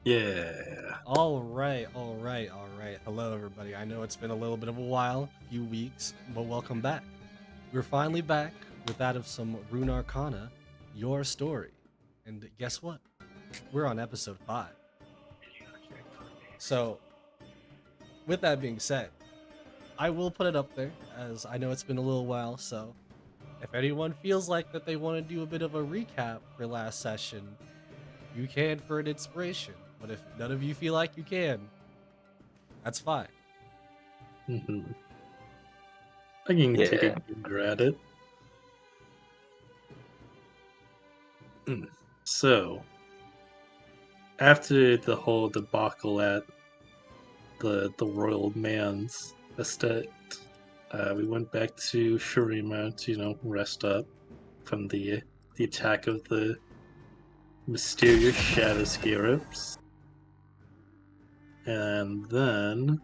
Yeah. All right, all right, all right. Hello, everybody. I know it's been a little bit of a while, a few weeks, but welcome back. We're finally back with that of some Runarcana, your story. And guess what? We're on episode 5. So, with that being said, I will put it up there as I know it's been a little while. So, if anyone feels like that they want to do a bit of a recap for last session, you can for an inspiration. But if none of you feel like you can, that's fine. hmm I can take a Yeah. gander at it. Mm. So, after the whole debacle at the royal man's estate, we went back to Shurima to rest up from the attack of the mysterious shadow scarabs, and then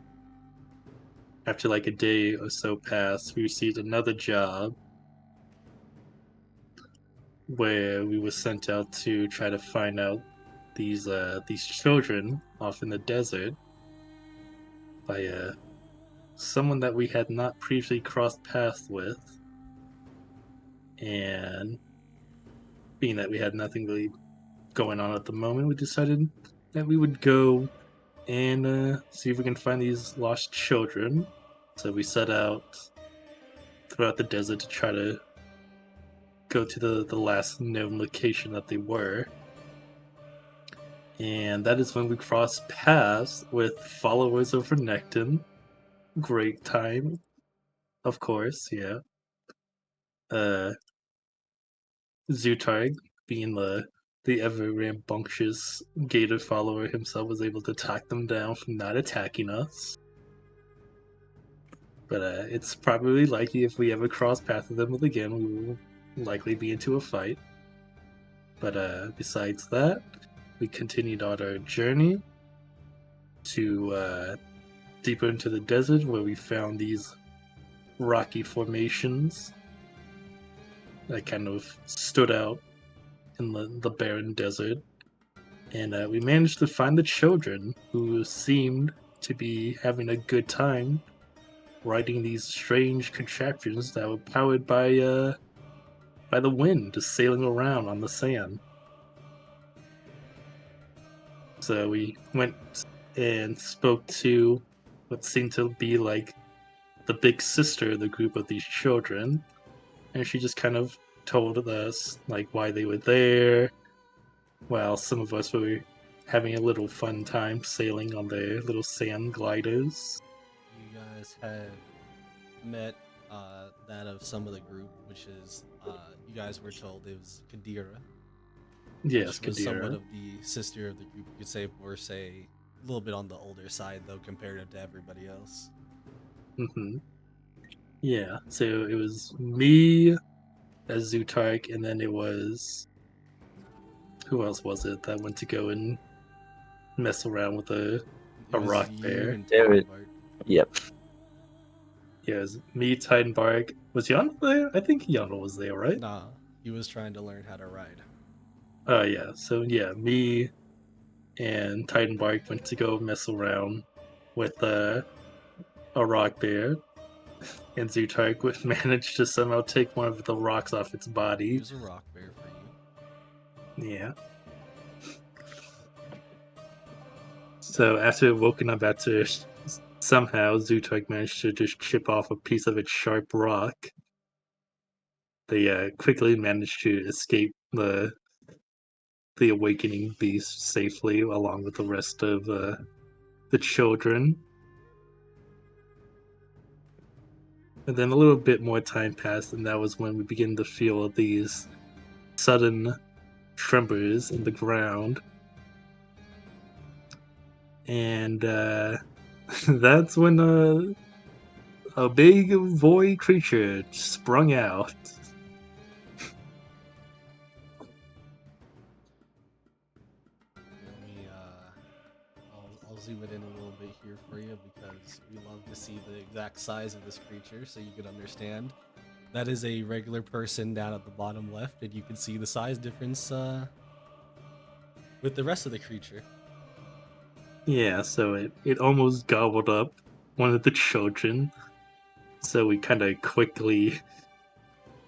after like a day or so passed, we received another job where we were sent out to try to find out these children off in the desert by someone that we had not previously crossed paths with, and being that we had nothing really going on at the moment, we decided that we would go and see if we can find these lost children. So we set out throughout the desert to try to go to the last known location that they were. And that is when we crossed paths with followers of Renekton. Great time, of course, yeah. Uh, Zutarg, being the ever rambunctious gator follower himself, was able to talk them down from not attacking us. But it's probably likely if we ever cross paths with them again, we will likely be into a fight. But besides that, we continued on our journey to deeper into the desert where we found these rocky formations that kind of stood out in the barren desert. And we managed to find the children who seemed to be having a good time riding these strange contraptions that were powered by the wind, just sailing around on the sand. So we went and spoke to what seemed to be like the big sister of the group of these children, and she just kind of told us like why they were there, while some of us were having a little fun time sailing on their little sand gliders. You guys had met that of some of the group, which is you guys were told it was Kadira, Yes, which was somewhat Kadira. of the sister of the group. You could say, or say, a little bit on the older side though, comparative to everybody else. hmm Yeah, so it was me as Zutark, and then it was who else was it that went to go and mess around with It a was rock you bear? and There Titan it, Bart. yep. Yeah, it was me, Titanbark. Was Yonel there? I think Yonel was there, right? Nah, he was trying to learn how to ride. Oh yeah, so yeah, me and Titanbark went to go mess around with a rock bear, and Zutark would manage to somehow take one of the rocks off its He body. was a rock bear for you. Yeah. So after woken up after somehow Zutark managed to just chip off a piece of its sharp rock, they quickly managed to escape the awakening beast safely, along with the rest of the children. And then a little bit more time passed, and that was when we began to feel these sudden tremors in the ground. And that's when a big void creature sprung out. Let me I'll zoom it in a little bit here for you because we love to see the exact size of this creature so you can understand. That is a regular person down at the bottom left, and you can see the size difference with the rest of the creature. Yeah, so it almost gobbled up one of the children. So we kind of quickly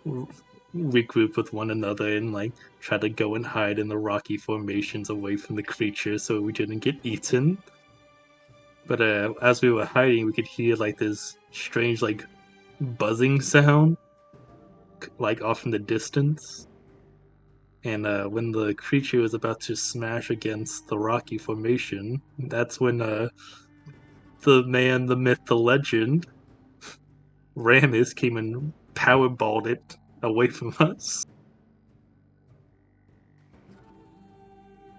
r- regroup with one another and like try to go and hide in the rocky formations away from the creature so we didn't get eaten. But as we were hiding, we could hear like this strange like buzzing sound like off in the distance. And when the creature was about to smash against the rocky formation, that's when the man, the myth, the legend, Ramus came and powerballed it away from us.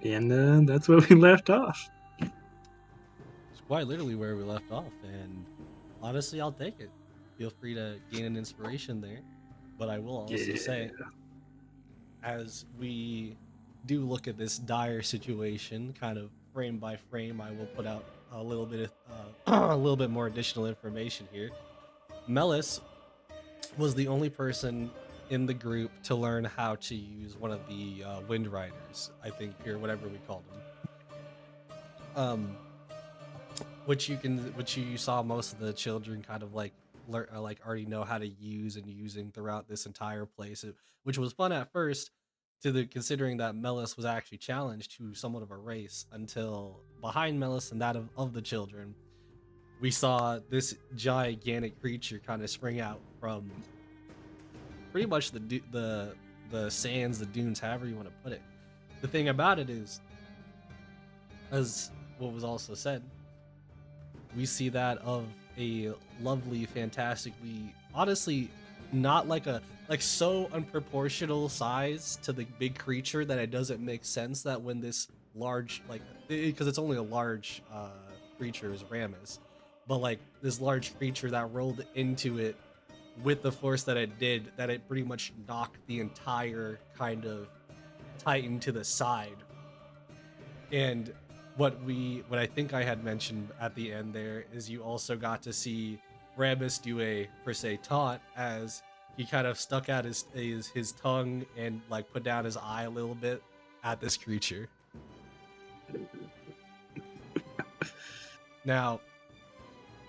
And that's where we left off. It's quite literally where we left off, and honestly, I'll take it. Feel free to gain an inspiration there. But I will also Yeah. say, as we do look at this dire situation, kind of frame by frame, I will put out a little bit of a little bit more additional information here. Melis was the only person in the group to learn how to use one of the Wind Riders, I think, or whatever we called them. Um, which you saw most of the children kind of like learn, like already know how to use and using throughout this entire place, which was fun at first. To the considering that Melis was actually challenged to somewhat of a race until behind Melis and that of the children, we saw this gigantic creature kind of spring out from pretty much the sands, the dunes, however you want to put it. The thing about it is, as what was also said, we see that of a lovely, fantastically, honestly, not like a like so unproportional size to the big creature that it doesn't make sense that when this large like because it's only a large creature is Ramus, but like this large creature that rolled into it with the force that it did, that it pretty much knocked the entire kind of Titan to the side. And what I think I had mentioned at the end there is you also got to see Ramus do a per se taunt as he kind of stuck out his tongue and like put down his eye a little bit at this creature. Now,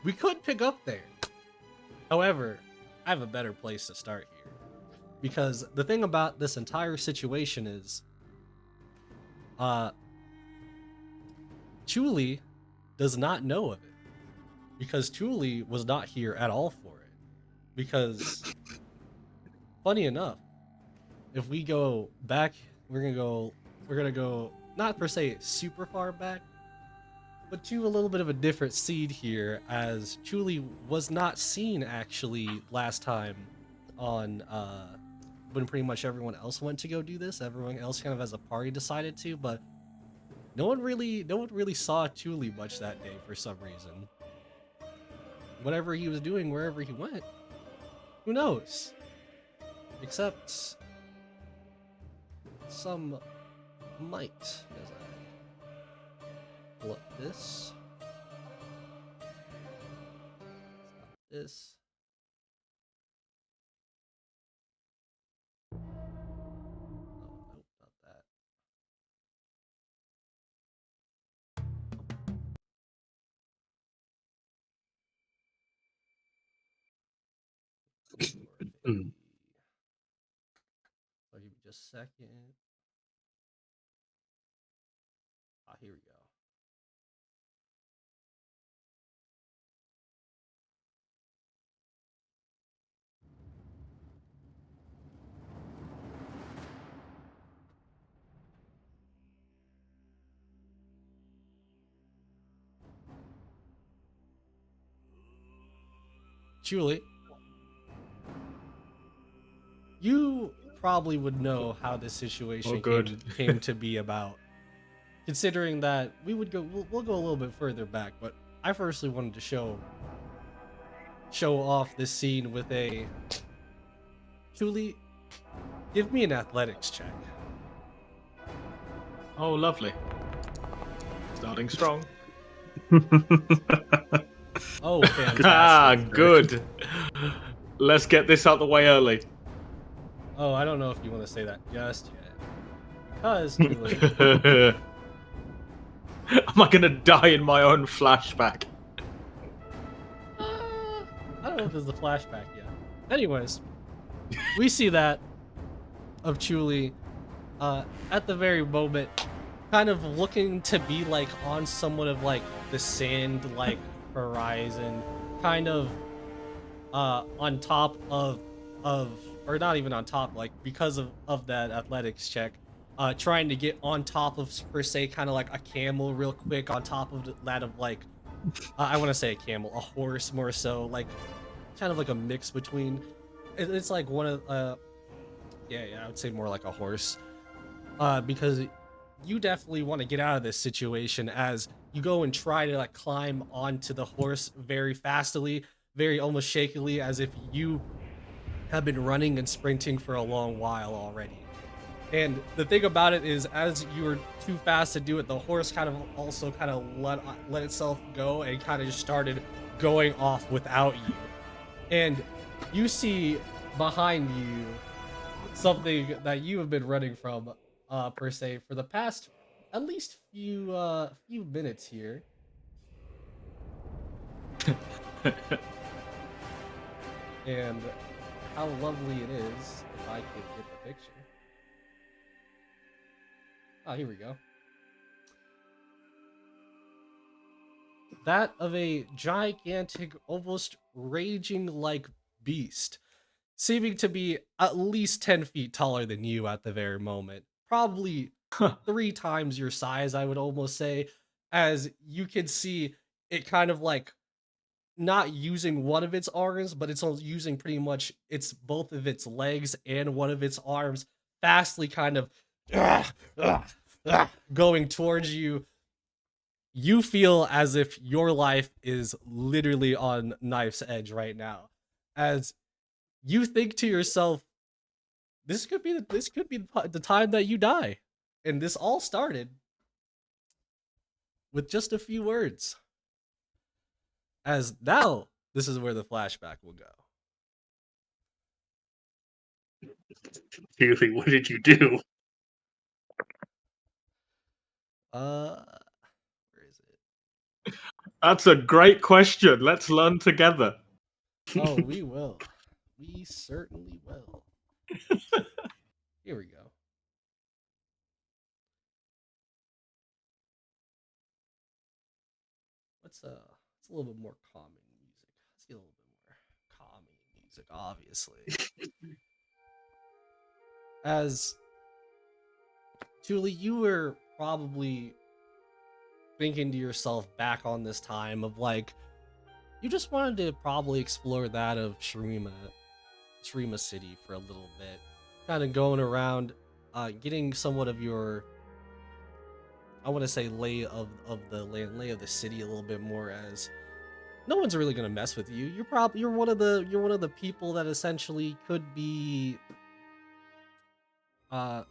we could pick up there. However, I have a better place to start here. Because the thing about this entire situation is uh Chuli does not know of it. Because Chuli was not here at all for it. Because funny enough, if we go back, we're gonna go not per se super far back, but to a little bit of a different seed here, as Chuli was not seen actually last time on when pretty much everyone else went to go do this. Everyone else kind of as a party decided to, but no one really saw Chuli much that day for some reason. Whatever he was doing, wherever he went, who knows? Except some might, as I pull up this. Stop this. Oh, nope, not that. Mm. So give me just a second. Ah, here we go. Julie, you probably would know how this Oh, situation good. came to be about. Considering that we'll go a little bit further back, but I firstly wanted to show off this scene with a Julie. Give me an athletics check. Oh, lovely. Starting strong. Oh, Ah, fantastic. good. Let's get this out the way early. Oh, I don't know if you want to say that just yet. Because, Julie, Am I gonna die in my own flashback? I don't know if this is a flashback yet. Anyways, we see that of Chuli at the very moment, kind of looking to be like on somewhat of like the sand like horizon, kind of on top of or not even on top, like because of that athletics check, trying to get on top of per se kind of like a camel real quick on top of that of like I want to say a camel, a horse more so, like kind of like a mix between it's like one of yeah, I would say more like a horse, because you definitely want to get out of this situation as you go and try to like climb onto the horse very fastly, very almost shakily, as if you have been running and sprinting for a long while already. And the thing about it is, as you were too fast to do it, the horse kind of also kind of let itself go and kind of just started going off without you. And you see behind you something that you have been running from, per se, for the past at least few minutes here. And how lovely it is if I could get the picture. Oh, here we go. That of a gigantic, almost raging like beast, seeming to be at least 10 feet taller than you at the very moment. Probably 3 times your size, I would almost say, as you can see it kind of like not using one of its arms, but it's using pretty much it's both of its legs and one of its arms, fastly kind of going towards you. You feel as if your life is literally on knife's edge right now, as you think to yourself, this could be the time that you die. And this all started with just a few words, as now this is where the flashback will go. Really, what did you do? uh where is it? That's a great question. Let's learn together. Oh, we will, we certainly will. Here we go. Let's a little bit more calming music. Let's get a little bit more calming music, obviously. As Julie, you were probably thinking to yourself back on this time of like, you just wanted to probably explore that of Shrima City for a little bit, kind of going around, getting somewhat of your, I want to say, lay of the land, lay of the city a little bit more, as no one's really gonna mess with you. You're one of the people that essentially could be, uh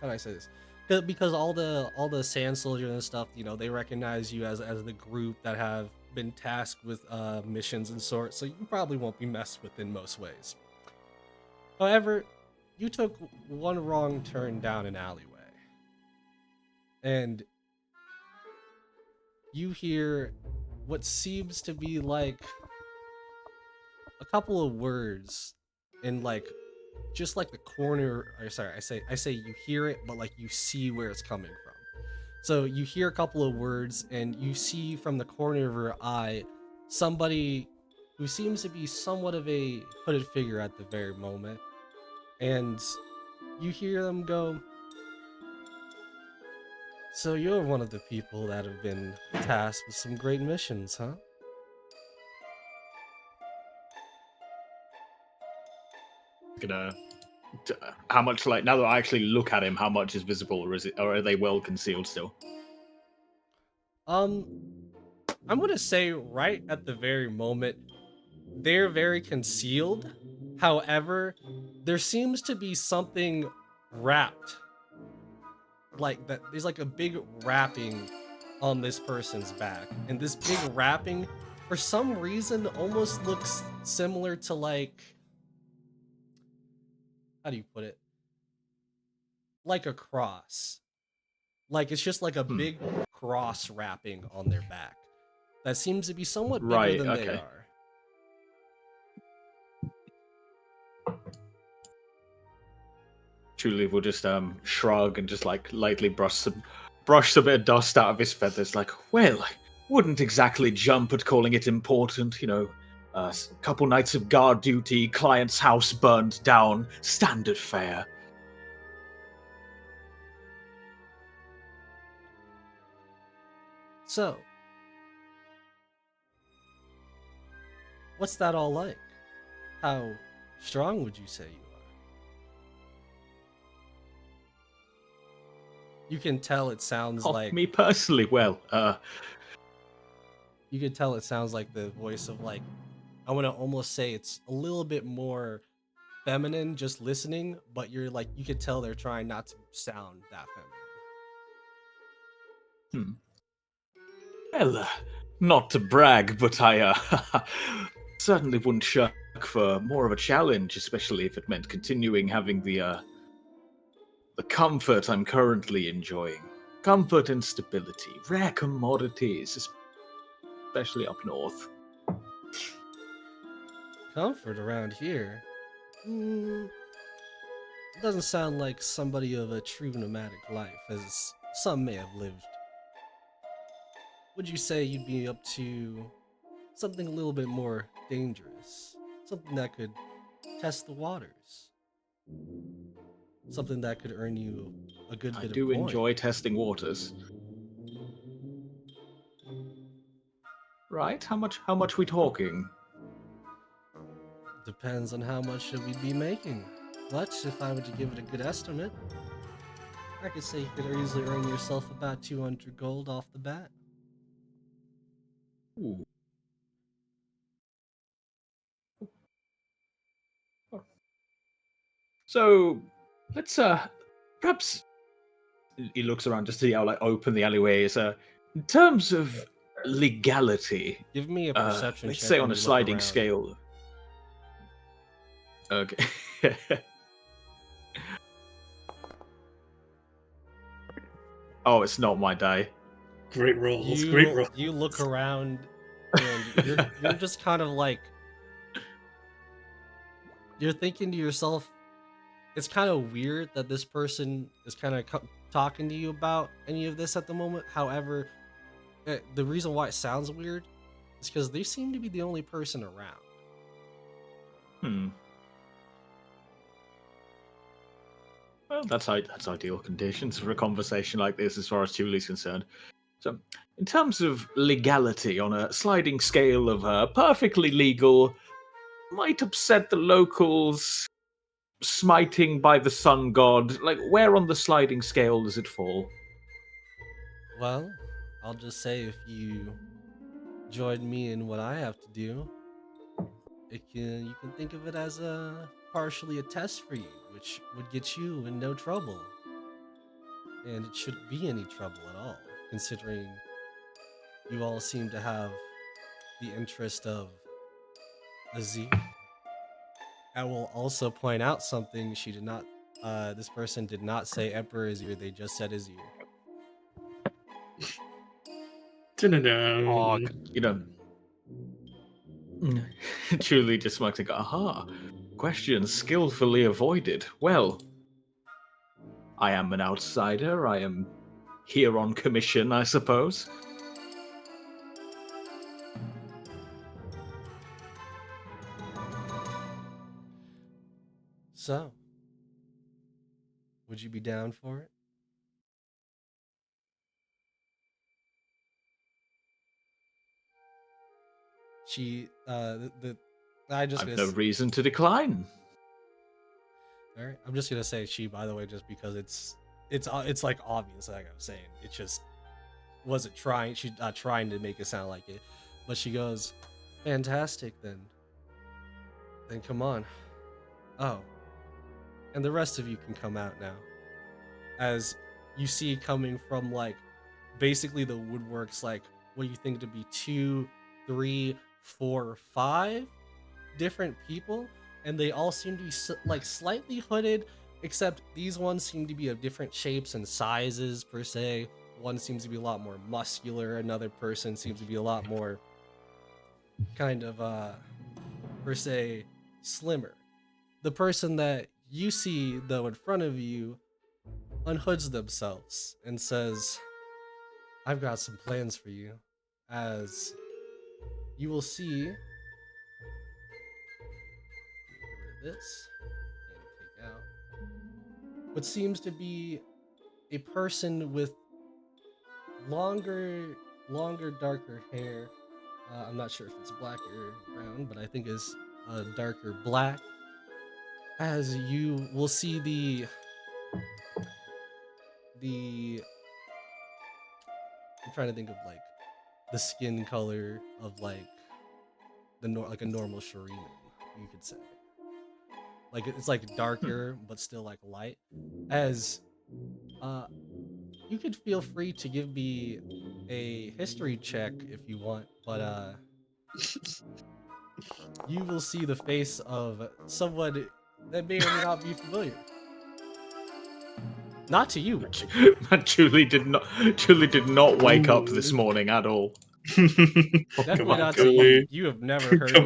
how do I say this? Because all the sand soldiers and stuff, you know, they recognize you as the group that have been tasked with missions and sorts, so you probably won't be messed with in most ways. However, you took one wrong turn down an alleyway, and you hear what seems to be like a couple of words in like just like the corner, or sorry, I say you hear it, but like you see where it's coming from. So you hear a couple of words and you see from the corner of your eye somebody who seems to be somewhat of a hooded figure at the very moment. And you hear them go, "So you're one of the people that have been tasked with some great missions, huh?" Gonna. How much, like, now that I actually look at him, how much is visible, or is it, or are they well concealed still? Um, I'm gonna say right at the very moment, they're very concealed. However, there seems to be something wrapped, like that. There's like a big wrapping on this person's back, and this big wrapping, for some reason, almost looks similar to like, how do you put it? Like a cross. Like it's just like a big cross wrapping on their back that seems to be somewhat bigger Right, than they okay. are. Truly will just shrug and just like lightly brush a bit of dust out of his feathers. Like, well, I wouldn't exactly jump at calling it important. You know, a couple nights of guard duty, client's house burned down, standard fare. So, what's that all like? How strong would you say you are? You can tell it sounds Oh, like me personally, well, you can tell it sounds like the voice of like I want to almost say it's a little bit more feminine just listening, but you're like you can tell they're trying not to sound that feminine. well, not to brag, but I certainly wouldn't shirk for more of a challenge, especially if it meant continuing having the comfort I'm currently enjoying. Comfort and stability, rare commodities, especially up north. Comfort around here. Mm, doesn't sound like somebody of a true nomadic life, as some may have lived. Would you say you'd be up to something a little bit more dangerous? Something that could test the waters? Something that could earn you a good I bit of do coin? enjoy testing waters. Right? How much we talking? Depends on how much should we be making. But if I were to give it a good estimate, I could say you could easily earn yourself about 200 gold off the bat. Ooh. So let's perhaps he looks around just to see how like open the alleyway is. In terms of legality, Give me a perception let's check say when on a you look sliding around. scale. Okay. Oh, it's not my day. Great rolls, great You rolls. you look around and you're just kind of like you're thinking to yourself, it's kind of weird that this person is kind of talking to you about any of this at the moment. However, the reason why it sounds weird is because they seem to be the only person around. Hmm. Well, that's ideal conditions for a conversation like this, as far as Thule's concerned. So, in terms of legality, on a sliding scale of perfectly legal, might upset the locals, smiting by the sun god, like where on the sliding scale does it fall? Well, I'll just say if you join me in what I have to do, you can think of it as a partially a test for you, which would get you in no trouble. And it shouldn't be any trouble at all, considering you all seem to have the interest of Azir. I will also point out something she did not. This person did not say Emperor Azir. They just said Azir. Oh, Dun-dun-dun. you know, truly just smokes like, aha, question skillfully avoided. Well, I am an outsider. I am here on commission, I suppose. So, would you be down for it? She, I'm just I've gonna, no reason to decline. all right, I'm just gonna say she, by the way, just because it's like obvious, like I was saying, it just wasn't trying. She's not trying to make it sound like it, but she goes, fantastic. Then come on. Oh, and the rest of you can come out now. As you see coming from like basically the woodworks, like what you think to be 2, 3, 4, 5 different people, and they all seem to be like slightly hooded except these ones seem to be of different shapes and sizes per se. One seems to be a lot more muscular, another person seems to be a lot more kind of per se slimmer. The person that you see though in front of you unhoods themselves and says, I've got some plans for you. As you will see, get rid of this and take out what seems to be a person with longer, darker hair. I'm not sure if it's black or brown, but I think it's darker black. As you will see the I'm trying to think of like the skin color of like like a normal Shuriman, you could say. Like it's like darker but still like light. As uh you could feel free to give me a history check if you want, but you will see the face of someone that may or may not be familiar. Not to you. Julie did not wake up this Ooh. morning at all. Come Definitely on, not to you. Cody. Come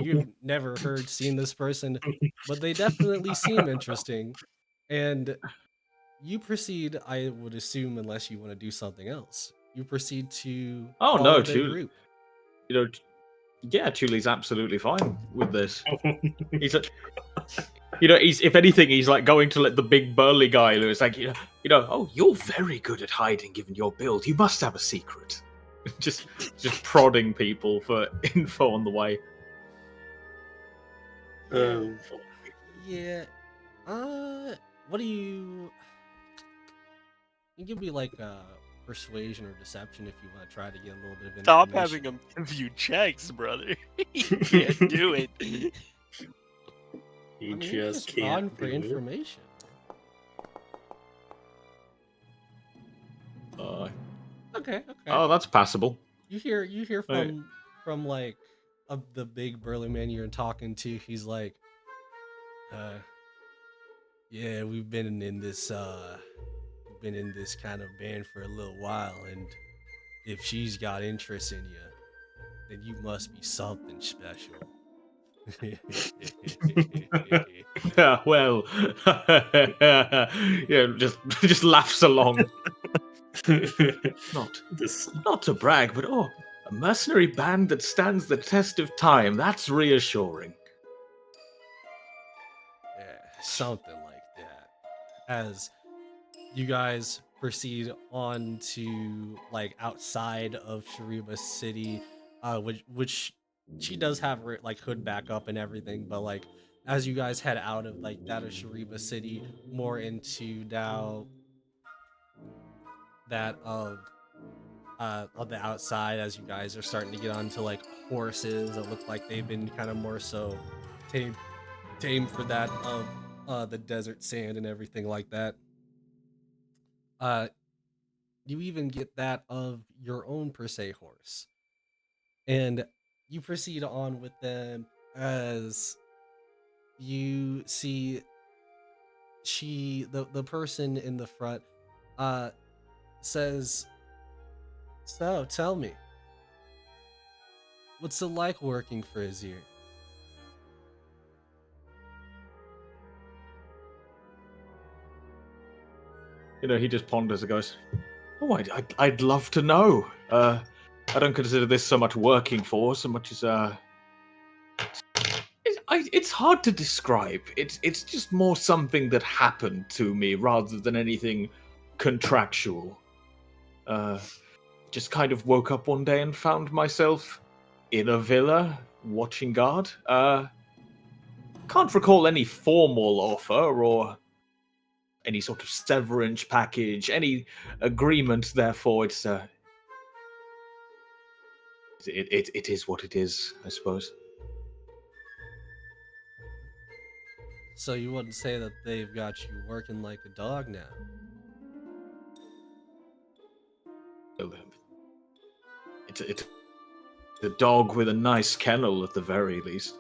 You've never heard, seen this person, but they definitely seem interesting. And you proceed, I would assume, unless you want to do something else, you proceed to Oh no, follow their Julie. group. You know, yeah, Julie's absolutely fine with this. He's like, he's if anything, he's like going to let the big burly guy who's like, oh, you're very good at hiding given your build. You must have a secret. just prodding people for info on the way. um, Yeah. What do you? You give me like persuasion or deception if you want to try to get a little bit of Stop information. having him give you checks, brother. You can't do it. he I mean, just just on can't for do it. information. Okay. Oh, that's passable. You hear Right. from like the big burly man you're talking to. He's like, yeah, we've been in this kind of band for a little while, and if she's got interest in you, then you must be something special. Yeah, well, yeah, just laughs along. Not This not to brag, but a mercenary band that stands the test of time. That's reassuring. Yeah, something like that. As you guys proceed on to like outside of Shariba City, which she does have her like hood back up and everything, but like as you guys head out of like that of Shariba City, more into now that of the outside, as you guys are starting to get onto like horses that look like they've been kind of more so tamed for that of the desert sand and everything like that. Uh, you even get that of your own per se horse, and you proceed on with them as you see the person in the front uh says, so tell me, what's it like working for Azir? He just ponders and goes, "Oh, I'd love to know. I don't consider this so much working for, so much as it's hard to describe. It's just more something that happened to me rather than anything contractual. Just kind of woke up one day and found myself in a villa watching guard. Can't recall any formal offer or any sort of severance package, any agreement. Therefore, it is what it is, I suppose. So you wouldn't say that they've got you working like a dog now? It's a dog with a nice kennel at the very least.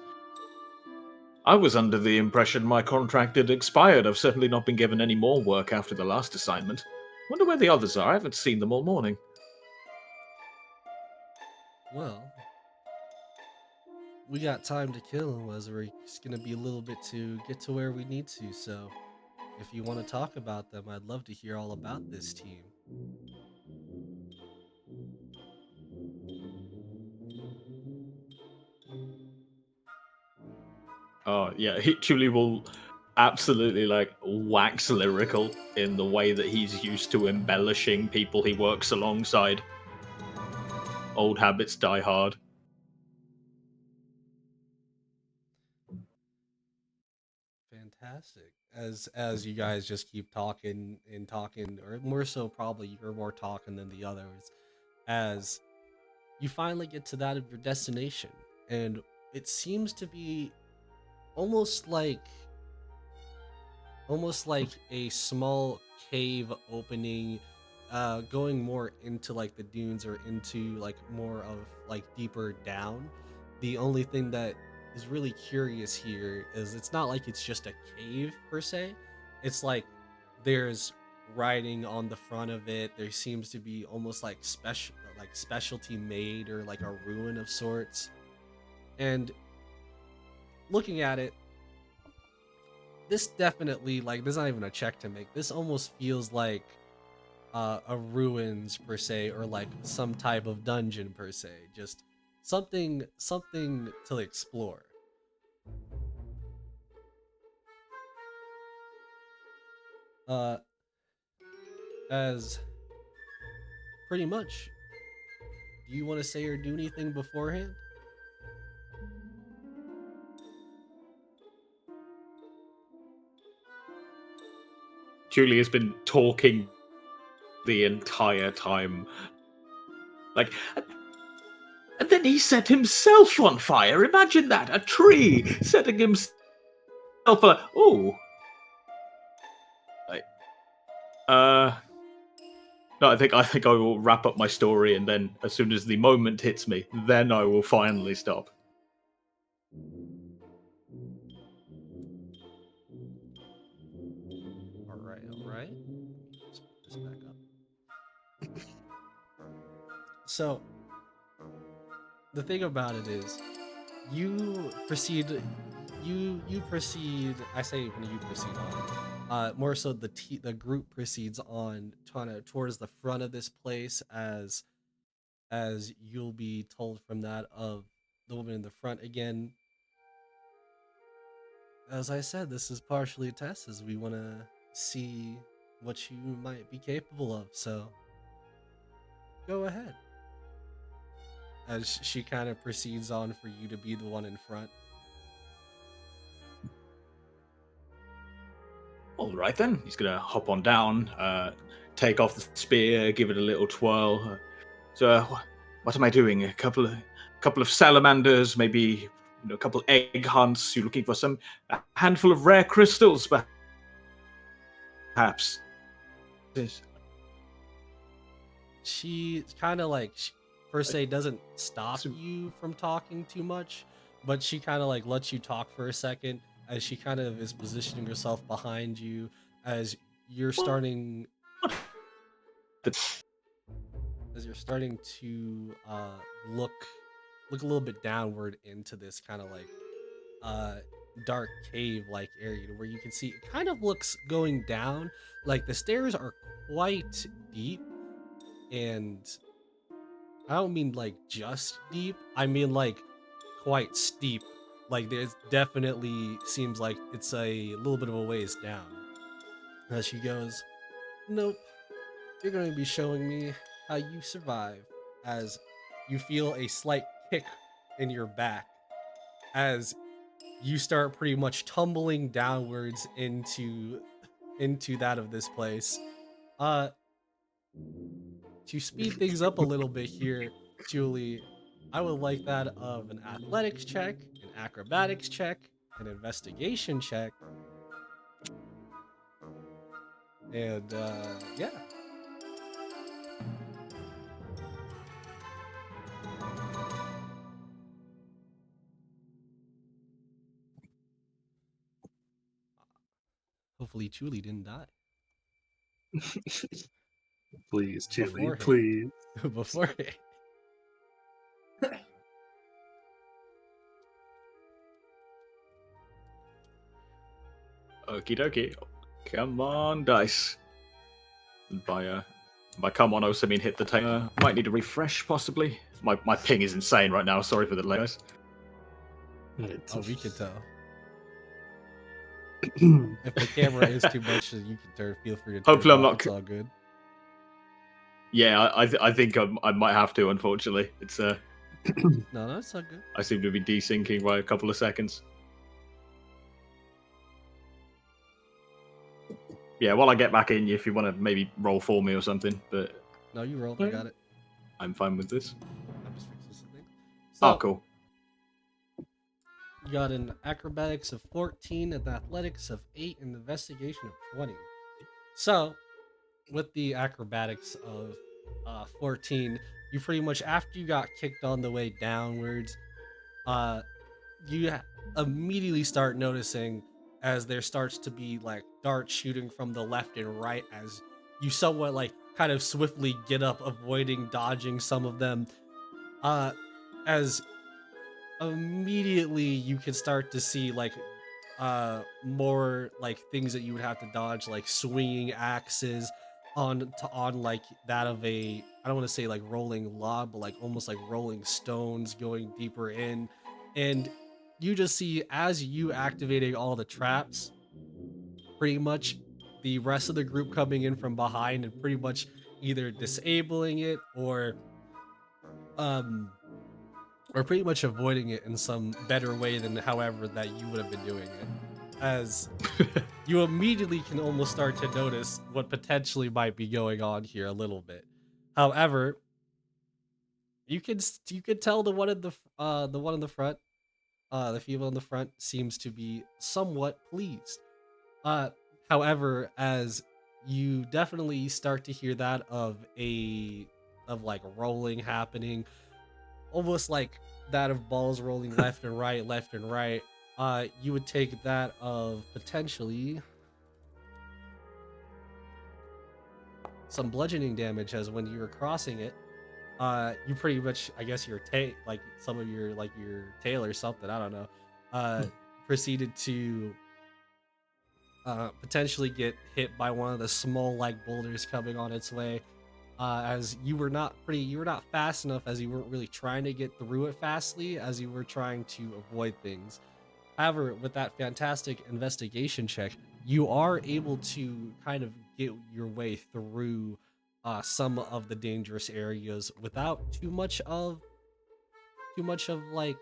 I was under the impression my contract had expired. I've certainly not been given any more work after the last assignment. Wonder where the others are. I haven't seen them all morning. Well, we got time to kill, Wesley. It's gonna be a little bit to get to where we need to, so if you want to talk about them, I'd love to hear all about this team. Oh, yeah, he truly will absolutely like wax lyrical in the way that he's used to embellishing people he works alongside. Old habits die hard. Fantastic. As you guys just keep talking and talking, or more so probably you're more talking than the others, as you finally get to that of your destination, and it seems to be almost like almost like a small cave opening, going more into like the dunes or into like more of like deeper down. The only thing that is really curious here is it's not like it's just a cave per se. It's like there's writing on the front of it. There seems to be almost like specialty made or like a ruin of sorts. And looking at it, this definitely, like, there's not even a check to make. This almost feels like a ruins per se, or like some type of dungeon per se. Just something to explore. Uh, as pretty much, do you want to say or do anything beforehand? Julie has been talking the entire time. Like, and then he set himself on fire. Imagine that. A tree setting himself on. Oh. Like, no, I think I will wrap up my story, and then as soon as the moment hits me, then I will finally stop. All right, all right. Let me just put this back up. So the thing about it is, you proceed you proceed. I say when you proceed on, more so the group proceeds on kind of towards the front of this place, as you'll be told from that of the woman in the front again. As I said, this is partially a test, as we want to see what you might be capable of, so go ahead. As she kind of proceeds on for you to be the one in front. All right then, he's gonna hop on down, take off the spear, give it a little twirl. So, what am I doing? A couple of salamanders, maybe a couple egg hunts. You're looking for a handful of rare crystals, perhaps. Yes. She kind of like per se doesn't stop you from talking too much, but she kind of like lets you talk for a second, as she kind of is positioning herself behind you, as you're starting as you're starting to look a little bit downward into this kind of like uh dark cave like area, where you can see it kind of looks going down, like the stairs are quite deep. And I don't mean like just deep, I mean like quite steep. Like there's definitely seems like it's a little bit of a ways down. As she goes, nope, you're going to be showing me how you survive. As you feel a slight kick in your back, as you start pretty much tumbling downwards into that of this place. Uh to speed things up a little bit here, Julie, I would like that of an athletics check, an acrobatics check, an investigation check, and yeah. Hopefully, Chuli didn't die Please, Chili, beforehand. please. Beforehand. Okie dokie. Come on, dice. By come on, I also mean hit the tape. Might need a refresh, possibly. My ping is insane right now. Sorry for the delay, guys. Oh, we can tell. If the camera is too much, you can feel free to turn Hopefully it I'm off. not It's all good. Yeah, I think I might have to. Unfortunately, it's No, it's all good. I seem to be desyncing by a couple of seconds. Yeah, while I get back in, if you want to maybe roll for me or something, but No, you roll. I got it. I'm fine with this. I'm just fixing something. Oh, So, cool. you got an acrobatics of 14, an athletics of 8, and investigation of 20. So, with the acrobatics of 14, you pretty much, after you got kicked on the way downwards, you immediately start noticing as there starts to be like darts shooting from the left and right as you somewhat like kind of swiftly get up, avoiding dodging some of them. As immediately you can start to see like more like things that you would have to dodge, like swinging axes on like that of a, I don't want to say like rolling log, but like almost like rolling stones going deeper in. And you just see as you activating all the traps, pretty much the rest of the group coming in from behind and pretty much either disabling it um or pretty much avoiding it in some better way than however that you would have been doing it, as you immediately can almost start to notice what potentially might be going on here a little bit. However, you can tell the one in the front, the female in the front seems to be somewhat pleased. uh However, as you definitely start to hear that of like rolling happening, almost like that of balls rolling left and right, you would take that of potentially some bludgeoning damage, as when you were crossing it, you pretty much, I guess your tail, like some of your like your tail or something, I don't know, proceeded to potentially get hit by one of the small like boulders coming on its way. As you were not fast enough, as you weren't really trying to get through it fastly, as you were trying to avoid things. However, with that fantastic investigation check, you are able to kind of get your way through some of the dangerous areas without too much of like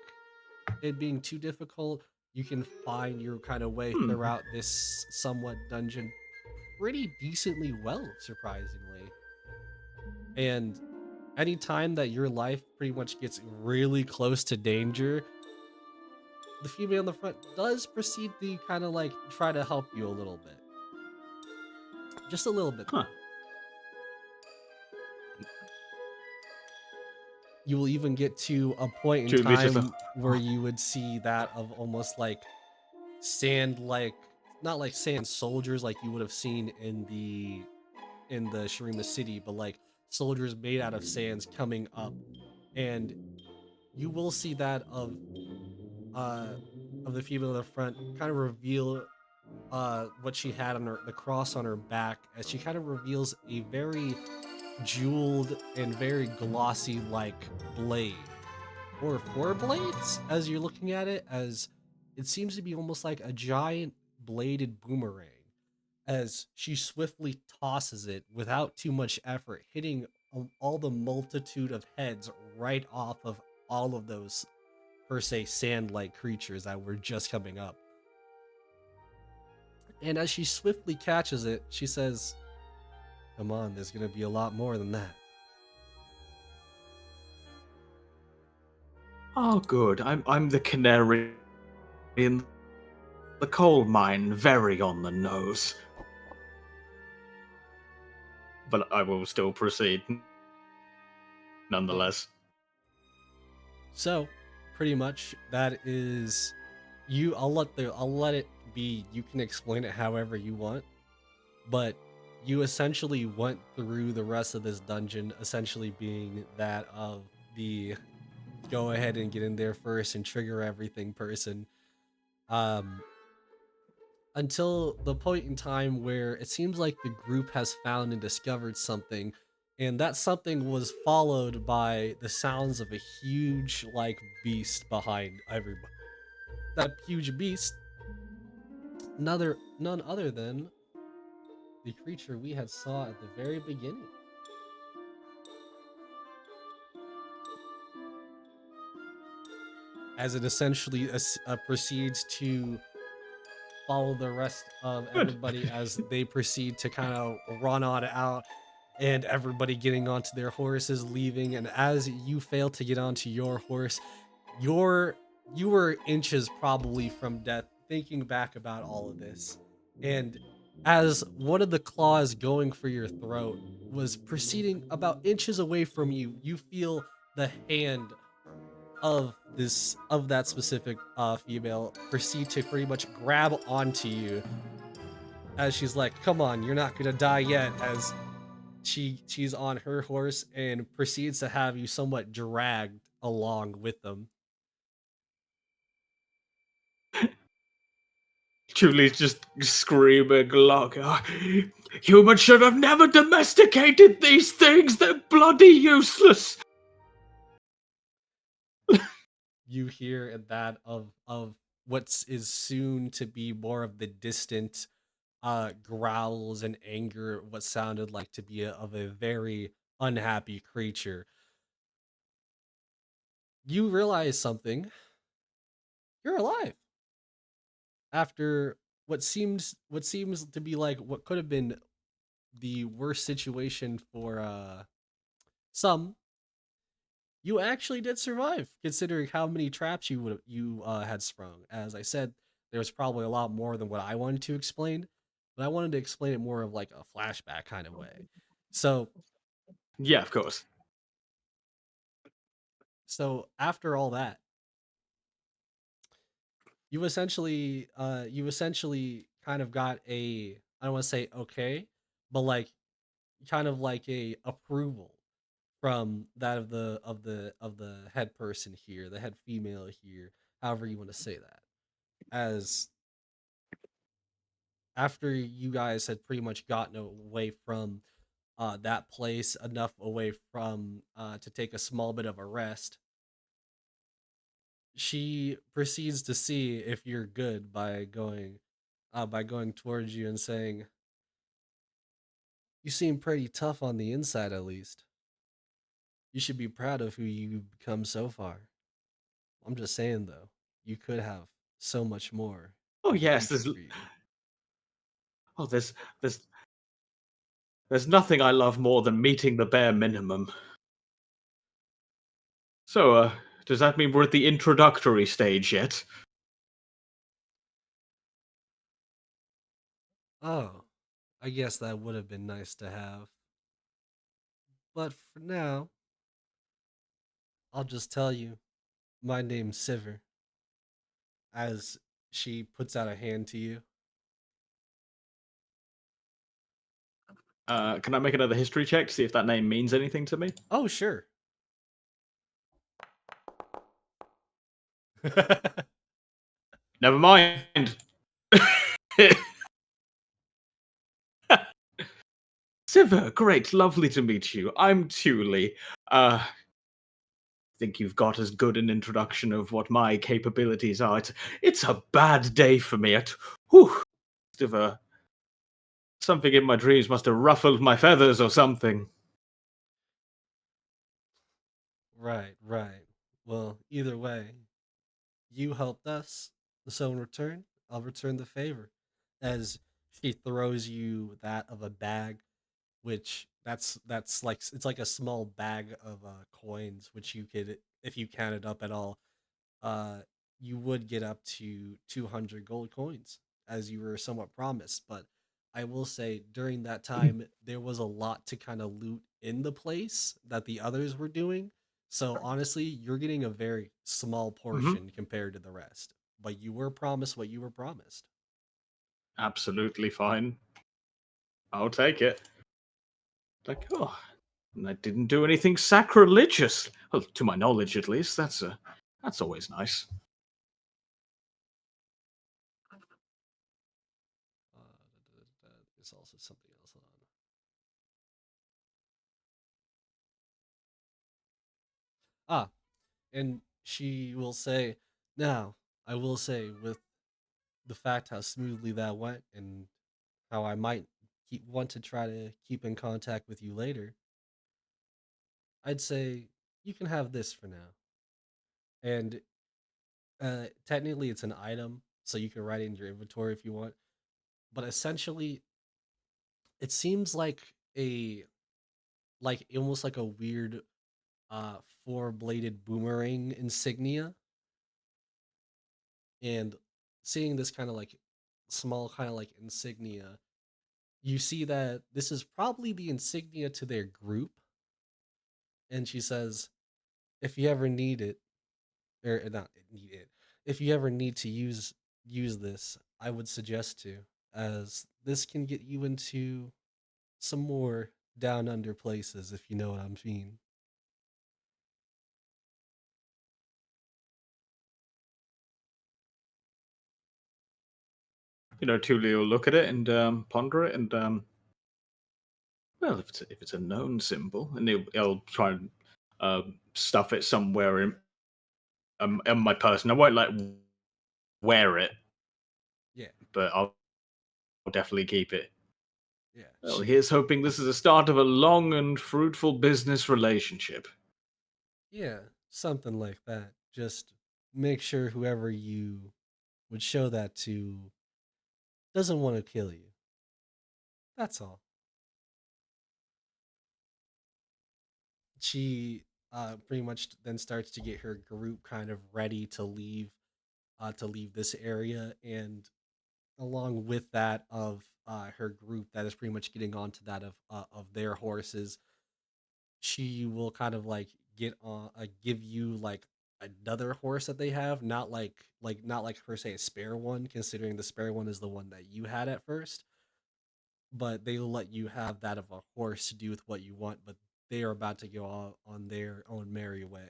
it being too difficult. You can find your kind of way throughout this somewhat dungeon pretty decently well, surprisingly. And anytime that your life pretty much gets really close to danger, the female in the front does proceed to kind of like try to help you a little bit. Just a little bit. Huh. You will even get to a point in Julie's just time where you would see that of almost like sand, like not like sand soldiers like you would have seen in the Shurima city, but like soldiers made out of sands coming up. And you will see that uh of the female in the front kind of reveal what she had on the cross on her back, as she kind of reveals a very jeweled and very glossy like blade, or four blades as you're looking at it, as it seems to be almost like a giant bladed boomerang, as she swiftly tosses it without too much effort, hitting all the multitude of heads right off of all of those per se sand-like creatures that were just coming up. And as she swiftly catches it, she says, "Come on, there's gonna be a lot more than that." Oh, good. I'm the canary in the coal mine, very on the nose. But I will still proceed, nonetheless. So, pretty much that is you. I'll let it B, you can explain it however you want, but you essentially went through the rest of this dungeon essentially being that of the go ahead and get in there first and trigger everything person. Um, until the point in time where it seems like the group has found and discovered something, and that something was followed by the sounds of a huge like beast behind everybody. That huge beast, none other than the creature we had saw at the very beginning. As it essentially proceeds to follow the rest of Good. everybody as they proceed to kind of run on out, and everybody getting onto their horses leaving. And as you fail to get onto your horse, your you were inches probably from death, thinking back about all of this. And as one of the claws going for your throat was proceeding about inches away from you, you feel the hand of that specific female proceed to pretty much grab onto you, as she's like, come on, you're not gonna die yet, as she's on her horse and proceeds to have you somewhat dragged along with them. Julie's just screaming like, "Ah, humans should have never domesticated these things. They're bloody useless." You hear that of what is soon to be more of the distant growls and anger, what sounded like to be of a very unhappy creature. You realize something. You're alive after what seems to be like what could have been the worst situation for some. You actually did survive, considering how many traps you had sprung. As I said, there was probably a lot more than what I wanted to explain, but I wanted to explain it more of like a flashback kind of way. So Yeah, of course. so after all that, you essentially kind of got a, I don't want to say okay, but like kind of like a approval from that of the head person here, the head female here, however you want to say that. As after you guys had pretty much gotten away from that place enough away from to take a small bit of a rest, she proceeds to see if you're good by going towards you and saying, "You seem pretty tough on the inside, at least. You should be proud of who you've become so far. I'm just saying, though, you could have so much more Oh in the yes, future for you." oh there's there's nothing I love more than meeting the bare minimum. So, does that mean we're at the introductory stage yet? Oh, I guess that would have been nice to have. But for now, I'll just tell you, my name's Siver, as she puts out a hand to you. Can I make another history check to see if that name means anything to me? Oh, sure. Never mind. Siver, great, lovely to meet you. I'm Thule. Think you've got as good an introduction of what my capabilities are. It's a bad day for me. Whew, must have, something in my dreams must have ruffled my feathers or something. Right, right. Well, either way, you helped us, so in return, I'll return the favor. As she throws you that of a bag, which that's like it's like a small bag of coins, which you could, if you count it up at all, uh, you would get up to 200 gold coins, as you were somewhat promised. But I will say, during that time, there was a lot to kind of loot in the place that the others were doing. So honestly, you're getting a very small Hmm. portion compared to the rest. But you were promised what you were promised. absolutely fine. I'll take it. Like, oh, and I didn't do anything sacrilegious. Well, to my knowledge, at least. That's always nice. There's also something else on. Ah, and she will say, now, I will say, with the fact how smoothly that went and how I might want to try to keep in contact with you later, I'd say you can have this for now. And technically, it's an item, so you can write it in your inventory if you want. But essentially, it seems like almost like a weird four-bladed boomerang insignia, and seeing this kind of like small kind of like insignia, you see that this is probably the insignia to their group. And she says, if you ever need it, or not need it, if you ever need to use this, I would suggest to, as this can get you into some more down under places, if you know what I mean. Tuli will look at it and ponder it, and well, if it's a known symbol, and he'll try and stuff it somewhere in my person. I won't like wear it, Yeah, but I'll definitely keep it. yeah. Well, here's hoping this is the start of a long and fruitful business relationship. Yeah, something like that. Just make sure whoever you would show that to doesn't want to kill you. That's all. She pretty much then starts to get her group kind of ready to leave this area, and along with that of her group that is pretty much getting onto that of their horses, she will kind of like get on give you like another horse that they have, not like per se a spare one, considering the spare one is the one that you had at first, but they'll let you have that of a horse to do with what you want, but they are about to go on their own merry way.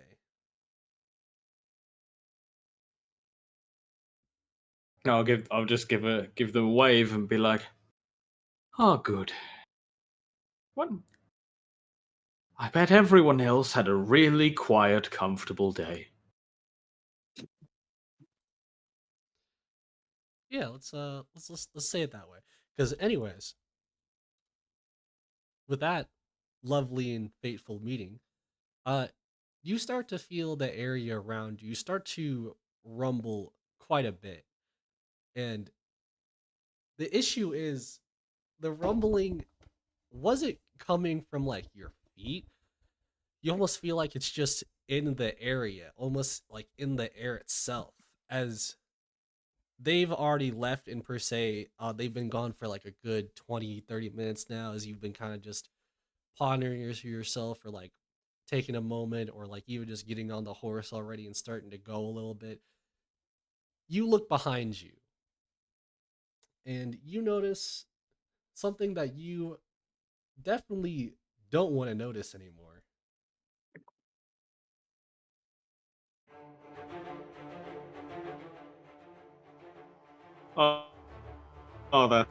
No, I'll just give them a wave and be like, "Oh, good. What? I bet everyone else had a really quiet, comfortable day." Yeah, let's say it that way. Because anyways, with that lovely and fateful meeting, uh, you start to feel the area around you start to rumble quite a bit, and the issue is the rumbling wasn't coming from like your feet. You almost feel like it's just in the area, almost like in the air itself, as they've already left, and per se they've been gone for like a good 20-30 minutes now, as you've been kind of just pondering yourself, or like taking a moment, or like even just getting on the horse already and starting to go a little bit. You look behind you and you notice something that you definitely don't want to notice anymore. Oh, oh,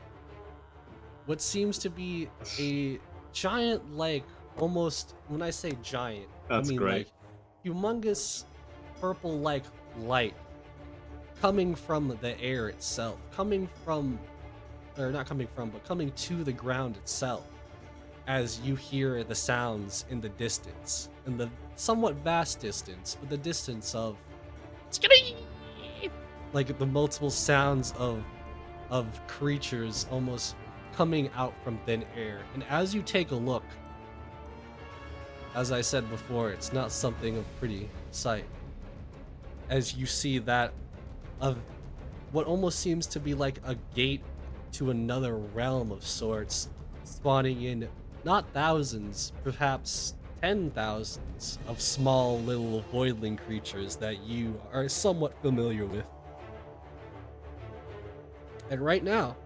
What seems to be a giant, like, almost, when I say giant, I that's mean great. like humongous purple like light coming from the air itself, coming from, or not coming from, but coming to the ground itself, as you hear the sounds in the distance, in the somewhat vast distance, but the distance of like the multiple sounds of creatures almost coming out from thin air. And as you take a look, as I said before, it's not something of pretty sight. As you see that of what almost seems to be like a gate to another realm of sorts, spawning in not thousands, perhaps 10,000s of small little voidling creatures that you are somewhat familiar with. And right now,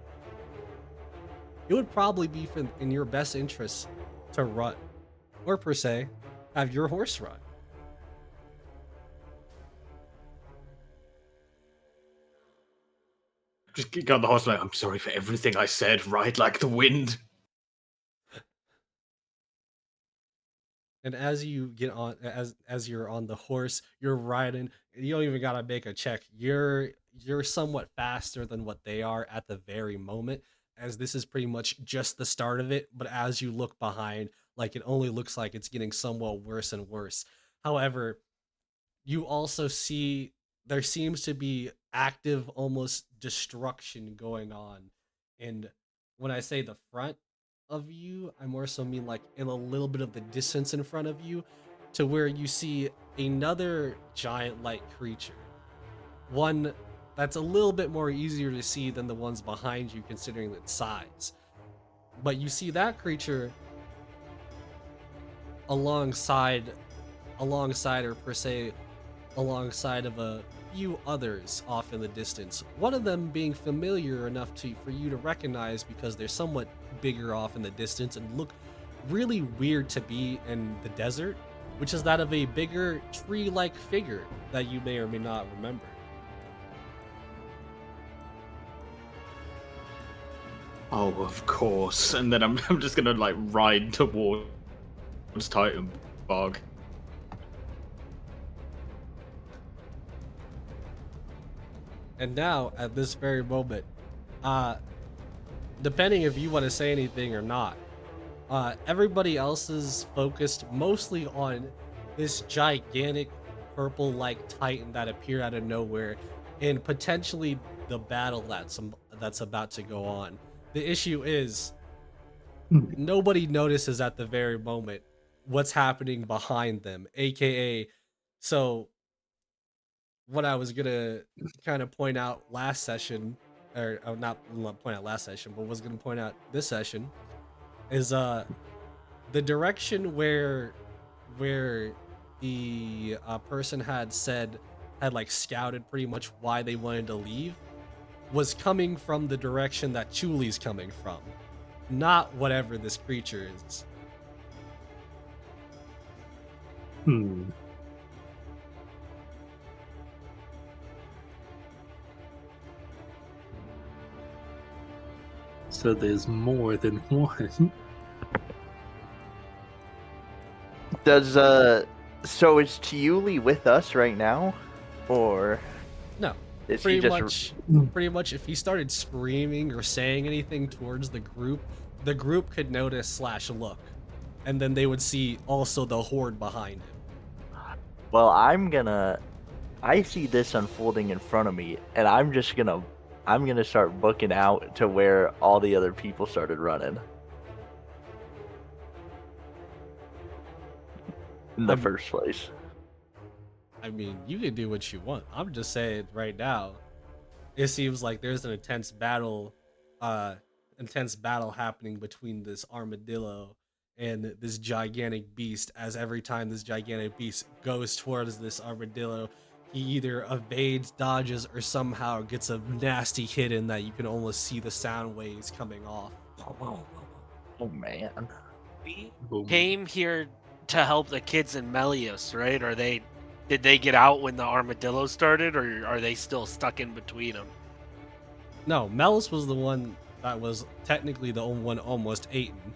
it would probably be in your best interest to run, or per se, have your horse run. Just get on the horse like, I'm sorry for everything I said, ride like the wind. And as you get on, as you're on the horse, you're riding. You don't even gotta make a check. You're somewhat faster than what they are at the very moment, as this is pretty much just the start of it. But as you look behind, like it only looks like it's getting somewhat worse and worse. However, you also see there seems to be active almost destruction going on. And when I say the front of you, I more so mean like in a little bit of the distance in front of you, to where you see another giant like creature, one that's a little bit more easier to see than the ones behind you considering its size. But you see that creature alongside or per se alongside of a few others off in the distance. One of them being familiar enough for you to recognize because they're somewhat bigger off in the distance and look really weird to be in the desert, which is that of a bigger tree-like figure that you may or may not remember. Oh, of course. And then I'm just gonna like ride towards Titan Bog. And now, at this very moment, uh, depending if you want to say anything or not, everybody else is focused mostly on this gigantic purple-like titan that appeared out of nowhere, and potentially the battle that's about to go on. The issue is Hmm. nobody notices at the very moment what's happening behind them, aka so what I was gonna kind of point out last session, or not point out last session, but was gonna point out this session is the direction where the person had like scouted pretty much why they wanted to leave was coming from the direction that Chuli's coming from, not whatever this creature is. Hmm. So there's more than one. Does so is Tiuli with us right now, or No, is he pretty just much pretty much if he started screaming or saying anything towards the group could notice slash look, and then they would see also the horde behind him. Well, I see this unfolding in front of me, and I'm gonna start booking out to where all the other people started running in the I'm- first place. I mean, you can do what you want. I'm just saying right now, it seems like there's an intense battle happening between this armadillo and this gigantic beast, as every time this gigantic beast goes towards this armadillo, he either evades, dodges, or somehow gets a nasty hit in that you can almost see the sound waves coming off. Oh man. We Boom. came here to help the kids in Melius, right? Did they get out when the armadillo started, or are they still stuck in between them? No, Melis was the one that was technically the only one almost eaten.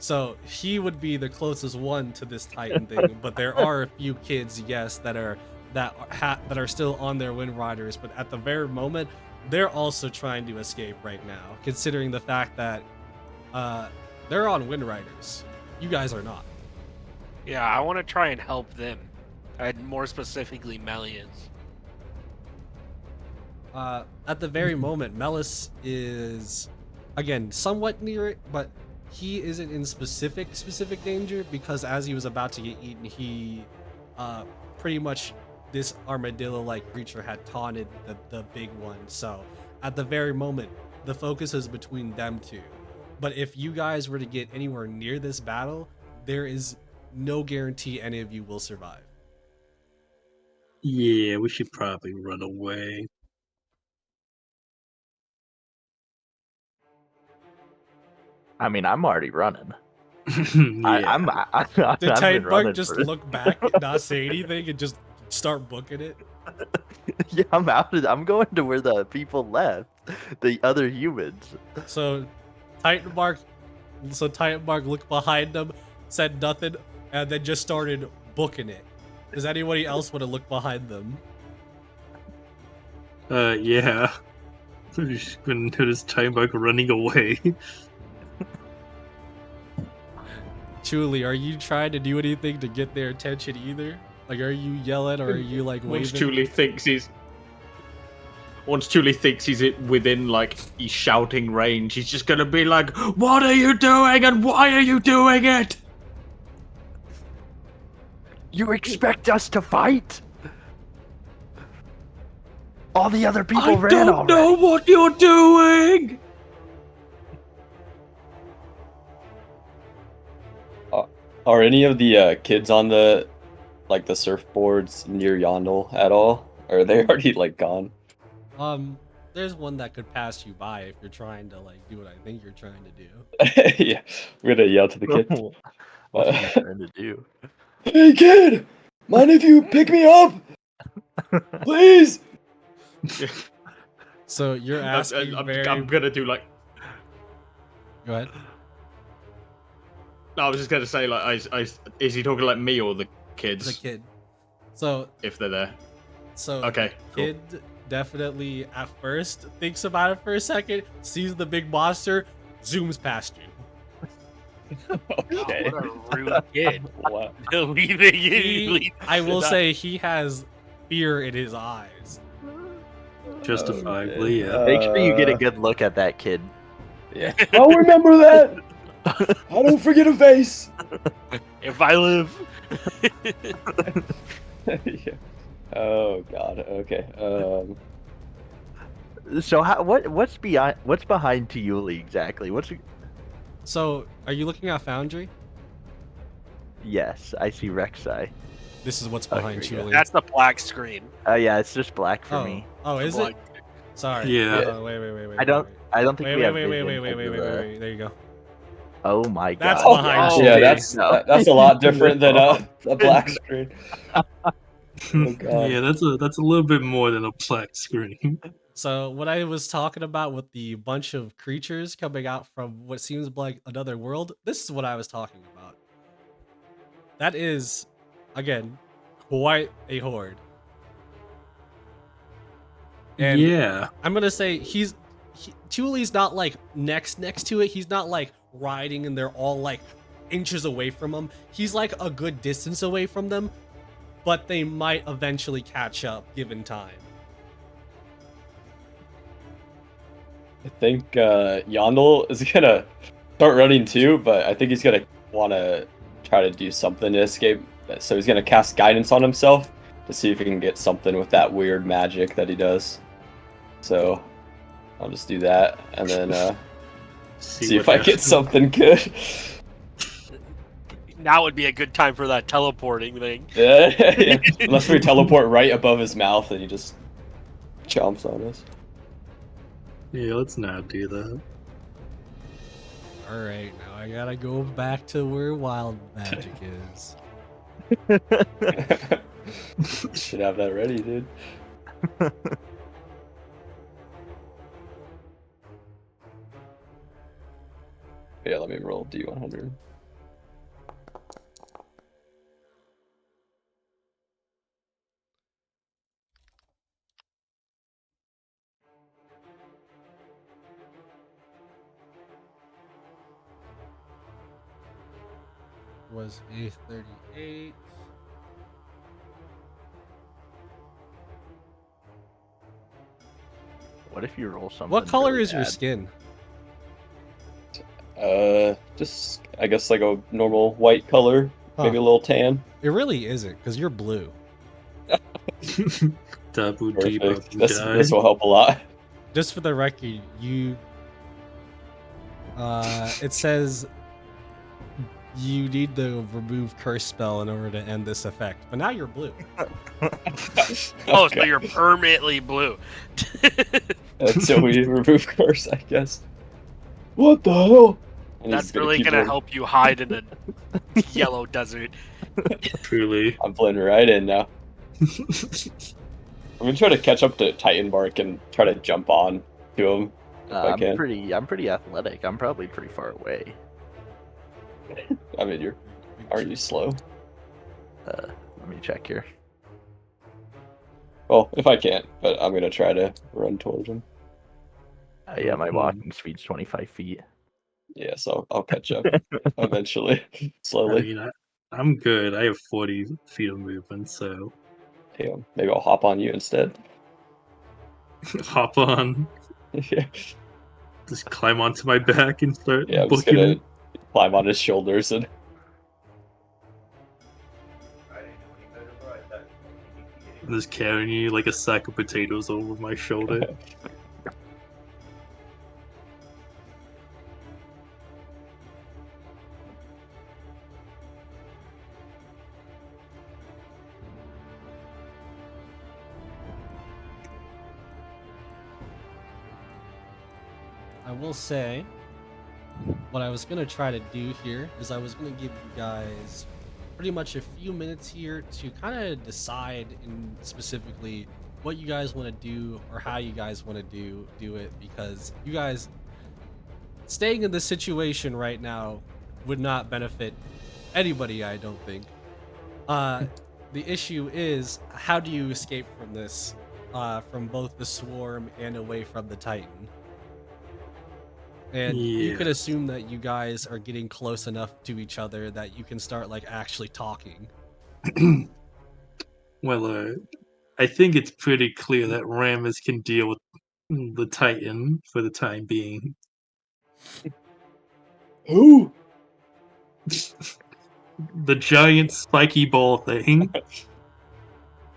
So he would be the closest one to this Titan thing, but there are a few kids, yes, that are still on their Wind Riders, but at the very moment, they're also trying to escape right now, considering the fact that they're on Wind Riders. You guys are not. Yeah, I want to try and help them, and more specifically Melius. At the very moment, Melis is again somewhat near it, but he isn't in specific danger because as he was about to get eaten, he pretty much this armadillo-like creature had taunted the big one. So at the very moment, the focus is between them two. But if you guys were to get anywhere near this battle, there is no guarantee any of you will survive. Yeah, we should probably run away. I mean, I'm already running. Yeah. I've Did been Titanbark running just for. look back, not say anything, and just start booking it? Yeah, I'm out. I'm going to where the people left, the other humans. So Titanbark looked behind them, said nothing, and then just started booking it. Does anybody else want to look behind them? Yeah. You couldn't notice Time Bug running away. Julie, are you trying to do anything to get their attention either? Like, are you yelling or are you like Once waving? Julie thinks he's within like he's shouting range, he's just gonna be like, "What are you doing and why are you doing it?" You expect us to fight? All the other people I ran don't already. know what you're doing. Are any of the kids on the surfboards near Yondel at all? Or are they already like gone? There's one that could pass you by if you're trying to like do what I think you're trying to do. Yeah, we're gonna yell to the kid. What are you trying to do? Hey kid, mind if you pick me up, please? So you're asking I'm gonna do like. Go ahead. No, I was just gonna say like, is he talking like me or the kids? The kid. So If they're there. So Okay, cool. kid definitely at first thinks about it for a second, sees the big monster, zooms past you. Okay. What a rude kid. Wow. I will say he has fear in his eyes. Justifiably, yeah. Make sure you get a good look at that kid. Yeah. I'll remember that. I don't forget a face. If I live. Yeah. Oh God. Okay. So what's behind Tiuli exactly? So are you looking at Foundry? Yes, I see Rek'Sai. This is what's Oh, behind here we go. Julie. That's the black screen. Oh yeah, it's just black for oh. me. Oh, is it? Black. Sorry. Yeah. Wait. I don't think Wait, we have wait. vision because of the- Wait. There you go. Oh my god. That's Oh, behind yeah. you. yeah, No. that's a lot different than a black screen. Oh, God. Yeah, that's a little bit more than a black screen. So what I was talking about with the bunch of creatures coming out from what seems like another world, this is what I was talking about. That is, again, quite a horde. And Yeah. I'm gonna say Chuli's not like next to it. He's not like riding and they're all like inches away from him. He's like a good distance away from them, but they might eventually catch up given time. I think Yondel is gonna start running too, but I think he's gonna want to try to do something to escape. So he's gonna cast guidance on himself to see if he can get something with that weird magic that he does. So I'll just do that and then see if what I get happens. something good. Now would be a good time for that teleporting thing. Yeah. Unless we teleport right above his mouth and he just chomps on us. Yeah, let's not do that. All right, now I gotta go back to where wild magic is. Should have that ready, dude. Yeah, let me roll D100. Was a 38. What if you roll something? What color really is your bad? skin? Just I guess like a normal white color, maybe a little tan. It really isn't, because you're blue. Dabu Perfect. Diba This will help a lot. Just for the record, it says you need to remove curse spell in order to end this effect. But now you're blue. Oh, Okay. so you're permanently blue. Until we remove curse, I guess. What the hell? And he's That's really keep gonna doing- help you hide in a yellow desert. Truly. I'm blending right in now. I'm gonna try to catch up to Titan Bark and try to jump on to him if I I'm can. pretty athletic. I'm probably pretty far away. I mean, aren't you slow? Let me check here. Well, if I can't, but I'm gonna try to run towards him. Yeah, my walking speed's 25 feet. Yeah, so I'll catch up eventually, I slowly. mean, I'm good. I have 40 feet of movement, so Damn, maybe I'll hop on you instead. hop on, Yeah, just climb onto my back and start I'm just booking gonna it. climb on his shoulders and I'm just carrying you like a sack of potatoes over my shoulder. I will say, what I was gonna try to do here is I was gonna give you guys pretty much a few minutes here to kind of decide in specifically what you guys want to do or how you guys want to do it, because you guys staying in this situation right now would not benefit anybody, I don't think. The issue is, how do you escape from this, from both the swarm and away from the Titan? And you could Yeah. assume that you guys are getting close enough to each other that you can start like actually talking. Well, I think it's pretty clear that Rammus can deal with the Titan for the time being. who? The giant spiky ball thing.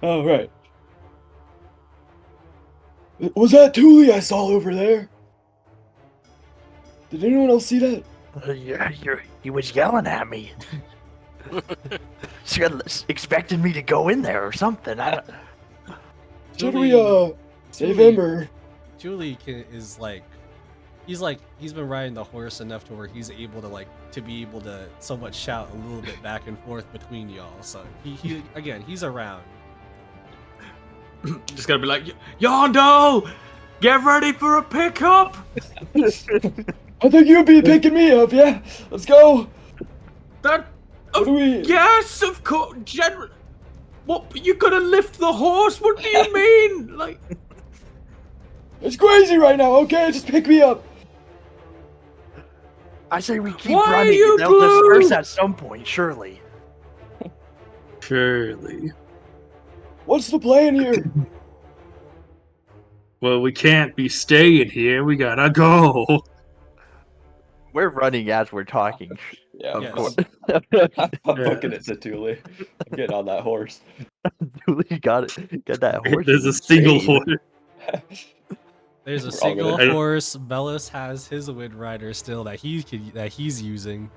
Oh right. Was that Thule I saw over there? Did anyone else see that? He was yelling at me. He expected me to go in there or something. Should we save Thule- him or? Julie is like, he's been riding the horse enough to where he's able to be able to somewhat shout a little bit back and forth between y'all. So he again, he's around. Just gonna be like, Yondo, get ready for a pickup. I think you'll be picking me up. Yeah, let's go. That, What do we? yes, of course, General. What? You gonna lift the horse? What do you mean? Like, It's crazy right now. Okay, just pick me up. I say we keep Why are running. you They'll disperse blue? at some point, surely. Surely. What's the plan here? Well, we can't be staying here. We gotta go. We're running as we're talking. Yeah, Of Yes. course. I'm booking it to Thule. I'm getting on that horse. You got it. Get that horse. There's a is single insane. horse. There's a We're all single gonna- horse. Bellis has his Wind Rider still that he's using.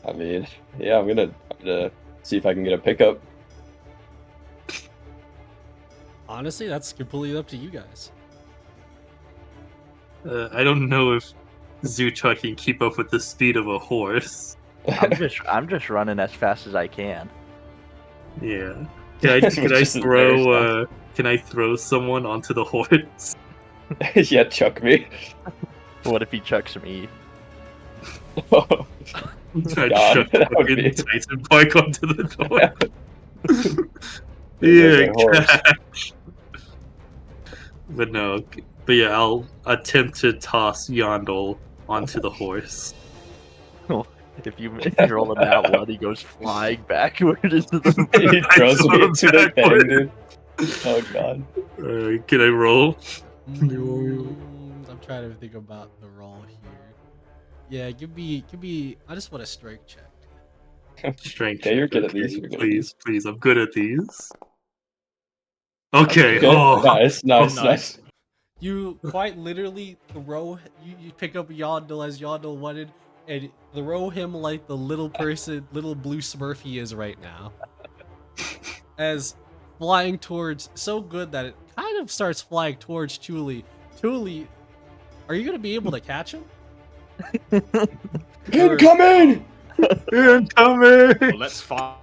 I mean, yeah, I'm gonna see if I can get a pickup. Honestly, that's completely up to you guys. I don't know if Zuchuk can keep up with the speed of a horse. I'm just running as fast as I can. Yeah. Can Which I isn't very throw can I throw someone onto the horse? Yeah, chuck me. What if he chucks me? Oh, I God, chuck that would fucking be- Titan bike onto the horse. There's Yeah, a horse. catch. But no, but yeah, I'll attempt to toss Yondel onto the horse. If you roll a nat one, he goes flying backward into the. He throws throw me him into the backward. thing, dude. Oh god. Can I roll? I'm trying to think about the roll here. Yeah, give me. I just want a strength check. Strength. Okay, you're good at okay, these, you're good at Please, please, I'm good at these. Okay. Okay, Oh, nice. You quite literally throw. You pick up Yondel as Yondel wanted, and throw him like the little blue Smurf he is right now. As flying towards so good that it kind of starts flying towards Thule. Thule, are you gonna be able to catch him? Incoming! Incoming! Well, let's find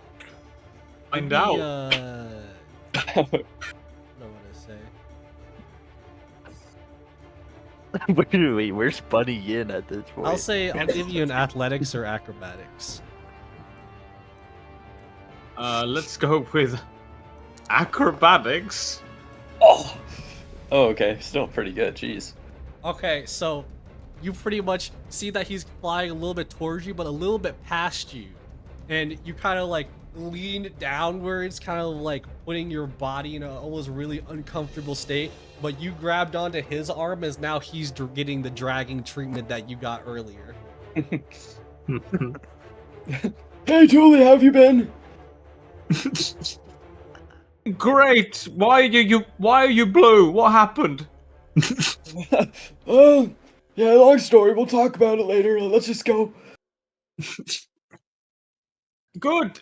Maybe, out. I don't know what to say. Wait, where's Bunny Yin at this point? I'll say I'll give you an athletics or acrobatics. Let's go with acrobatics. Oh, okay. Still pretty good. Jeez. Okay, so you pretty much see that he's flying a little bit towards you, but a little bit past you. And you kind of like lean downwards, kind of like putting your body in a almost really uncomfortable state. But you grabbed onto his arm as now he's getting the dragging treatment that you got earlier. Hey, Julie, how have you been? Great. Why are you blue? What happened? Oh, yeah, long story. We'll talk about it later. Let's just go. Good.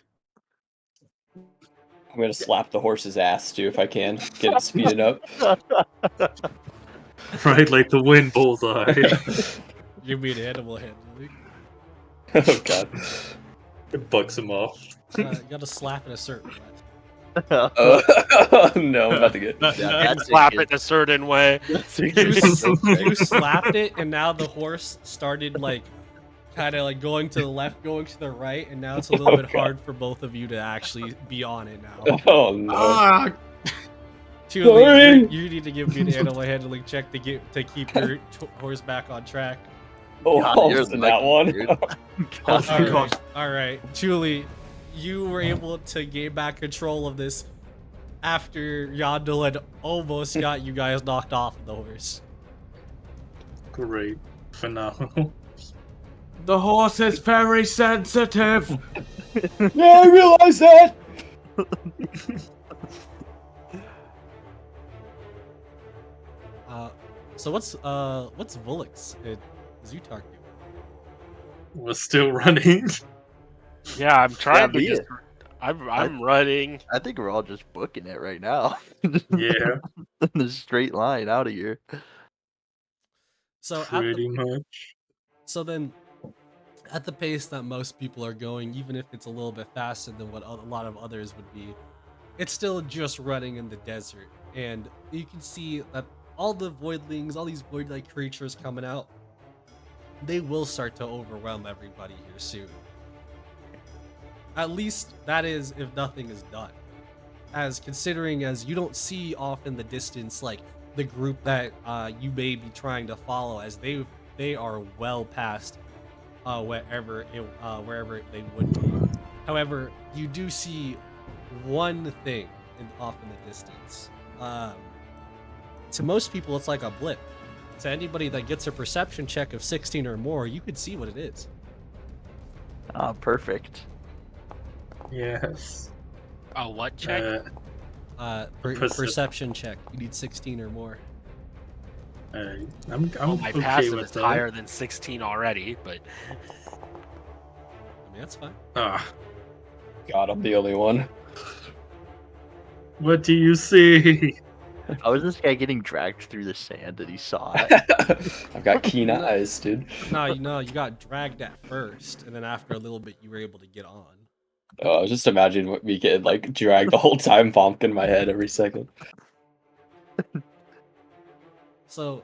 I'm gonna slap the horse's ass too if I can. Get it speeded up. Right, like the wind bullseye. You mean animal handling? Oh god. It bucks him off. You gotta slap in a certain way. Oh no, I'm about to get. Yeah, that's Slap good. it in a certain way. You slapped it, and now the horse started like kind of like going to the left, going to the right, and now it's a little bit God. hard for both of you to actually be on it now. Oh no. Ah, Julie, Sorry. you need to give me an animal handling check to keep your horse back on track. Oh, God, you're almost in that lucky, one. dude. Oh, thank All right, God. all right, Julie, you were able to gain back control of this after Yandel had almost got you guys knocked off of the horse. Great. Phenomenal. The horse is very sensitive. Yeah, I realize that. So what's Volix and Zutark doing? We're still running. Yeah, I'm trying to me just. I'm running. I think we're all just booking it right now. Yeah, In a straight line out of here. So pretty much. so then, at the pace that most people are going, even if it's a little bit faster than what a lot of others would be, it's still just running in the desert, and you can see that all the voidlings, all these void-like creatures coming out, they will start to overwhelm everybody here soon. At least that is if nothing is done. As considering as you don't see off in the distance like the group that you may be trying to follow, as they are well past wherever they would be. However, you do see one thing off in the distance. To most people, it's like a blip. To anybody that gets a perception check of 16 or more, you could see what it is. Ah, perfect. Yes. Oh, what check? Perception check. You need 16 or more. I'm My okay passive with is that. higher than 16 already, but I mean, that's fine. Ah, God, I'm the only one. what do you see? How is this guy getting dragged through the sand and he saw it? I've got keen eyes, dude. No, you got dragged at first, and then after a little bit, you were able to get on. Oh, just imagine me getting like dragged the whole time, bonking my head every second. So,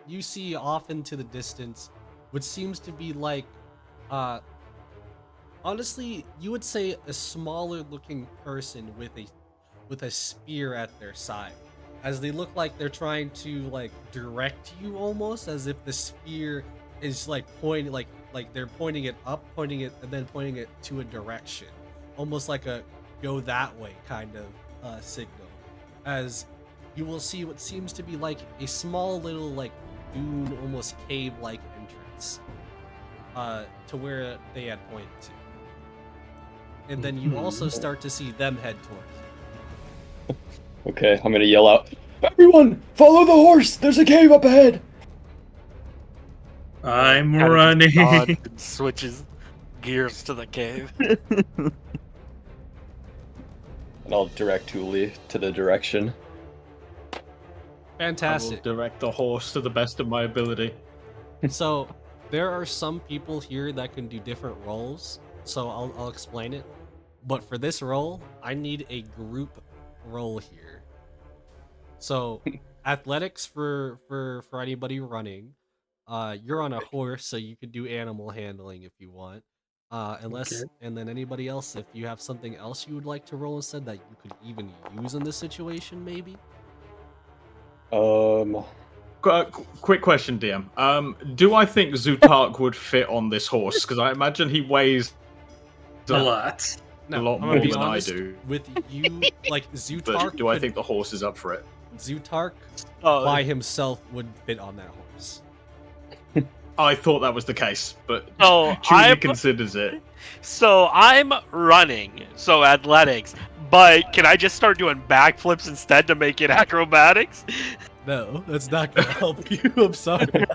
you see off into the distance, what seems to be like, honestly, you would say a smaller looking person with a spear at their side, as they look like they're trying to like direct you, almost as if the spear is like pointing, like they're pointing it up, pointing it, and then pointing it to a direction, almost like a go that way kind of signal. As you will see what seems to be like a small little like dune, almost cave-like entrance to where they had pointed to. And then you also start to see them head towards you. Okay, I'm gonna yell out, "Everyone, follow the horse! There's a cave up ahead!" I'm Kinda just running. nods and switches gears to the cave. And I'll direct Thule to the direction. I will Fantastic. direct the horse to the best of my ability. So there are some people here that can do different roles. So I'll explain it. But for this role, I need a group role here. So athletics for anybody running. You're on a horse, so you could do animal handling if you want. Unless Okay. and then anybody else, if you have something else you would like to roll instead that you could even use in this situation, maybe. Quick question, DM. Do I think Zutark would fit on this horse? Because I imagine he weighs A No. lot. No, lot I'm gonna more be than I honest. do. With you, like Zutark, But do I could- think the horse is up for it? Zutark Oh, by himself would fit on that horse? I thought that was the case, but So Julie I'm considers it. so I'm running, so athletics. But can I just start doing backflips instead to make it acrobatics? No, that's not gonna help you. I'm sorry. Can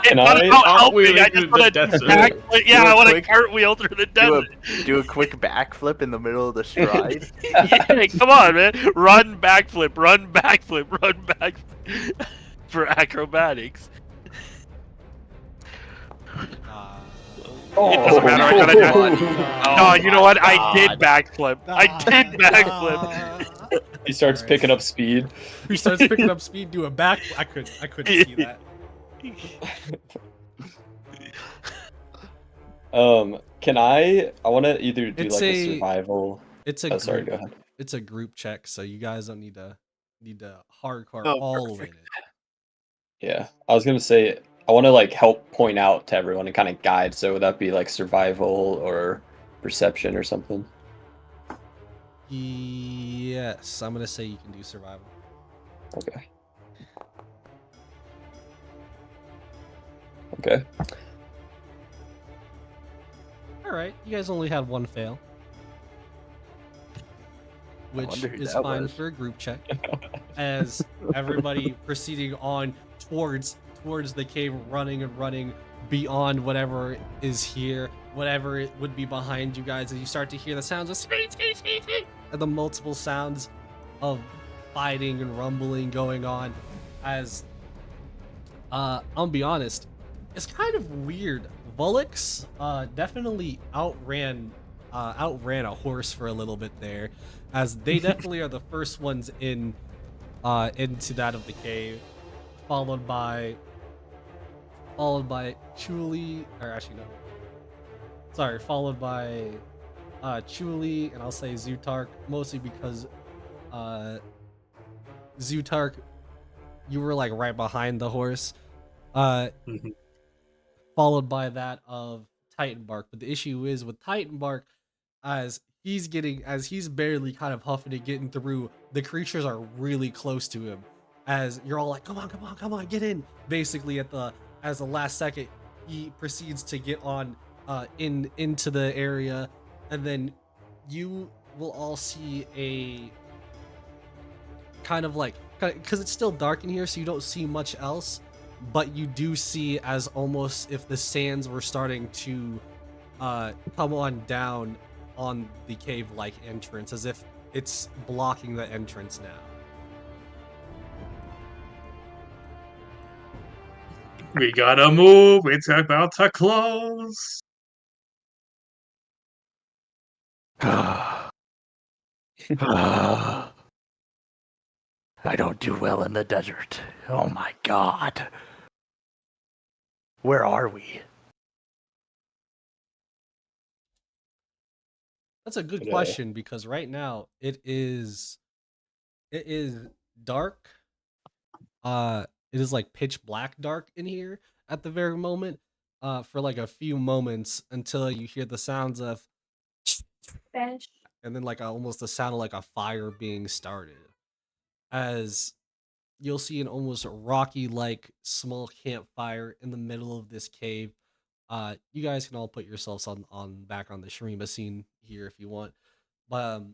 It's not I- about helping. I Cartwheeling just through want the to desert. backflip. Yeah, Do a I want to quick- cartwheel through the Do desert. do a quick backflip in the middle of the stride. Yeah, come on, man. Run backflip, run backflip, run backflip for acrobatics. It doesn't matter. I gotta do it. No, you know what? I did backflip. I did backflip. He starts Alright. picking up speed. He starts picking up speed, do a back. I couldn't see that. Can I want to either do It's like a a- survival. It's a Oh, sorry, group, go ahead. it's a group check, so you guys don't need to hardcore Oh, all perfect. in it. Yeah, I was gonna say I want to like help point out to everyone and kind of guide. So would that be like survival or perception or something? Yes, I'm gonna say you can do survival. Okay. Okay. All right, you guys only had one fail, which wonder who is that fine was. for a group check. As everybody proceeding on towards the cave, running and running beyond whatever is here, whatever it would be behind you guys, as you start to hear the sounds of and the multiple sounds of fighting and rumbling going on. As I'll be honest, it's kind of weird. Volix definitely outran a horse for a little bit there, as they definitely are the first ones in into that of the cave, followed by Chuli, or actually no, sorry, followed by Chuli, and I'll say Zutark, mostly because Zutark, you were like right behind the horse, Mhm. followed by that of Titan Bark. But the issue is with Titan Bark, as he's barely kind of huffing and getting through, the creatures are really close to him. As you're all like, come on, get in. Basically, as the last second, he proceeds to get on into the area, and then you will all see a kind of like, because it's still dark in here, so you don't see much else, but you do see as almost if the sands were starting to come on down on the cave-like entrance, as if it's blocking the entrance now. We gotta move. It's about to close. I don't do well in the desert. Oh my god. Where are we? That's a good Yeah. question, because right now it is dark. It is like pitch black dark in here at the very moment. For like a few moments until you hear the sounds of and then like almost the sound of like a fire being started. As you'll see an almost rocky like small campfire in the middle of this cave. You guys can all put yourselves on back on the Shrima scene here if you want. But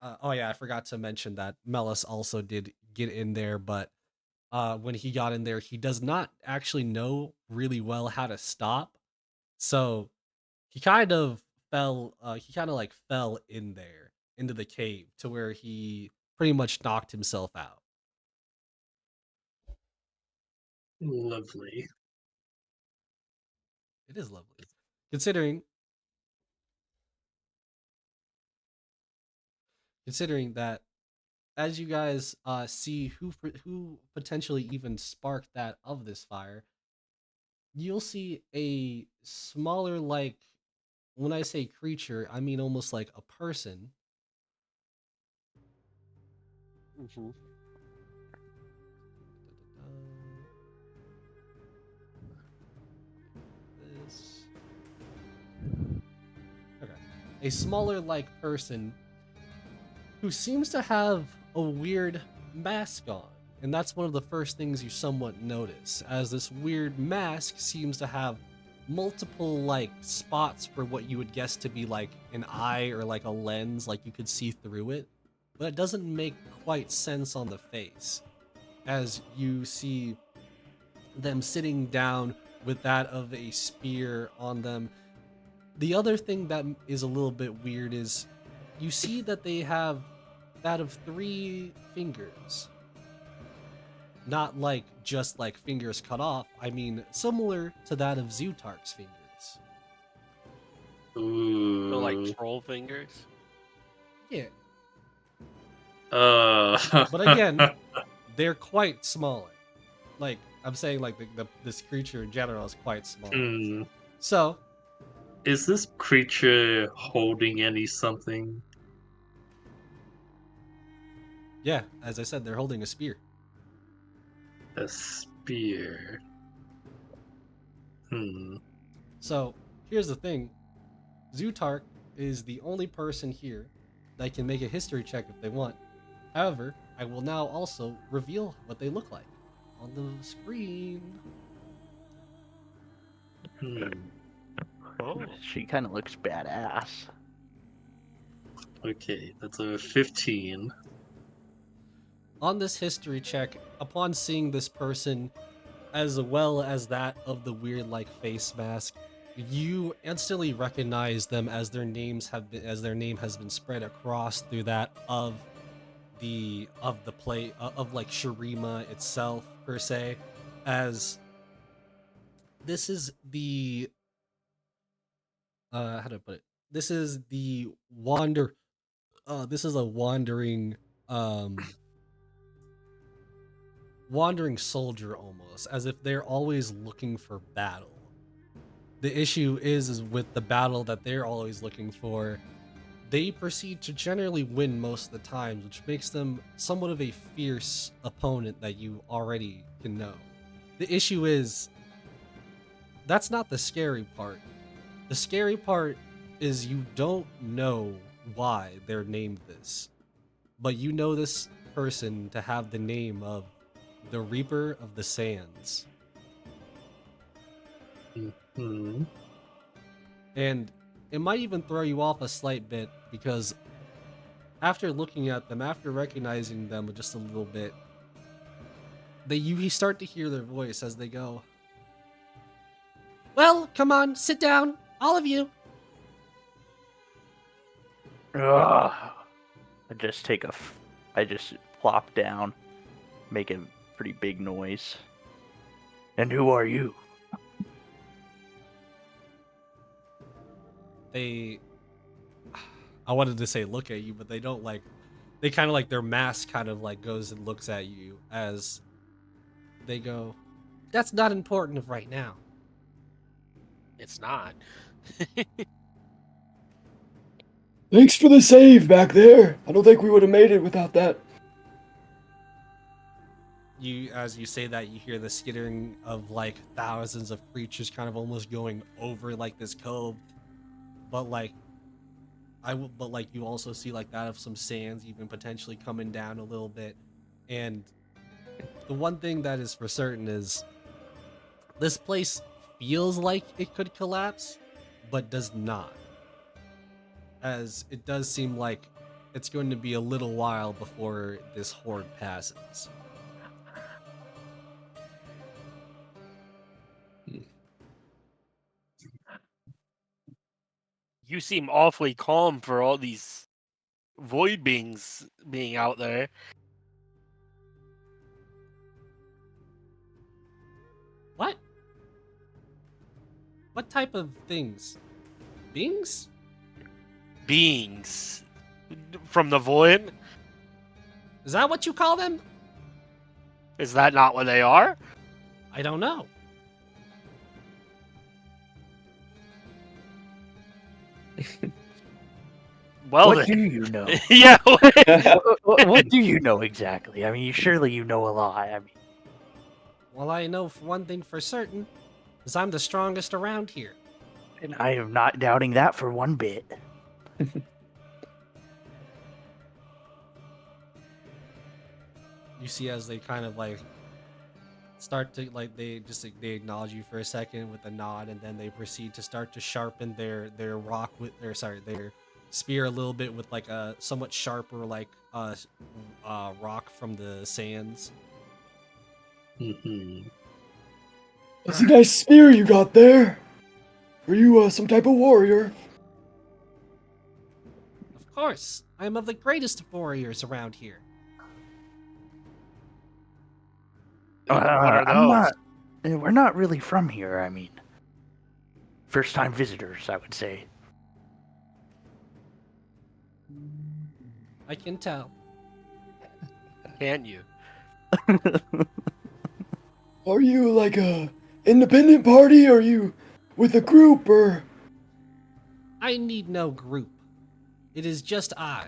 oh yeah, I forgot to mention that Melis also did get in there, but when he got in there, he does not actually know really well how to stop. So he kind of fell in there into the cave to where he pretty much knocked himself out. Lovely. It is lovely, considering that as you guys see who potentially even sparked that of this fire, you'll see a smaller, like, when I say creature, I mean almost like a person. Mhm. This. Okay. A smaller, like, person who seems to have a weird mask on. And that's one of the first things you somewhat notice, as this weird mask seems to have multiple, like, spots for what you would guess to be like an eye or like a lens, like you could see through it. But it doesn't make quite sense on the face, as you see them sitting down with that of a spear on them. The other thing that is a little bit weird is you see that they have that of 3 fingers. Not like just like fingers cut off, I mean similar to that of Zutark's fingers. So like Ooh. troll fingers. Yeah, Uh. but again, they're quite smaller. Like, I'm saying, like, this creature in general is quite small. Hmm. So, Is this creature holding any something? yeah, as I said, they're holding a spear. A spear. Hmm. So, here's the thing. Zutark is the only person here that can make a history check if they want. However, I will now also reveal what they look like on the screen. Hmm. Oh. She kind of looks badass. Okay, that's a 15. On this history check, upon seeing this person, as well as that of the weird like face mask, you instantly recognize them as their names have been as their name has been spread across through that of the play of like Shurima itself per se, as this is the how do I put it? This is the wander. This is a um wandering soldier, almost as if they're always looking for battle. The issue is with the battle that they're always looking for, they proceed to generally win most of the times, which makes them somewhat of a fierce opponent that you already can know. The issue is that's not the scary part. The scary part is you don't know why they're named this, but you know this person to have the name of the Reaper of the Sands. Hmm. And it might even throw you off a slight bit because after looking at them, after recognizing them just a little bit, you start to hear their voice as they go, "Well, come on, sit down, all of you." Ugh. I just plop down, make a pretty big noise. And who are you? They, I wanted to say look at you, but they don't like. They kind of like their mask kind of like goes and looks at you as they go, "That's not important right now." It's not. Thanks for the save back there. I don't think we would have made it without that. As you say that, you hear the skittering of like thousands of creatures kind of almost going over like this cove, but like but like you also see like that of some sands even potentially coming down a little bit. And the one thing that is for certain is this place feels like it could collapse, but does not, as it does seem like it's going to be a little while before this horde passes. You seem awfully calm for all these void beings being out there. What? What type of things? Beings? Beings from the void. Is that what you call them? Is that not what they are? I don't know. Well, What then. do you know? Yeah. What do you know exactly? I mean, surely you know a lot. I mean, Well, I know one thing for certain, is I'm the strongest around here. and I am not doubting that for one bit. You see as they kind of like start to like they acknowledge you for a second with a nod, and then they proceed to start to sharpen their rock with their spear a little bit with like a somewhat sharper like rock from the sands. Mhm. That's a nice spear you got there. Are you some type of warrior? Of course, I am of the greatest warriors around here. What are I'm those? not. We're not really from here. I mean, first-time visitors, I would say. I can tell. Can you? Are you like a independent party? Are you with a group or? I need no group. It is just I.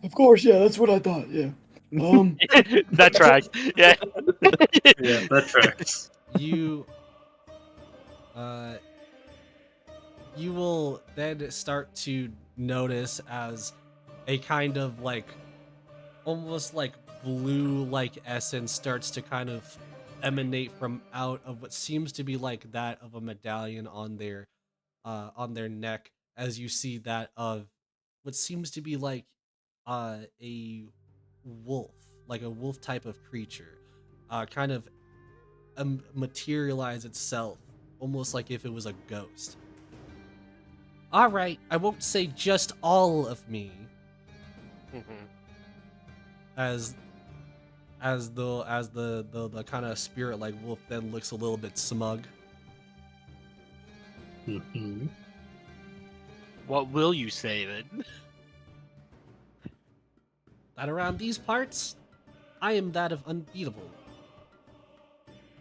Of course, yeah, that's what I thought. Yeah. That tracks. Yeah. Yeah, that tracks. You uh you will then start to notice as a kind of like almost like blue like essence starts to kind of emanate from out of what seems to be like that of a medallion on their neck, as you see that of what seems to be like a wolf, like a wolf type of creature, kind of materialize itself almost like if it was a ghost. All right, I won't say just all of me, Mhm. as the kind of spirit like wolf then looks a little bit smug. Mhm. What will you say then? That around these parts, I am that of unbeatable.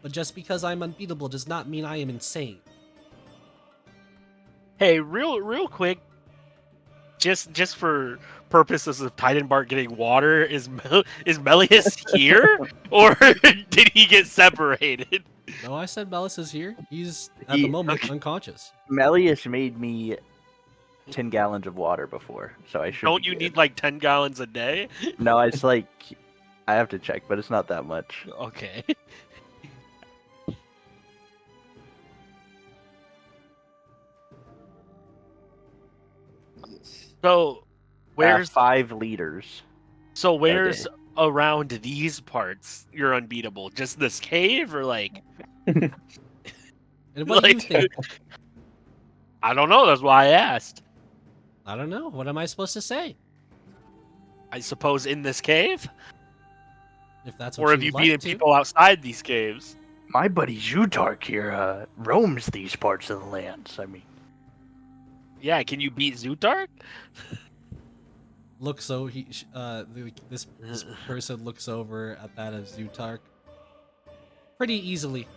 But just because I'm unbeatable does not mean I am insane. Hey, real quick, just for purposes of Titanbark getting water, is Melius here, or did he get separated? No, I said Melis is here. He's at the He- moment Okay. unconscious. Melius made me 10 gallons of water before, so I should. Don't be you good. need like 10 gallons a day? No, it's like I have to check, but it's not that much. Okay. So where's 5 liters. where's Okay. around these parts you're unbeatable? Just this cave, or like And what do you like think? I don't know. That's why I asked. I don't know. What am I supposed to say? I suppose in this cave, If that's or what have you you would like beaten to. people outside these caves? My buddy Zutark here roams these parts of the lands. I mean, Yeah, can you beat Zutark? Look, so this person looks over at that of Zutark pretty easily.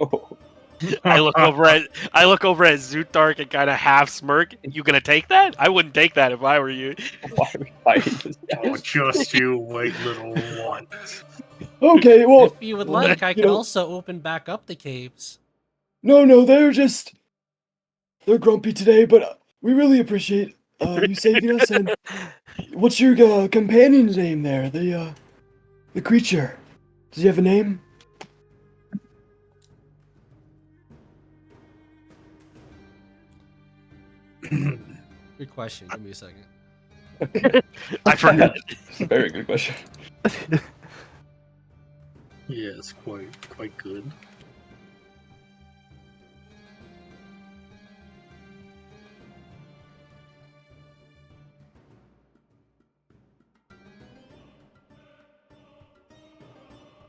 Oh, I look over at Zutark and kind of half smirk. You gonna take that? I wouldn't take that if I were you. why are we fighting this Oh, guy? just you wait, little one. Okay, well, If you would like, I you could know, also open back up the caves. no, they're grumpy today, but we really appreciate you saving us. And what's your companion's name there? The creature. Does he have a name? Good question. Give me a second. I forgot. It's a very good question. Yes, quite good.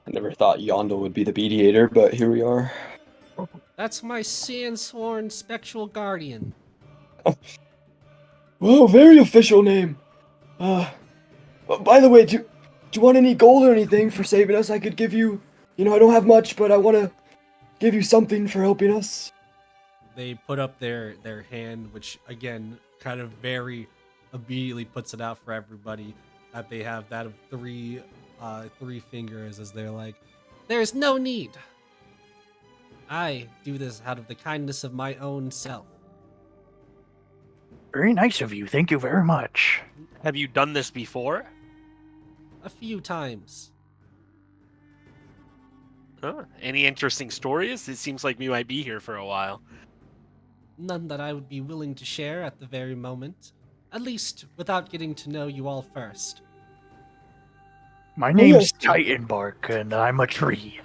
I never thought Yondel would be the mediator, but here we are. That's my sand-sworn spectral guardian. Whoa, very official name. By the way, do you want any gold or anything for saving us? I could give you. I don't have much, but I want to give you something for helping us. They put up their hand, which again kind of very immediately puts it out for everybody that they have that of three fingers, as they're like, there's no need. I do this out of the kindness of my own self. Very nice of you. Thank you very much. Have you done this before? A few times. Huh. Any interesting stories? It seems like we might be here for a while. None that I would be willing to share at the very moment. At least without getting to know you all first. My name's yes. Titanbark, and I'm a tree.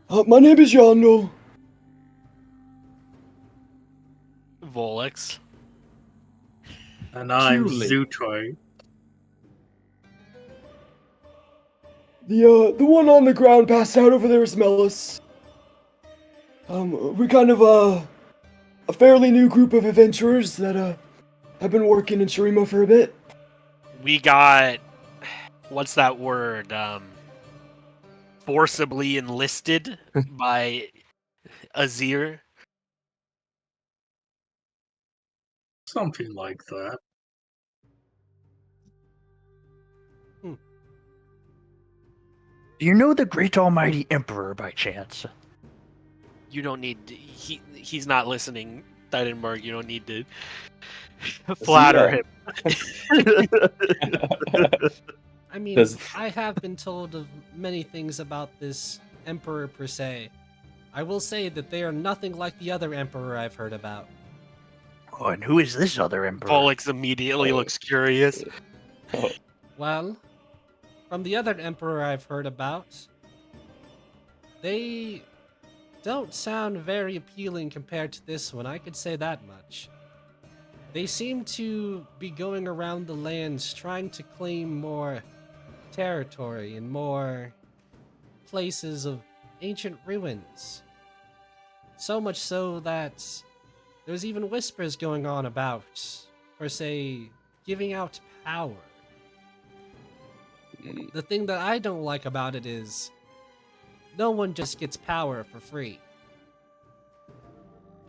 My name is Yondel. Volix. And I'm Truly. Zutoy. The one on the ground passed out over there is Melis. We're kind of a fairly new group of adventurers that have been working in Shurima for a bit. We got, what's that word? Forcibly enlisted by Azir. Something like that. Do you know the great almighty emperor by chance? You don't need to, he's not listening, Titanberg. You don't need to flatter him. I mean, Does- I have been told of many things about this emperor per se. I will say that they are nothing like the other emperor I've heard about. Oh, and who is this other emperor? Volix immediately looks curious. Well, from the other emperor I've heard about, they don't sound very appealing compared to this one, I could say that much. They seem to be going around the lands trying to claim more territory and more places of ancient ruins. So much so that there's even whispers going on about, per se, giving out power. The thing that I don't like about it is no one just gets power for free.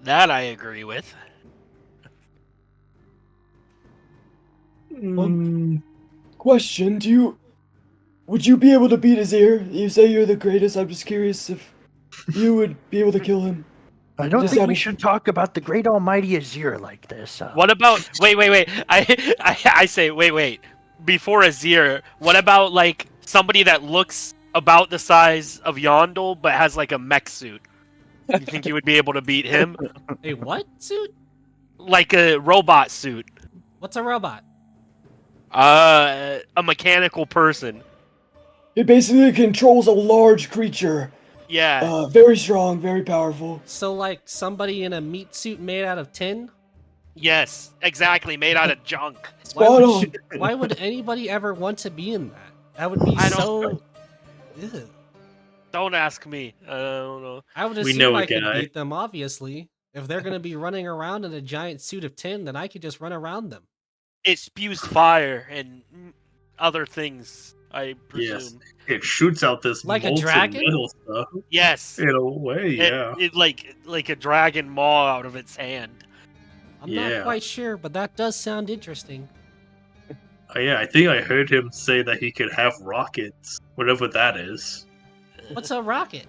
That I agree with. Question, would you be able to beat Azir? You say you're the greatest, I'm just curious if you would be able to kill him. I don't Just think out we of- should talk about the great almighty Azir like this. What about wait. I say wait. Before Azir, what about like somebody that looks about the size of Yondel but has like a mech suit? You think you would be able to beat him? A what suit? Like a robot suit. What's a robot? A mechanical person. It basically controls a large creature. Yeah. Very strong, very powerful. So like somebody in a meat suit made out of tin? Yes, exactly. Made out of junk. Spot on. Why would anybody ever want to be in that? That would be I don't so... Ugh. Don't ask me. I don't know. I would We assume know a I could guy. beat them, obviously. If they're going to be running around in a giant suit of tin, then I could just run around them. It spews fire and other things, I Yes. presume. It shoots out this Like a molten dragon? metal stuff. Yes. In a way, yeah. It like a dragon maw out of its hand. I'm Yeah. not quite sure, but that does sound interesting. Yeah, I think I heard him say that he could have rockets, whatever that is. What's a rocket?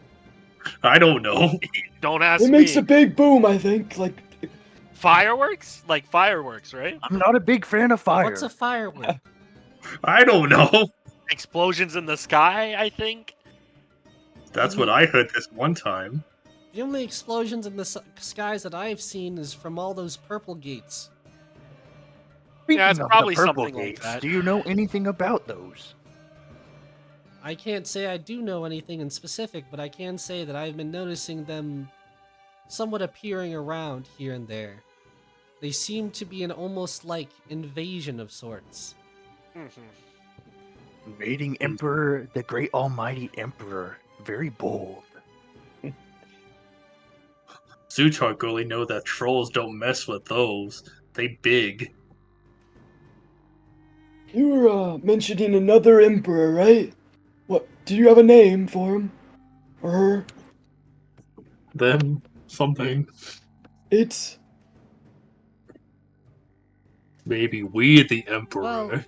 I don't know. Don't ask It makes me. a big boom, I think. Like, Fireworks? Like fireworks, right? I'm not a big fan of fire. What's a firework? I don't know. Explosions in the sky, I think. That's what I heard this one time. The only explosions in the skies that I've seen is from all those purple gates. Speaking Yeah, it's of the probably purple something like gates, that. do you know anything about those? I can't say I do know anything in specific, but I can say that I've been noticing them somewhat appearing around here and there. They seem to be an almost like invasion of sorts. Invading Emperor, the great almighty Emperor. Very bold. Zootark only know that trolls don't mess with those. They big. You were mentioning another emperor, right? What? Do you have a name for him or her? Them something. It's Maybe we the Well, emperor.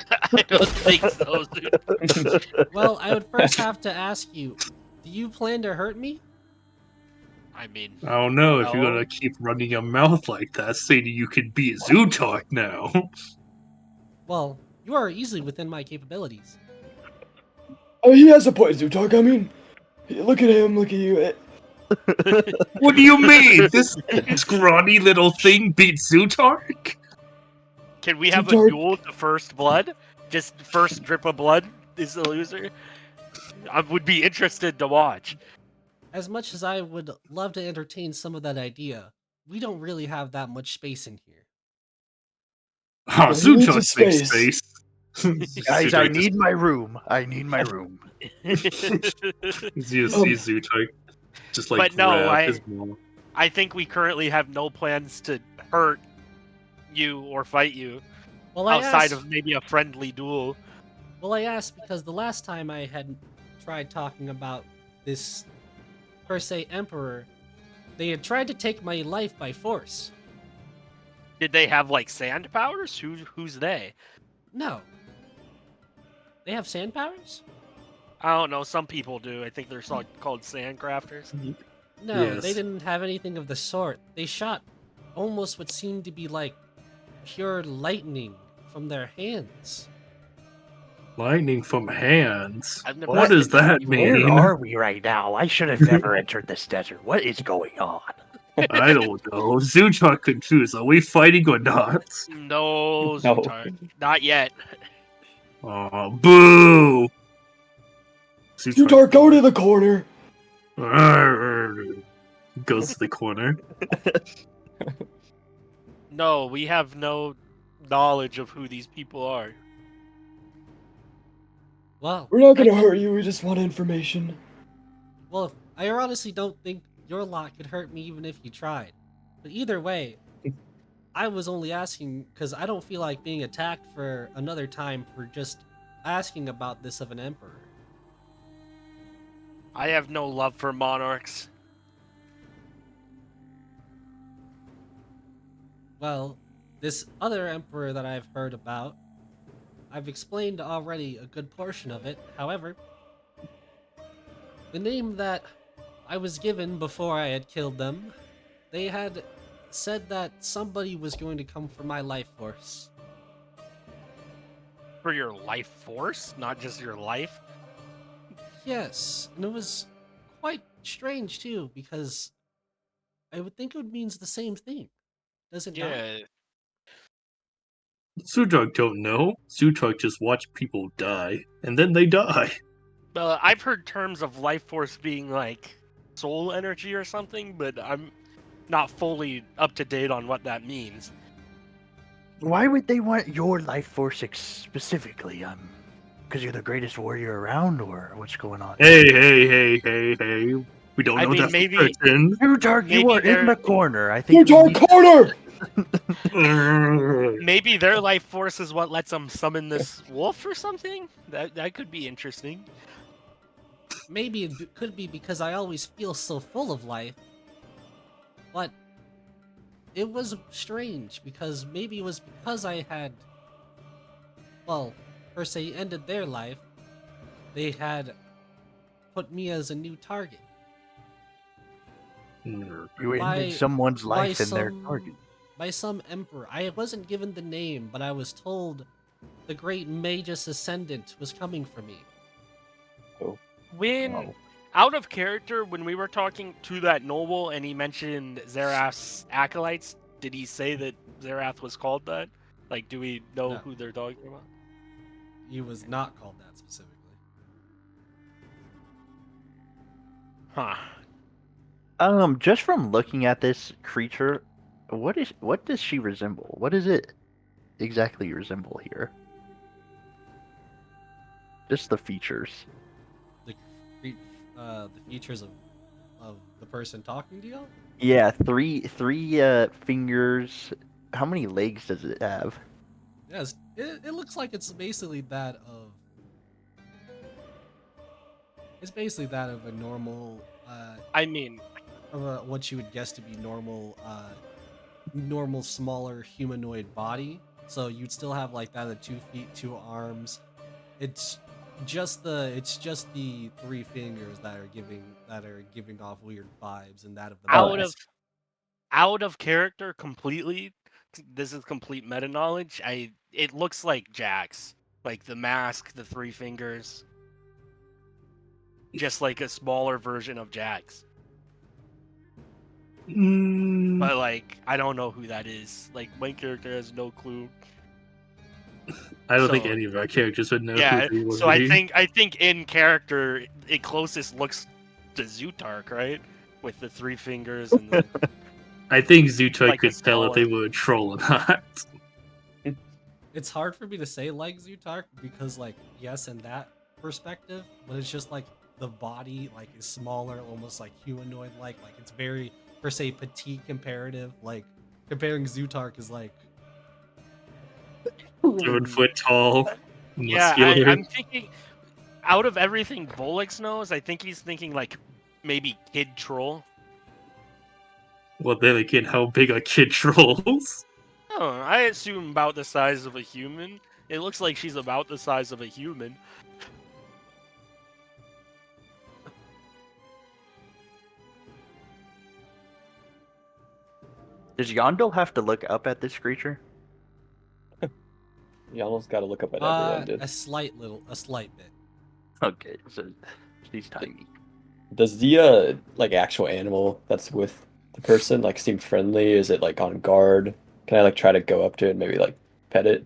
I don't think so, dude. well, I would first have to ask you, do you plan to hurt me? I mean, I don't know if you're no. gonna keep running your mouth like that, saying you can beat Zootark now. Well, you are easily within my capabilities. oh, he has a point, Zutark. I mean, look at him, look at you. What do you mean? This scrawny little thing beat Zootark? Can we have a Zutark. duel to first blood? Just first drip of blood is the loser? I would be interested to watch. As much as I would love to entertain some of that idea, we don't really have that much space in here. Ah, Yeah, he needs a Zootark's big space. space. Guys, I Zootark need my room. I need my room. You see Zootark just like But no, grab his mom. I think we currently have no plans to hurt you or fight you Well, I outside asked, of maybe a friendly duel. well, I asked because the last time I had tried talking about this per se emperor, they had tried to take my life by force. Did they have like sand powers? Who's they? No. They have sand powers? I don't know. Some people do. I think they're called sandcrafters. No, they Yes. didn't have anything of the sort. They shot almost what seemed to be like pure lightning from their hands. Lightning from hands. I've never What seen does that Where mean? are we right now? I should have never entered this desert. What is going on? I don't know. Zootark confused. Are we fighting or not? No, No. Zutar. Not yet. Oh, boo! Zutark, go to the corner. Goes to the corner. No, we have no knowledge of who these people are. Well, We're not gonna I- hurt you. We just want information. Well, I honestly don't think your lot could hurt me even if you tried. But either way, I was only asking because I don't feel like being attacked for another time for just asking about this of an emperor. I have no love for monarchs. Well, this other emperor that I've heard about, I've explained already a good portion of it. However, the name that I was given before I had killed them, they had said that somebody was going to come for my life force. For your life force, not just your life. Yes, and it was quite strange too, because I would think it would means the same thing. Does it not? Yeah. Zootark don't know. Zootark just watch people die, and then they die. Well, I've heard terms of life force being like soul energy or something, but I'm not fully up to date on what that means. Why would they want your life force specifically? Because you're the greatest warrior around, or what's going on? Hey. We don't I know mean, that maybe- for certain. Zutark, you maybe are in they're- the corner. I think. we Zutark, need- corner. Maybe their life force is what lets them summon this wolf or something. That could be interesting. Maybe it could be because I always feel so full of life. But it was strange because maybe it was because I had, well, per se ended their life. They had put me as a new target. You By- ended someone's by life in their some- target. By some emperor. I wasn't given the name, but I was told the great Magus Ascendant was coming for me. When Wow. out of character, when we were talking to that noble and he mentioned Zerath's acolytes, did he say that Zerath was called that? Like, do we know No. who they're talking about? He was not called that specifically. Huh. Just from looking at this creature, what does she resemble? What does it exactly resemble here? Just the features. The the features of the person talking to you. Yeah, three fingers. How many legs does it have? Yes, it looks like it's basically that of a normal I mean, of a, what you would guess to be normal smaller humanoid body. So you'd still have like that of 2 feet, 2 arms. It's just the 3 fingers that are giving off weird vibes, and that of the Oh, out mask. of out of character completely. This is complete meta knowledge. It looks like Jax, like the mask, the 3 fingers, just like a smaller version of Jax. Mm, But like, I don't know who that is. Like, my character has no clue. I don't think So any of our characters would know who yeah, they would so I be. think in character it closest looks to Zutark, right? With the 3 fingers and the I think Zutoy like a could tell if they smaller. were a troll or not. It's hard for me to say like Zutark because like yes, in that perspective, but it's just like the body like is smaller, almost like humanoid like it's very per se petite comparative. Like comparing Zutark is like 7 foot tall, Yeah, muscular. I'm thinking out of everything Volix knows, I think he's thinking like maybe Kid Troll. Well, then again, how big are kid trolls? Oh, I assume about the size of a human. It looks like she's about the size of a human. Does Yondel have to look up at this creature? You almost got to look up at everyone, dude. a slight bit. Okay, so she's tiny. Does the like actual animal that's with the person like seem friendly? Is it like on guard? Can I like try to go up to it and maybe like pet it?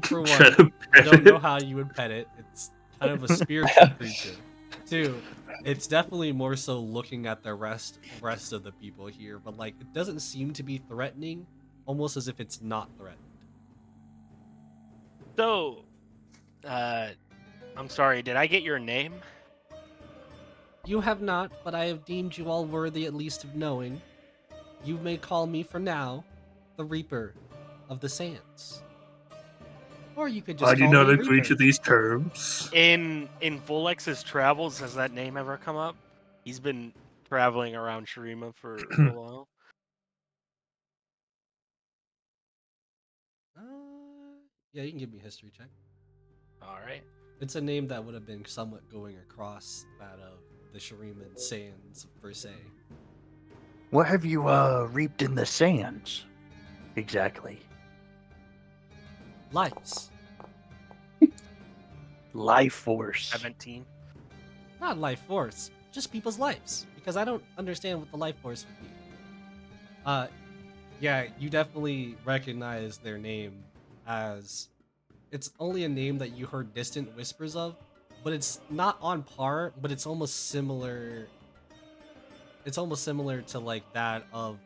For Try one, to I pet don't know it. how you would pet it. It's kind of a spiritual creature. Two, it's definitely more so looking at the rest of the people here, but like it doesn't seem to be threatening, almost as if it's not threatened. So, I'm sorry, did I get your name? You have not, but I have deemed you all worthy at least of knowing. You may call me for now the Reaper of the Sands. Or you could I just do call not me agree Reaper. to these terms. In Volex's travels, has that name ever come up? He's been traveling around Shurima for a while. Uh, yeah, you can give me a history check. All right. It's a name that would have been somewhat going across that of the Shuriman Sands per se. What have you reaped in the sands? Exactly. Lives. Life force. 17. Not life force, just people's lives. Because I don't understand what the life force would be. Yeah, you definitely recognize their name as it's only a name that you heard distant whispers of, but it's not on par, but it's almost similar. It's almost similar to like that of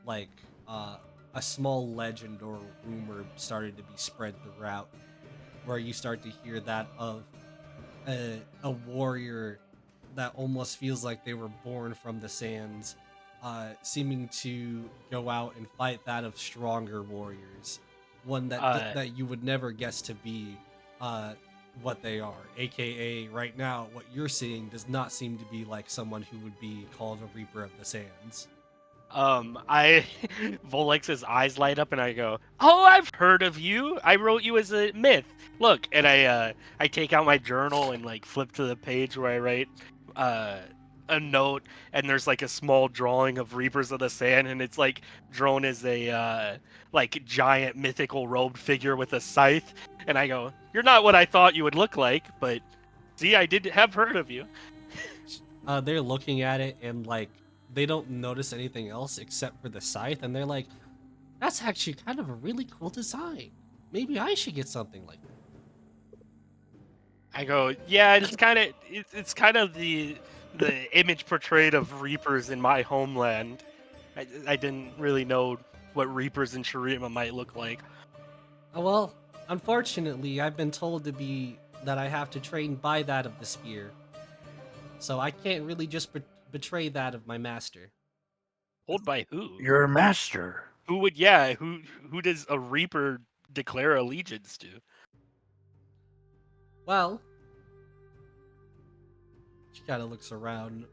like a small legend or rumor started to be spread throughout, where you start to hear that of a warrior that almost feels like they were born from the sands, seeming to go out and fight that of stronger warriors, one that you would never guess to be what they are. AKA, right now, what you're seeing does not seem to be like someone who would be called a Reaper of the Sands. I Volex's eyes light up and I go, "Oh, I've heard of you. I wrote you as a myth. Look." And I take out my journal and like flip to the page where I write a note, and there's like a small drawing of Reapers of the Sand, and it's like drawn as a like giant mythical robed figure with a scythe. And I go, "You're not what I thought you would look like, but see, I did have heard of you." They're looking at it and like they don't notice anything else except for the scythe, and they're like, "That's actually kind of a really cool design. Maybe I should get something like that." I go, yeah, it's kind of the image portrayed of Reapers in my homeland. I didn't really know what Reapers in Shurima might look like. Well, unfortunately, I've been told to be that I have to train by that of the spear. So I can't really just betray that of my master. Told by who? You're a master. Who would? Yeah. Who does a reaper declare allegiance to? Well, she kind of looks around.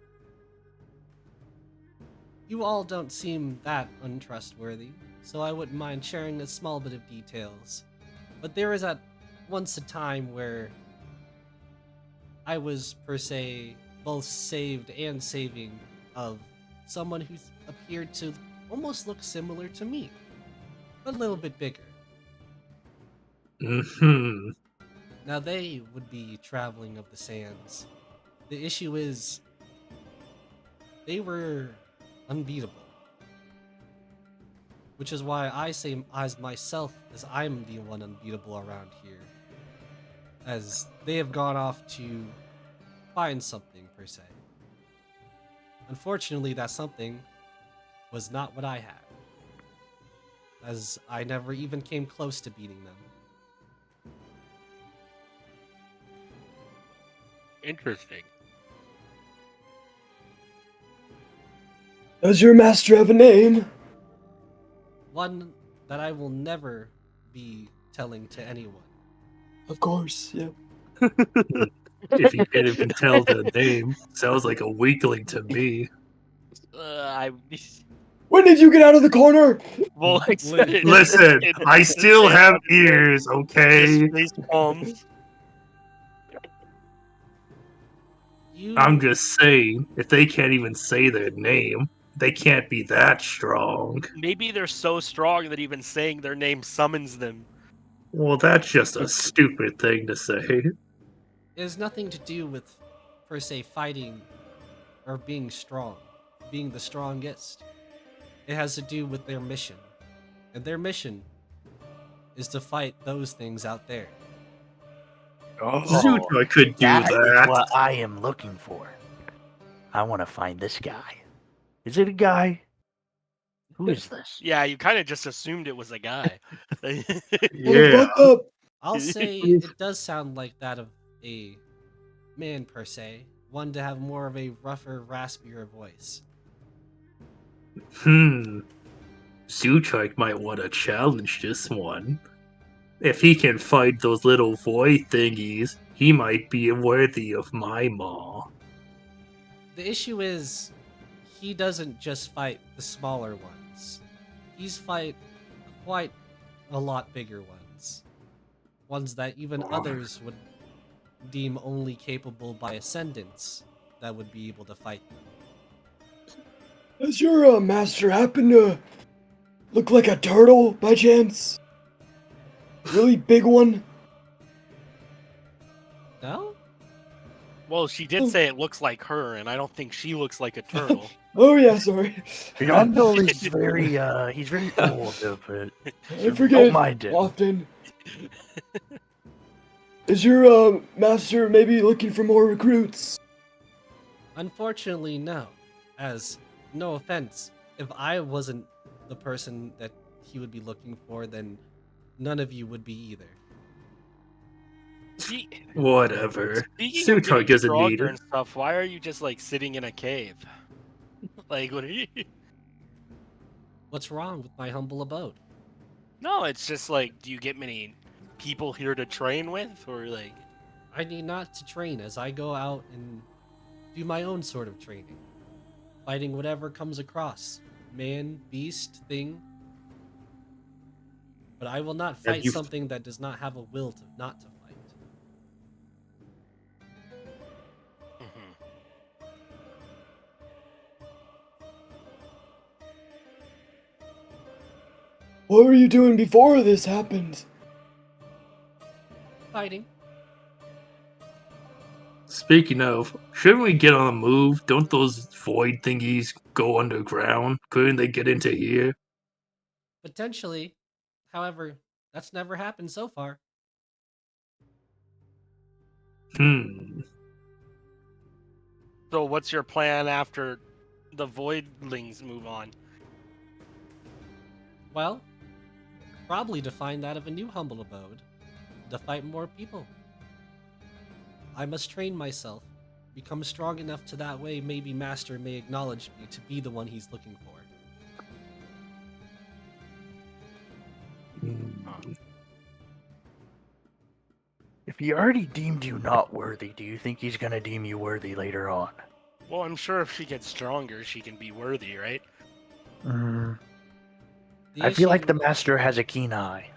You all don't seem that untrustworthy, so I wouldn't mind sharing a small bit of details. But there was at once a time where I was, per se, both saved and saving of someone who appeared to almost look similar to me, but a little bit bigger. Hmm. Now they would be traveling of the sands. The issue is, they were unbeatable. Which is why I say as myself as I'm the one unbeatable around here. As they have gone off to find something, per se. Unfortunately, that something was not what I had. As I never even came close to beating them. Interesting. Does your master have a name? One that I will never be telling to anyone. Of course, yeah. If you can't even tell the name, sounds like a weakling to me. I When did you get out of the corner? well, like said, Listen, I just still say have about it, ears, just okay? face palms. I'm You just saying, if they can't even say their name, they can't be that strong. Maybe they're so strong that even saying their name summons them. Well, that's just a stupid thing to say. it has nothing to do with, per se, fighting or being strong, being the strongest. It has to do with their mission. And their mission is to fight those things out there. Oh, Zutra could do that is that. what I am looking for. I want to find this guy. Is it a guy? Who is this? Yeah, you kind of just assumed it was a guy. Yeah. Fuck up. I'll say it does sound like that of a man, per se. One to have more of a rougher, raspier voice. Zutrike might want to challenge this one. If he can fight those little void thingies, he might be worthy of my maw. The issue is, he doesn't just fight the smaller ones. He's fight quite a lot bigger ones. Ones that even others would deem only capable by ascendants that would be able to fight them. Does your master happen to look like a turtle by chance? Really big one? No? Well, she did say it looks like her, and I don't think she looks like a turtle. Oh yeah, sorry. Yondel is very, he's very old, but I forget mind him. often. Is your master maybe looking for more recruits? Unfortunately, no. As, no offense, if I wasn't the person that he would be looking for, then none of you would be either. Whatever. Speaking of Zutrike getting doesn't need stronger it. and stuff, why are you just like sitting in a cave? Like, what are you? What's wrong with my humble abode? No, it's just like, do you get many people here to train with, or like? I need not to train as I go out and do my own sort of training. Fighting whatever comes across. Man, beast, thing. But I will not Have fight you- something that does not have a will to not to fight. Mhm. What were you doing before this happened? Fighting. Speaking of, shouldn't we get on the move? Don't those void thingies go underground? Couldn't they get into here? Potentially. However, that's never happened so far. Hmm. So, what's your plan after the voidlings move on? Well, probably to find that of a new humble abode. To fight more people. I must train myself, become strong enough to that way maybe Master may acknowledge me to be the one he's looking for. If he already deemed you not worthy, do you think he's gonna deem you worthy later on? Well, I'm sure if she gets stronger, she can be worthy, right? The I feel like the issue- master has a keen eye.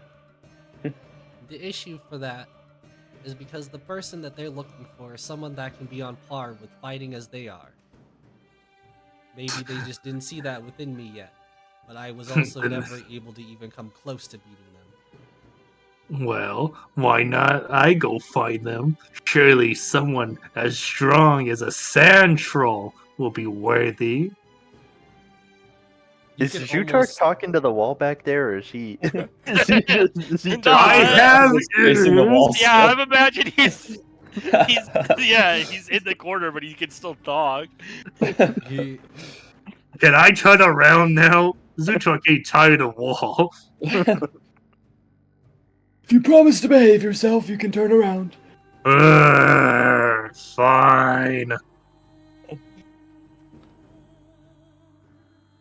The issue for that is because the person that they're looking for is someone that can be on par with fighting as they are. Maybe they just didn't see that within me yet, but I was also never able to even come close to beating them. Well, why not I go find them? Surely someone as strong as a sand troll will be worthy. You Is could Zutark almost talking to the wall back there, or is he? is he No, I talking? have Just facing the wall ears! Yeah, still. I'm imagining he's he's in the corner, but he can still talk. he Can I turn around now? Zutok ain't tired of wall. If you promise to behave yourself, you can turn around. Fine.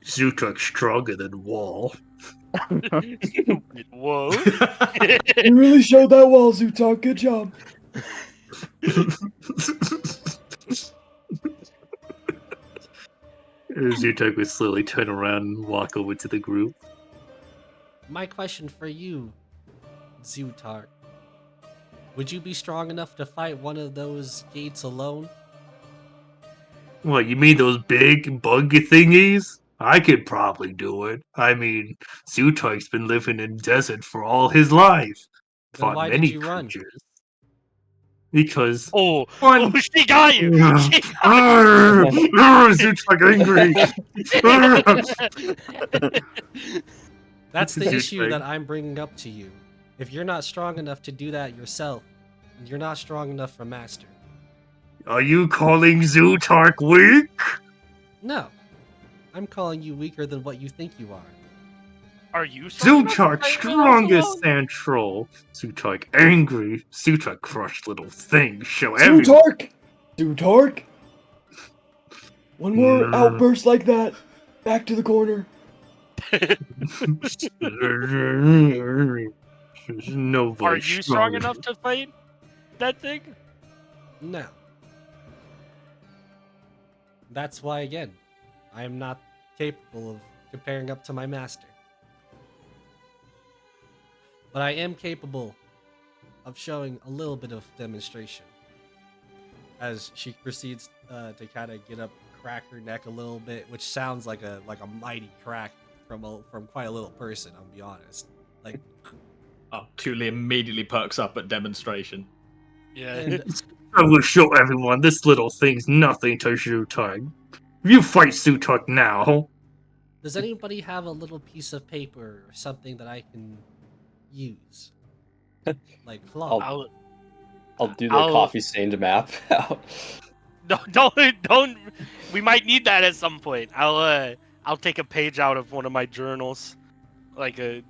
Zutok's stronger than wall. Whoa. You really showed that wall, Zutok. Good job. Zutok would slowly turn around and walk over to the group. My question for you, Zutark. Would you be strong enough to fight one of those gates alone? What, you mean those big bug thingies? I could probably do it. I mean, Zutok's been living in desert for all his life. Then Fought why did many you run? creatures. Because Oh, one. she got you. She Zutok angry. That's the issue Zutok. that I'm bringing up to you. If you're not strong enough to do that yourself, you're not strong enough for Master. Are you calling Zutark weak? No. I'm calling you weaker than what you think you are. Are you strong enough to Zutark, fight one of those strongest alone? sand troll. Zutark angry. Zutark crushed little things. Show everyone. Zutark! Zutark! One more Mm. outburst like that. Back to the corner. No Are voice you strong stronger. enough to fight that thing? No. That's why, again, I am not capable of comparing up to my Master. But I am capable of showing a little bit of demonstration. As she proceeds to kind of get up, crack her neck a little bit, which sounds like a mighty crack from quite a little person. I'll be honest. Like, Oh, Thule immediately perks up at demonstration. Yeah. and I will show everyone this little thing's nothing to Zutark. You fight Zutark now. does anybody have a little piece of paper or something that I can use, like cloth? I'll do the I'll- coffee stained map. Don't. We might need that at some point. I'll take a page out of one of my journals, like a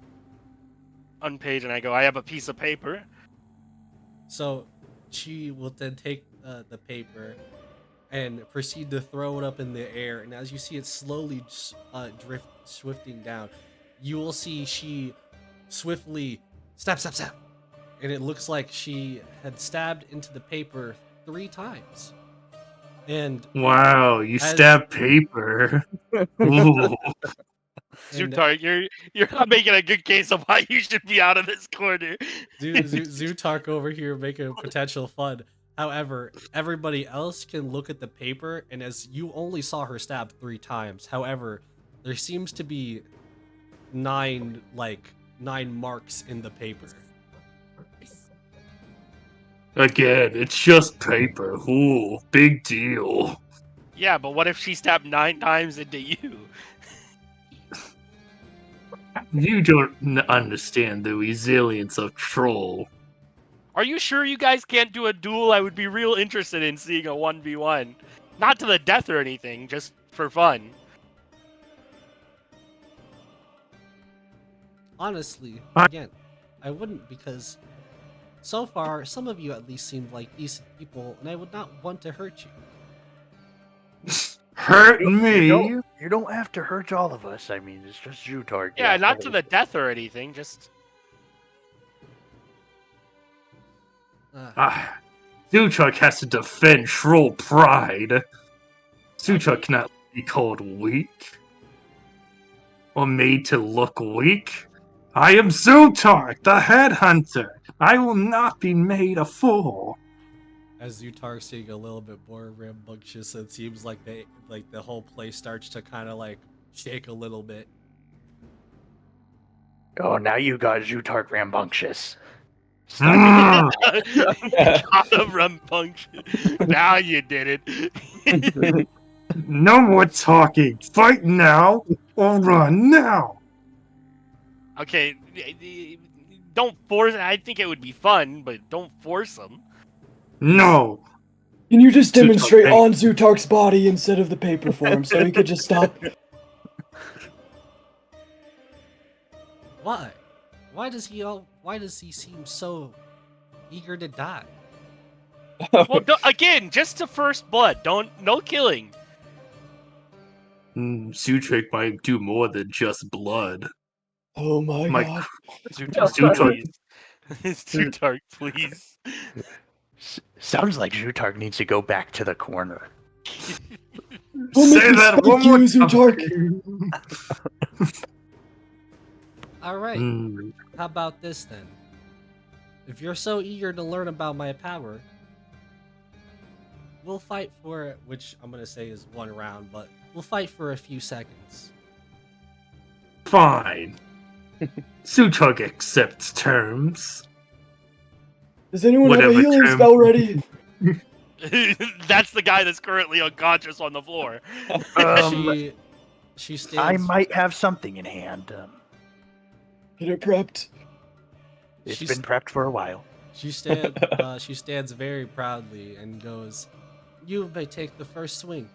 unpage, and I go, I have a piece of paper. So she will then take the paper and proceed to throw it up in the air. And as you see it slowly swifting down, you will see she swiftly stab, stab, stab. And it looks like she had stabbed into the paper 3 times. And Wow, you As- stab paper. Ooh. And- Zutark, you're not making a good case of why you should be out of this corner. Zutark over here making potential fun. However, everybody else can look at the paper, and as you only saw her stab 3 times, however, there seems to be 9 marks in the paper. Again, it's just paper. Ooh, big deal. Yeah, but what if she stabbed 9 times into you? You don't understand the resilience of troll. Are you sure you guys can't do a duel? I would be real interested in seeing a 1v1. Not to the death or anything, just for fun. Honestly, I- again, I wouldn't, because So far, some of you at least seem like decent people, and I would not want to hurt you. Hurt You me? don't have to hurt all of us. I mean, it's just Zutark. Yeah, not to the death or anything. Just Ah, Ah, Zuchuk has to defend troll pride. Zuchuk cannot be called weak or made to look weak. I am Zutark, the headhunter. I will not be made a fool. as Zutar's seeing a little bit more rambunctious, it seems like the whole place starts to kind of like shake a little bit. Oh, now you got Zutark rambunctious. Mm. got him rambunctious. Now you did it. No more talking. Fight now or run now. Okay, don't force. I think it would be fun, but don't force them. No. Can you just Zutark, demonstrate thank on Zutark's body instead of the paper form so he could just stop? Why? Why does he seem so eager to die? Well, again, just to first blood. No killing. Zuchuk might do more than just blood. Oh my My god. Zutark, Zutark. please. Zutark, please. Sounds like Zutark needs to go back to the corner. Don't make Say me that spank one you, more Zutark. All right. time. How about this then? If you're so eager to learn about my power, we'll fight for it, which I'm gonna say is 1 round, but we'll fight for a few seconds. Fine. Zuchuk accepts terms. Does anyone have a Whatever healing term- spell ready? That's the guy that's currently unconscious on the floor. She I stands. might have something in hand. Get it prepped. It's She's- been prepped for a while. She stands very proudly and goes, "You may take the first swing."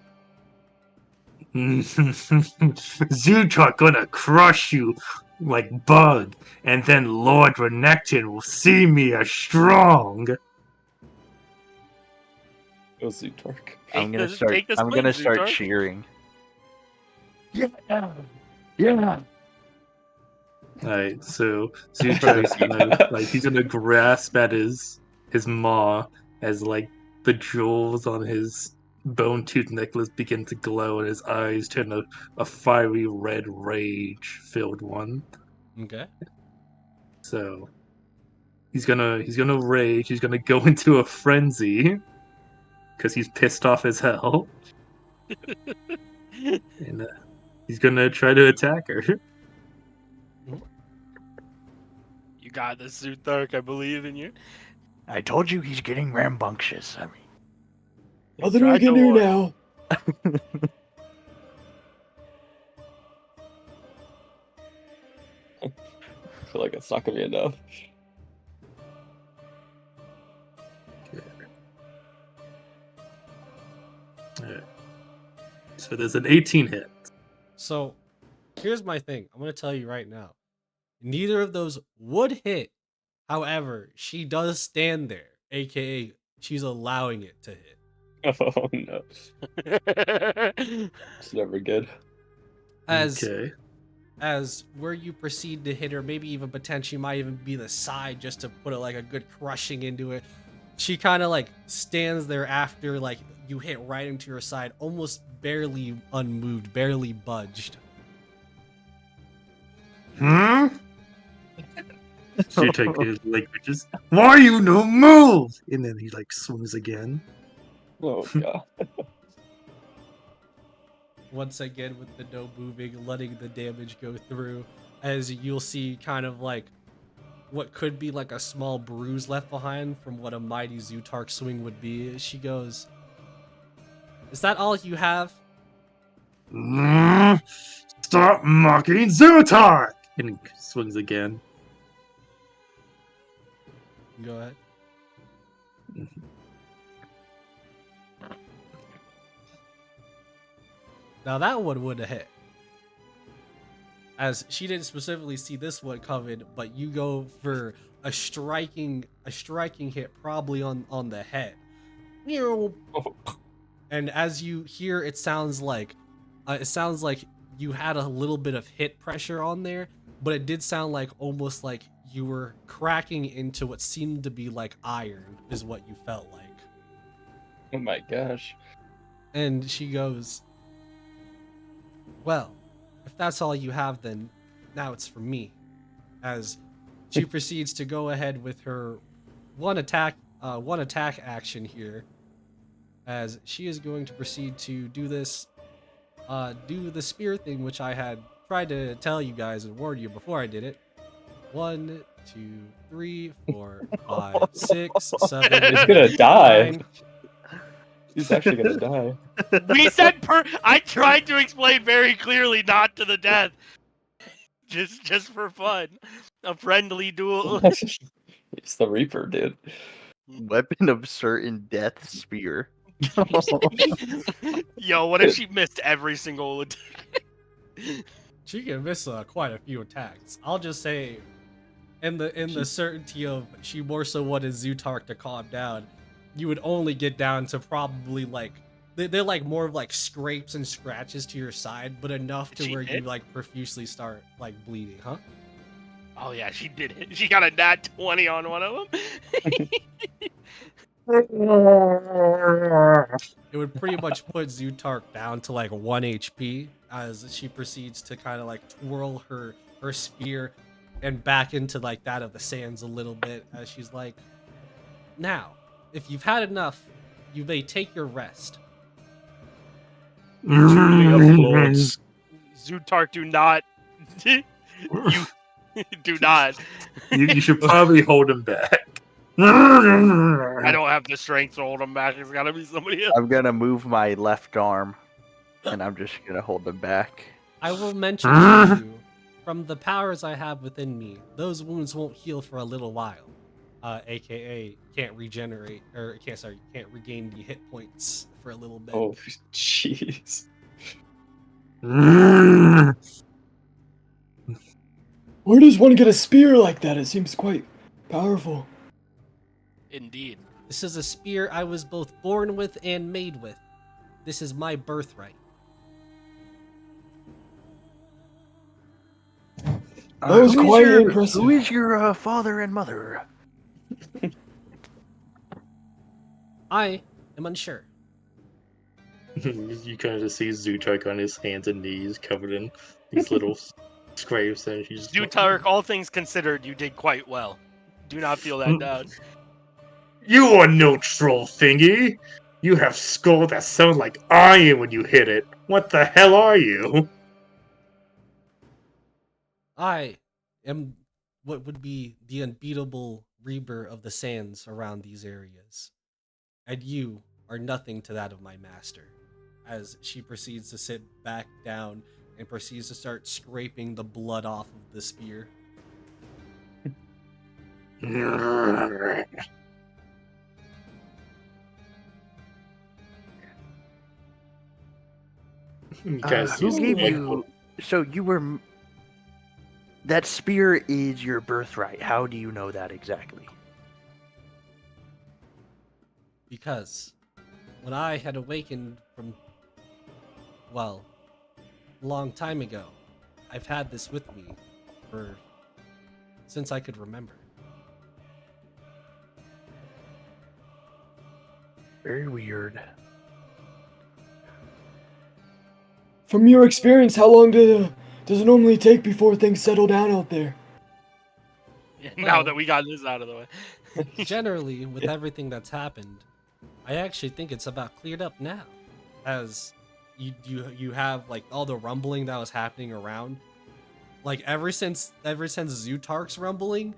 Zuchuk gonna crush you like bug, and then Lord Renekton will see me as strong. Go Zutark. I'm gonna Take the I'm gonna swing, start Zutark. cheering. Yeah, yeah. Alright, so Zuchuk's gonna he's gonna grasp at his maw as the jewels on his bone tooth necklace begin to glow and his eyes turn a fiery red rage filled one. Okay. So he's gonna rage, he's gonna go into a frenzy because he's pissed off as hell. And he's gonna try to attack her. You got this, Zutark. I believe in you. I told you he's getting rambunctious. I mean, Nothing we Tried can to do warn. now. I feel like it's not gonna be enough. Alright. So there's an 18 hit. So, here's my thing. I'm gonna tell you right now. Neither of those would hit. However, she does stand there, aka she's allowing it to hit. Oh no. It's never good. As Okay. as where you proceed to hit her, maybe even potentially might even be the side just to put a good crushing into it. She kind of stands there after you hit right into her side, almost barely unmoved, barely budged. Hmm? Zuchuk is just, why you no move? And then he swings again. Oh god. Once again with the no moving, letting the damage go through, as you'll see kind of what could be a small bruise left behind from what a mighty Zutark swing would be. She goes, "Is that all you have?" Stop mocking Zutark! And he swings again. Go ahead. Now that one would have hit. As she didn't specifically see this one coming, but you go for a striking hit probably on the head. And as you hear, it sounds like you had a little bit of hit pressure on there, but it did sound like almost like you were cracking into what seemed to be like iron, is what you felt like. Oh my gosh. And she goes, "Well, if that's all you have, then now it's for me." As she proceeds to go ahead with her one attack action here, as she is going to proceed to do this, do the spear thing, which I had tried to tell you guys and warn you before I did it. 1, 2, 3, 4, 5, 6, 7, He's 8, gonna die. 9. He's actually gonna die. We said I tried to explain very clearly not to the death. Just for fun. A friendly duel. It's the Reaper, dude. Weapon of certain death spear. Yo, what if she missed every single attack? She can miss quite a few attacks. I'll just say, in the certainty of she more so wanted Zutark to calm down, you would only get down to probably like they're like more of like scrapes and scratches to your side, but enough to She where you did? like profusely start like bleeding, huh? Oh yeah, she did it. She got a nat 20 on one of them. It would pretty much put Zutark down to like 1 HP as she proceeds to kind of like twirl her spear and back into like that of the sands a little bit, as she's like, "Now, if you've had enough, you may take your rest." Truly applauds. Zutark, do not. You do not. You should probably hold him back. I don't have the strength to hold him back. It's gotta be somebody else. I'm gonna move my left arm, and I'm just gonna hold them back. I will mention to you, from the powers I have within me, those wounds won't heal for a little while. AKA can't regenerate, or can't regain the hit points for a little bit. Oh, jeez. Where does one get a spear like that? It seems quite powerful. Indeed. This is a spear I was both born with and made with. This is my birthright. That was quite Who impressive. is your father and mother? I am unsure. You kind of just see Zutark on his hands and knees covered in these little scrapes, and he's just Zutark, all things considered, you did quite well. Do not feel that down. "You are no troll thingy! You have skull that sounds like iron when you hit it! What the hell are you?" I am what would be the unbeatable Reaper of the sands around these areas. And you are nothing to that of my master. As she proceeds to sit back down and proceeds to start scraping the blood off of the spear. Guys, Who he's gave like, you? So you were. That spear is your birthright. How do you know that exactly? Because when I had awakened from, well, a long time ago, I've had this with me since I could remember. Very weird. From your experience, how long does it normally take before things settle down out there? Now Well- that we got this out of the way. Generally, with everything that's happened, I actually think it's about cleared up now, as you have like all the rumbling that was happening around. Like ever since Zutark's rumbling,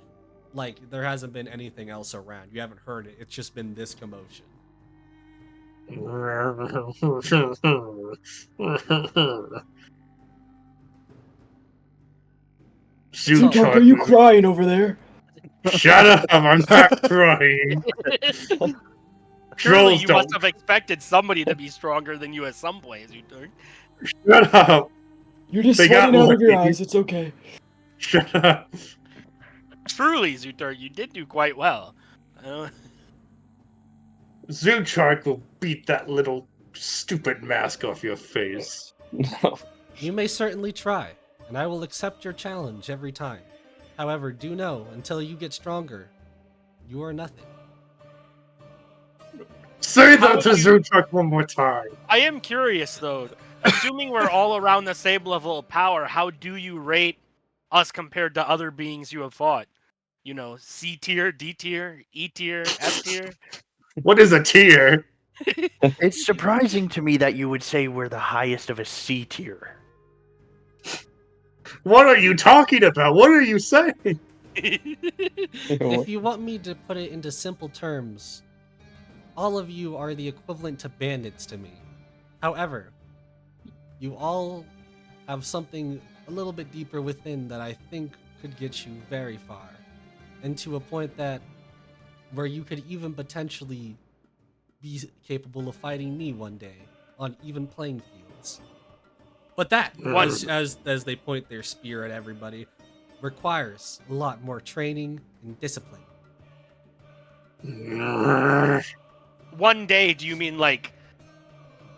like there hasn't been anything else around. You haven't heard it. It's just been this commotion. Zutark, are you crying over there? Shut up! I'm not crying. Surely Trolls you don't. must have expected somebody to be stronger than you at some place, Zutark. Shut up! You're just They got sweating out of your lucky. eyes. It's okay. Shut up! Truly, Zutar, you did do quite well. Uh, Zoochark will beat that little stupid mask off your face. You may certainly try, and I will accept your challenge every time. However, do know, until you get stronger, you are nothing. Say How that to would you- Zoochark one more time. I am curious though. Assuming we're all around the same level of power, how do you rate us compared to other beings you have fought? You know, C tier, D tier, E tier, F tier. What is a tier? It's surprising to me that you would say we're the highest of a C tier. What are you talking about? What are you saying? If you want me to put it into simple terms, all of you are the equivalent to bandits to me. However, you all have something a little bit deeper within that I think could get you very far. And to a point that where you could even potentially be capable of fighting me one day on even playing fields. But that, as they point their spear at everybody, requires a lot more training and discipline. One day, do you mean like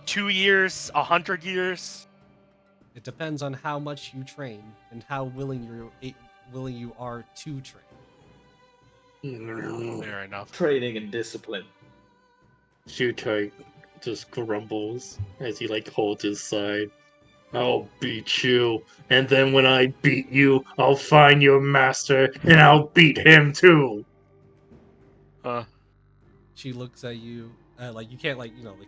2 years, 100 years? It depends on how much you train and how willing you are to train. Fair enough. Training and discipline. Zoochark just grumbles as he holds his side. I'll beat you, and then when I beat you, I'll find your master, and I'll beat him too. She looks at you, like you can't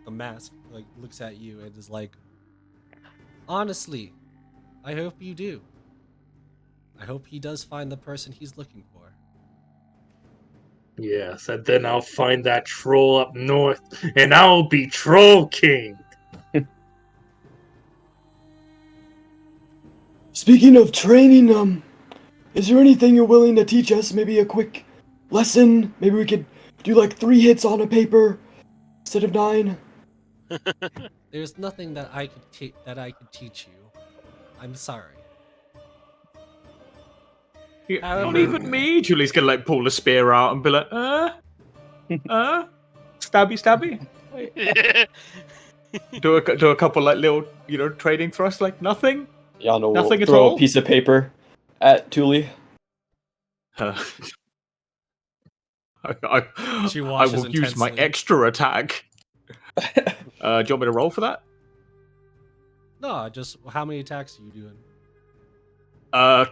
the mask looks at you and is like, honestly, I hope you do. I hope he does find the person he's looking for. Yes, and then I'll find that troll up north, and I'll be Troll King. Speaking of training, is there anything you're willing to teach us? Maybe a quick lesson? Maybe we could do like 3 hits on a paper instead of 9? There's nothing that I could teach you. I'm sorry. Yeah, not However- even me. Julie's gonna pull a spear out and be like, stabby, stabby. Do a couple little trading thrusts, nothing. Yano Nothing will at throw all? a piece of paper at Thule. She I watches will use my intensely. extra attack. Do you want me to roll for that? No, just how many attacks are you doing?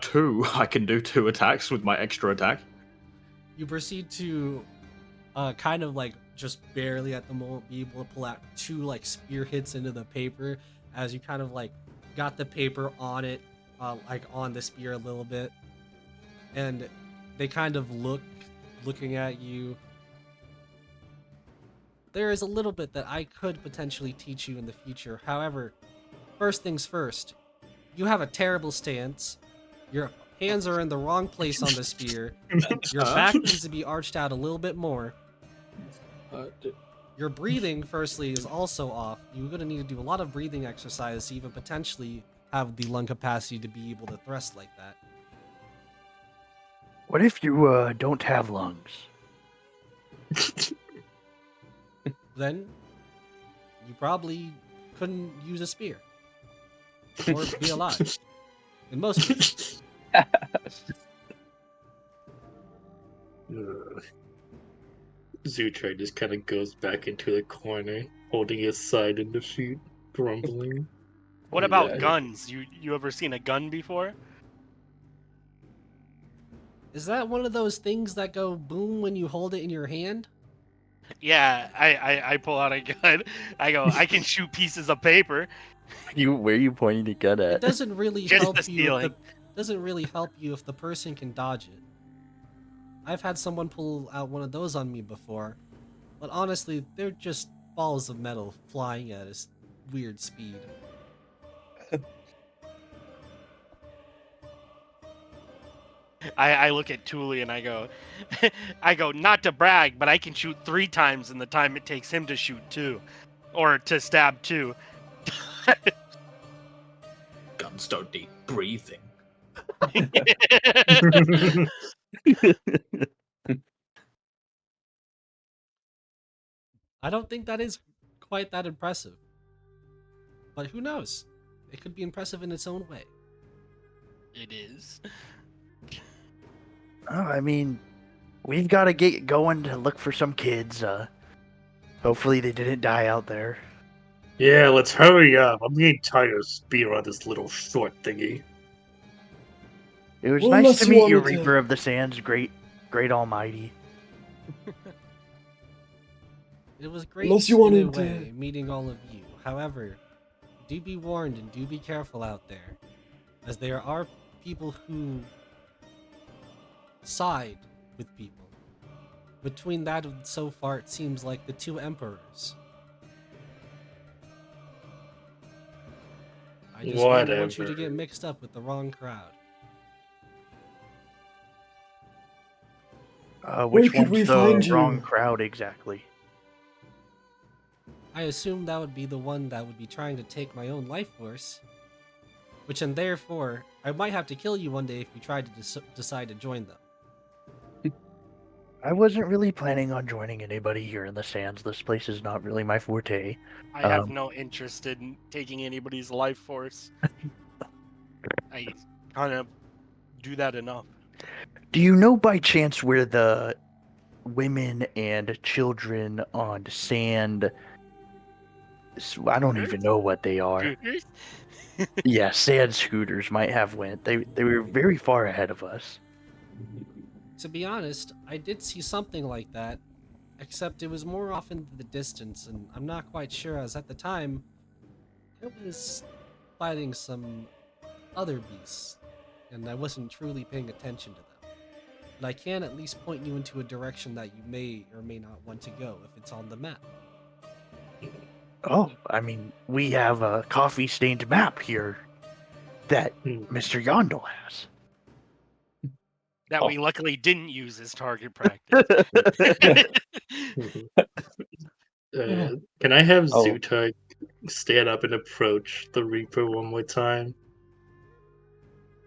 2. I can do 2 attacks with my extra attack. You proceed to kind of just barely at the moment be able to pull out 2 spear hits into the paper as you kind of got the paper on it, on the spear a little bit, and they kind of looking at you. There is a little bit that I could potentially teach you in the future. However, first things first, you have a terrible stance. Your hands are in the wrong place on the spear. Your back needs to be arched out a little bit more. Your breathing, firstly, is also off. You're going to need to do a lot of breathing exercise to even potentially have the lung capacity to be able to thrust like that. What if you don't have lungs? Then you probably couldn't use a spear or be alive. In most cases. Zoochark just kind of goes back into the corner, holding his side in defeat, grumbling. What about Yeah. guns? You ever seen a gun before? Is that one of those things that go boom when you hold it in your hand? Yeah, I pull out a gun. I go, I can shoot pieces of paper. Where are you pointing the gun It at? doesn't really Just help the you. ceiling. Doesn't really help you if the person can dodge it. I've had someone pull out one of those on me before, but honestly, they're just balls of metal flying at a weird speed. I look at Thule and I go, not to brag, but I can shoot 3 times in the time it takes him to shoot 2, or to stab 2. Guns don't need breathing. I don't think that is quite that impressive. But who knows? It could be impressive in its own way. It is. Oh, I mean, we've got to get going to look for some kids. Hopefully they didn't die out there. Yeah, let's hurry up. I'm getting tired of speeding on this little short thingy. It was Well, nice unless to you meet you, wanted to- Reaper of the Sands, great almighty. It was great Unless you in a wanted to- way meeting all of you. However, do be warned and do be careful out there, as there are people who side with people. Between that and so far, it seems like the two emperors. I just wouldn't want you to get Whatever. mixed up with the wrong crowd. Which could one's we the find wrong you? crowd exactly? I assume that would be the one that would be trying to take my own life force. Which, and therefore, I might have to kill you one day if you try to decide to join them. I wasn't really planning on joining anybody here in the Sands. This place is not really my forte. I have no interest in taking anybody's life force. I kind of do that enough. Do you know by chance where the women and children on sand? I don't even know what they are. Scooters? Yeah, sand scooters might have went. They were very far ahead of us. To be honest, I did see something like that, except it was more often in the distance, and I'm not quite sure, as at the time, it was fighting some other beasts, and I wasn't truly paying attention to them. But I can at least point you into a direction that you may or may not want to go if it's on the map. Oh, I mean, we have a coffee-stained map here that Hmm. Mr. Yondel has. That Oh. we luckily didn't use as target practice. Can I have Oh. Zuta stand up and approach the Reaper one more time?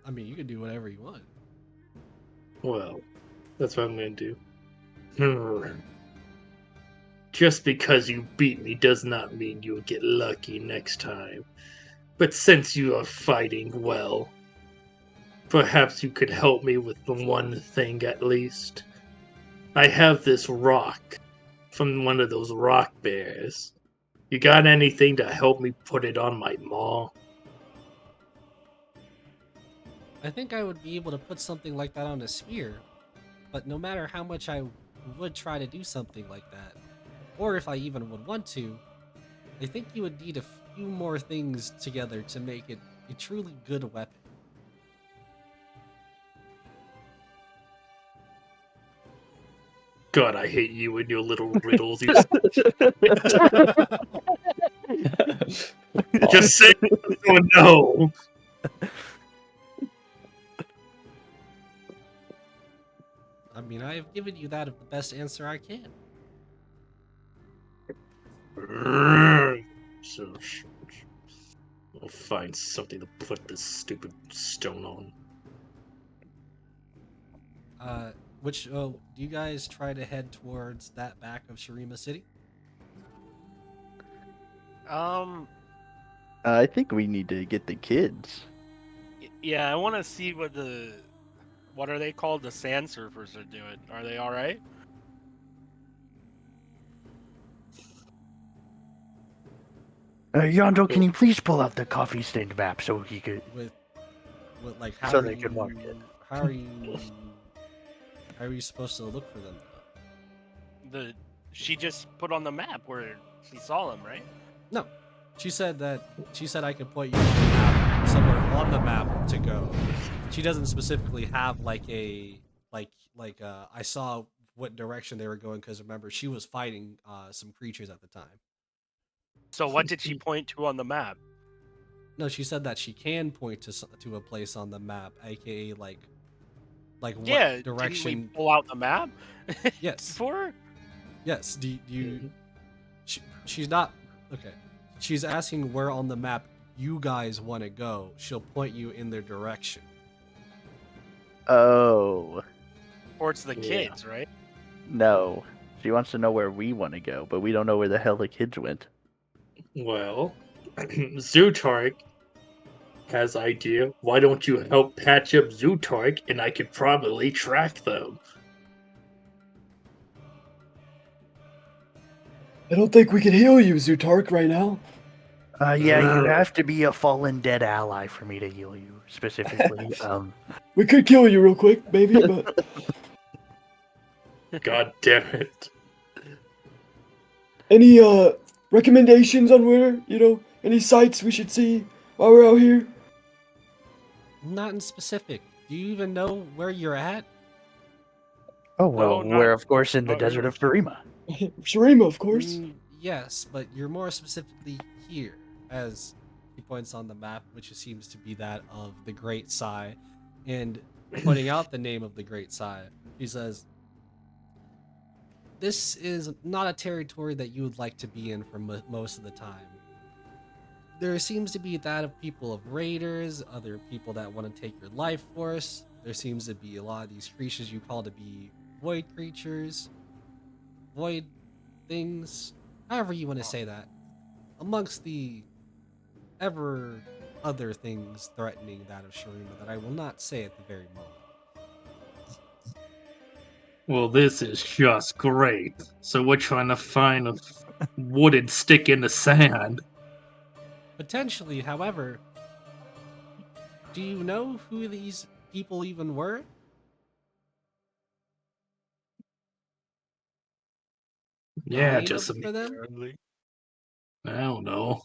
I mean, you can do whatever you want. Well, that's what I'm gonna do. Just because you beat me does not mean you'll get lucky next time. But since you are fighting well, perhaps you could help me with the one thing at least. I have this rock from one of those rock bears. You got anything to help me put it on my maw? I think I would be able to put something like that on a spear, but no matter how much I would try to do something like that, or if I even would want to, I think you would need a few more things together to make it a truly good weapon. God, I hate you and your little riddles. You just say no. I mean, I have given you that of the best answer I can. So, I'll find something to put this stupid stone on. Do you guys try to head towards that back of Shurima City? I think we need to get the kids. Yeah, I want to see what are they called? The sand surfers are doing. Are they all right? Yondo, can you please pull out the coffee-stained map so he could... With like how So are they could you, mark it. how are you supposed to look for them? She just put on the map where she saw them, right? No, she said I could point you to the map, somewhere on the map to go. She doesn't specifically have like a I saw what direction they were going, because remember she was fighting some creatures at the time. So what did she point to on the map? No, she said that she can point to a place on the map, aka like what Yeah, direction. didn't we pull out the map? Yes. For her? Yes. Do you? She's not okay. She's asking where on the map you guys want to go. She'll point you in their direction. Oh. Towards the Yeah. kids, right? No. She wants to know where we want to go, but we don't know where the hell the kids went. Well, Zootark has idea. Why don't you help patch up Zootark, and I could probably track them. I don't think we can heal you, Zootark, right now. Yeah, you Ugh. have to be a fallen dead ally for me to heal you, specifically. We could kill you real quick, maybe, but God damn it. any recommendations on where, any sites we should see while we're out here? Not in specific. Do you even know where you're at? Oh, well, No, we're, not- of course, in the not desert really. of Farima. Shurima, of course. Yes, but you're more specifically here, as he points on the map, which seems to be that of the Great Sai, and pointing out the name of the Great Sai. He says, "This is not a territory that you would like to be in for most of the time. There seems to be that of people of raiders, other people that want to take your life force. There seems to be a lot of these creatures you call to be void creatures, void things, however you want to say that, amongst the ever other things threatening that of Shurima that I will not say at the very moment. Well, this is just great. So we're trying to find a wooden stick in the sand. Potentially, however, do you know who these people even were? Yeah, Name just of some. for them? Apparently. I don't know.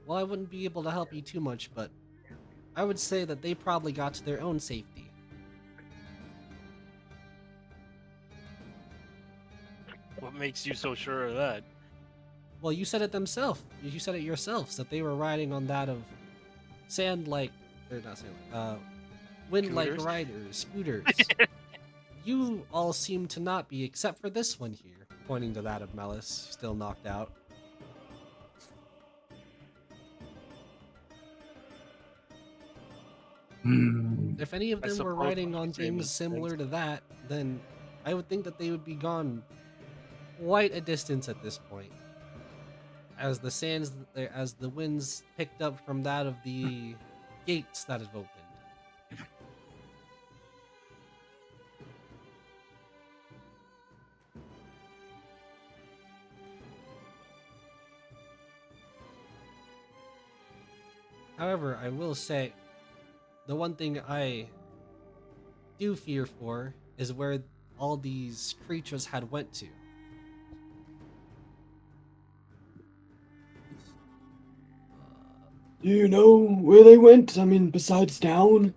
Well, I wouldn't be able to help you too much, but I would say that they probably got to their own safety. What makes you so sure of that? Well, you said it themselves. You said it yourselves that they were riding on that of sand-like, or not sand-like, wind-like Scooters? riders, scooters. You all seem to not be, except for this one here, pointing to that of Melis, still knocked out. Hmm. If any of I them were suppose riding what on you're saying things makes similar sense. to that, then I would think that they would be gone quite a distance at this point. As the sands, as the winds picked up from that of the gates that have opened. However, I will say, the one thing I do fear for is where all these creatures had went to. Do you know where they went? I mean, besides down?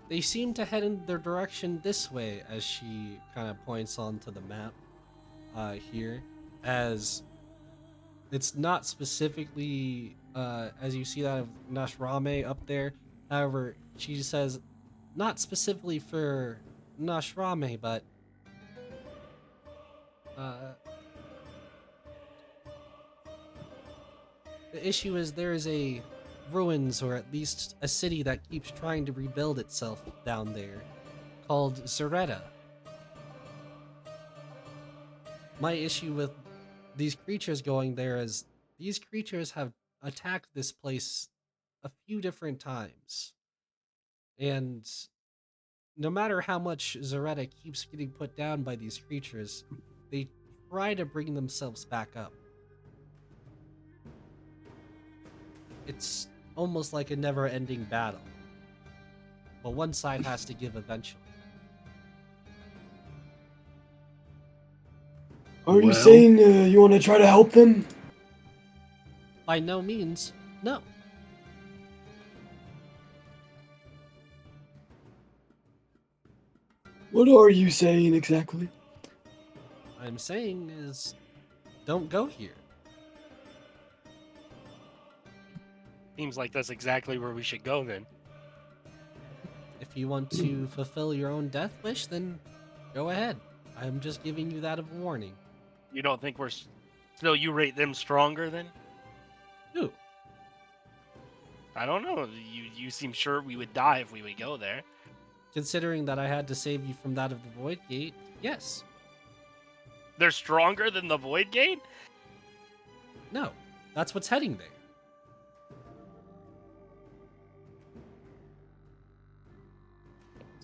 They seem to head in their direction this way, as she kind of points onto the map here, as it's not specifically as you see that of Nashrame up there. However, she says not specifically for Nashrame, but uh, the issue is there is a ruins, or at least a city that keeps trying to rebuild itself down there, called Zareta. My issue with these creatures going there is these creatures have attacked this place a few different times. And no matter how much Zareta keeps getting put down by these creatures, they try to bring themselves back up. It's almost like a never ending battle. But one side has to give eventually. Are you Well- saying you want to try to help them? By no means, no. What are you saying exactly? I'm saying is don't go here. Seems like that's exactly where we should go then. If you want to fulfill your own death wish, then go ahead. I'm just giving you that of a warning. You don't think we're... So you rate them stronger then? Who? I don't know. You seem sure we would die if we would go there. Considering that I had to save you from that of the Void Gate, yes. They're stronger than the Void Gate? No, that's what's heading there.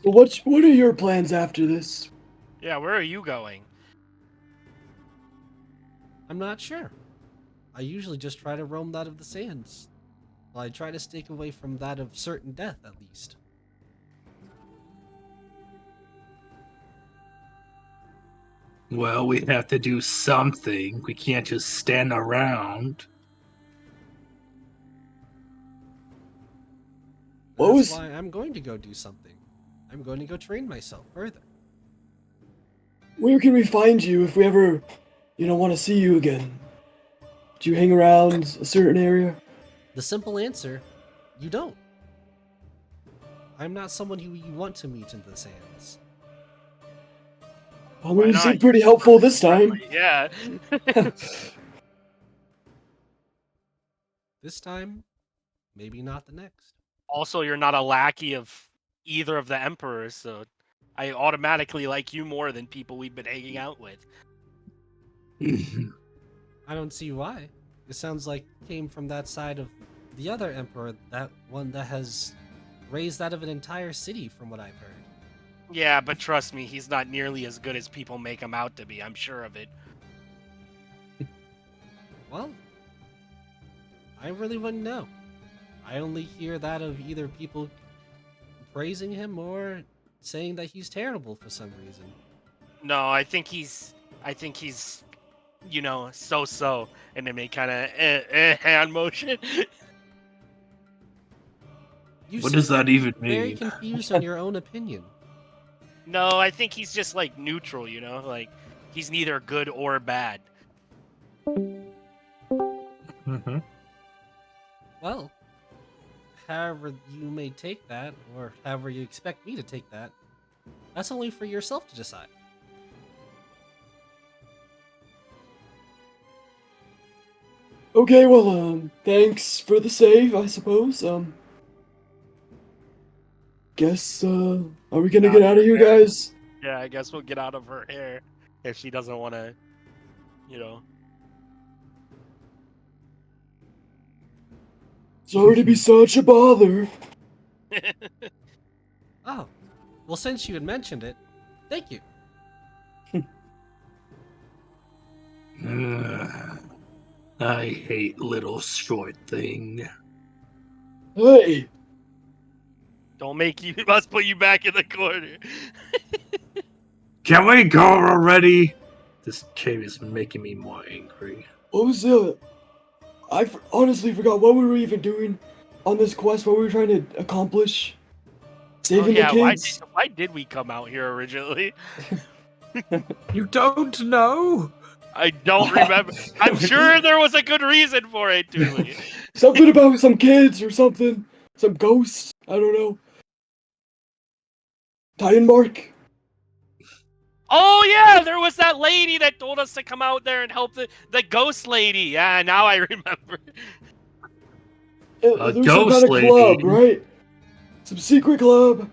So what are your plans after this? Yeah, where are you going? I'm not sure. I usually just try to roam that of the sands. Well, I try to stay away from that of certain death, at least. Well, we have to do something. We can't just stand around. What That's was- why I'm going to go do something. I'm going to go train myself further. Where can we find you if we ever, want to see you again? Do you hang around a certain area? The simple answer, you don't. I'm not someone who you want to meet in the sands. I mean, Why you not? seem pretty helpful this time. Yeah. This time, maybe not the next. Also, you're not a lackey of either of the emperors, so I automatically like you more than people we've been hanging out with. I don't see why. It sounds like it came from that side of the other emperor, that one that has raised that of an entire city, from what I've heard. Yeah, but trust me, he's not nearly as good as people make him out to be. I'm sure of it. Well, I really wouldn't know. I only hear that of either people praising him or saying that he's terrible for some reason. No, I think he's, so-so, and they make kind of hand motion. You What seem does that even very mean? confused on your own opinion. No, I think he's just like neutral, like he's neither good or bad. Mhm. Well, however you may take that, or however you expect me to take that, that's only for yourself to decide. Okay, well, thanks for the save, I suppose. Guess, are we gonna get out of here, guys? Yeah, I guess we'll get out of her hair if she doesn't want to, Sorry to be such a bother. Oh, well, since you had mentioned it, thank you. I hate little short thing. Hey, Don't make you must put you back in the corner. Can we go already? This cave is making me more angry. what was honestly forgot what we were even doing on this quest, what we were trying to accomplish. Saving the kids? Why did we come out here originally? You don't know? I don't remember. I'm sure there was a good reason for it, Dooley. Something about some kids or something. Some ghosts. I don't know. Titan Mark? Oh yeah, there was that lady that told us to come out there and help the ghost lady. Yeah, now I remember. There A was some ghost kind of club, lady? right? Some secret club.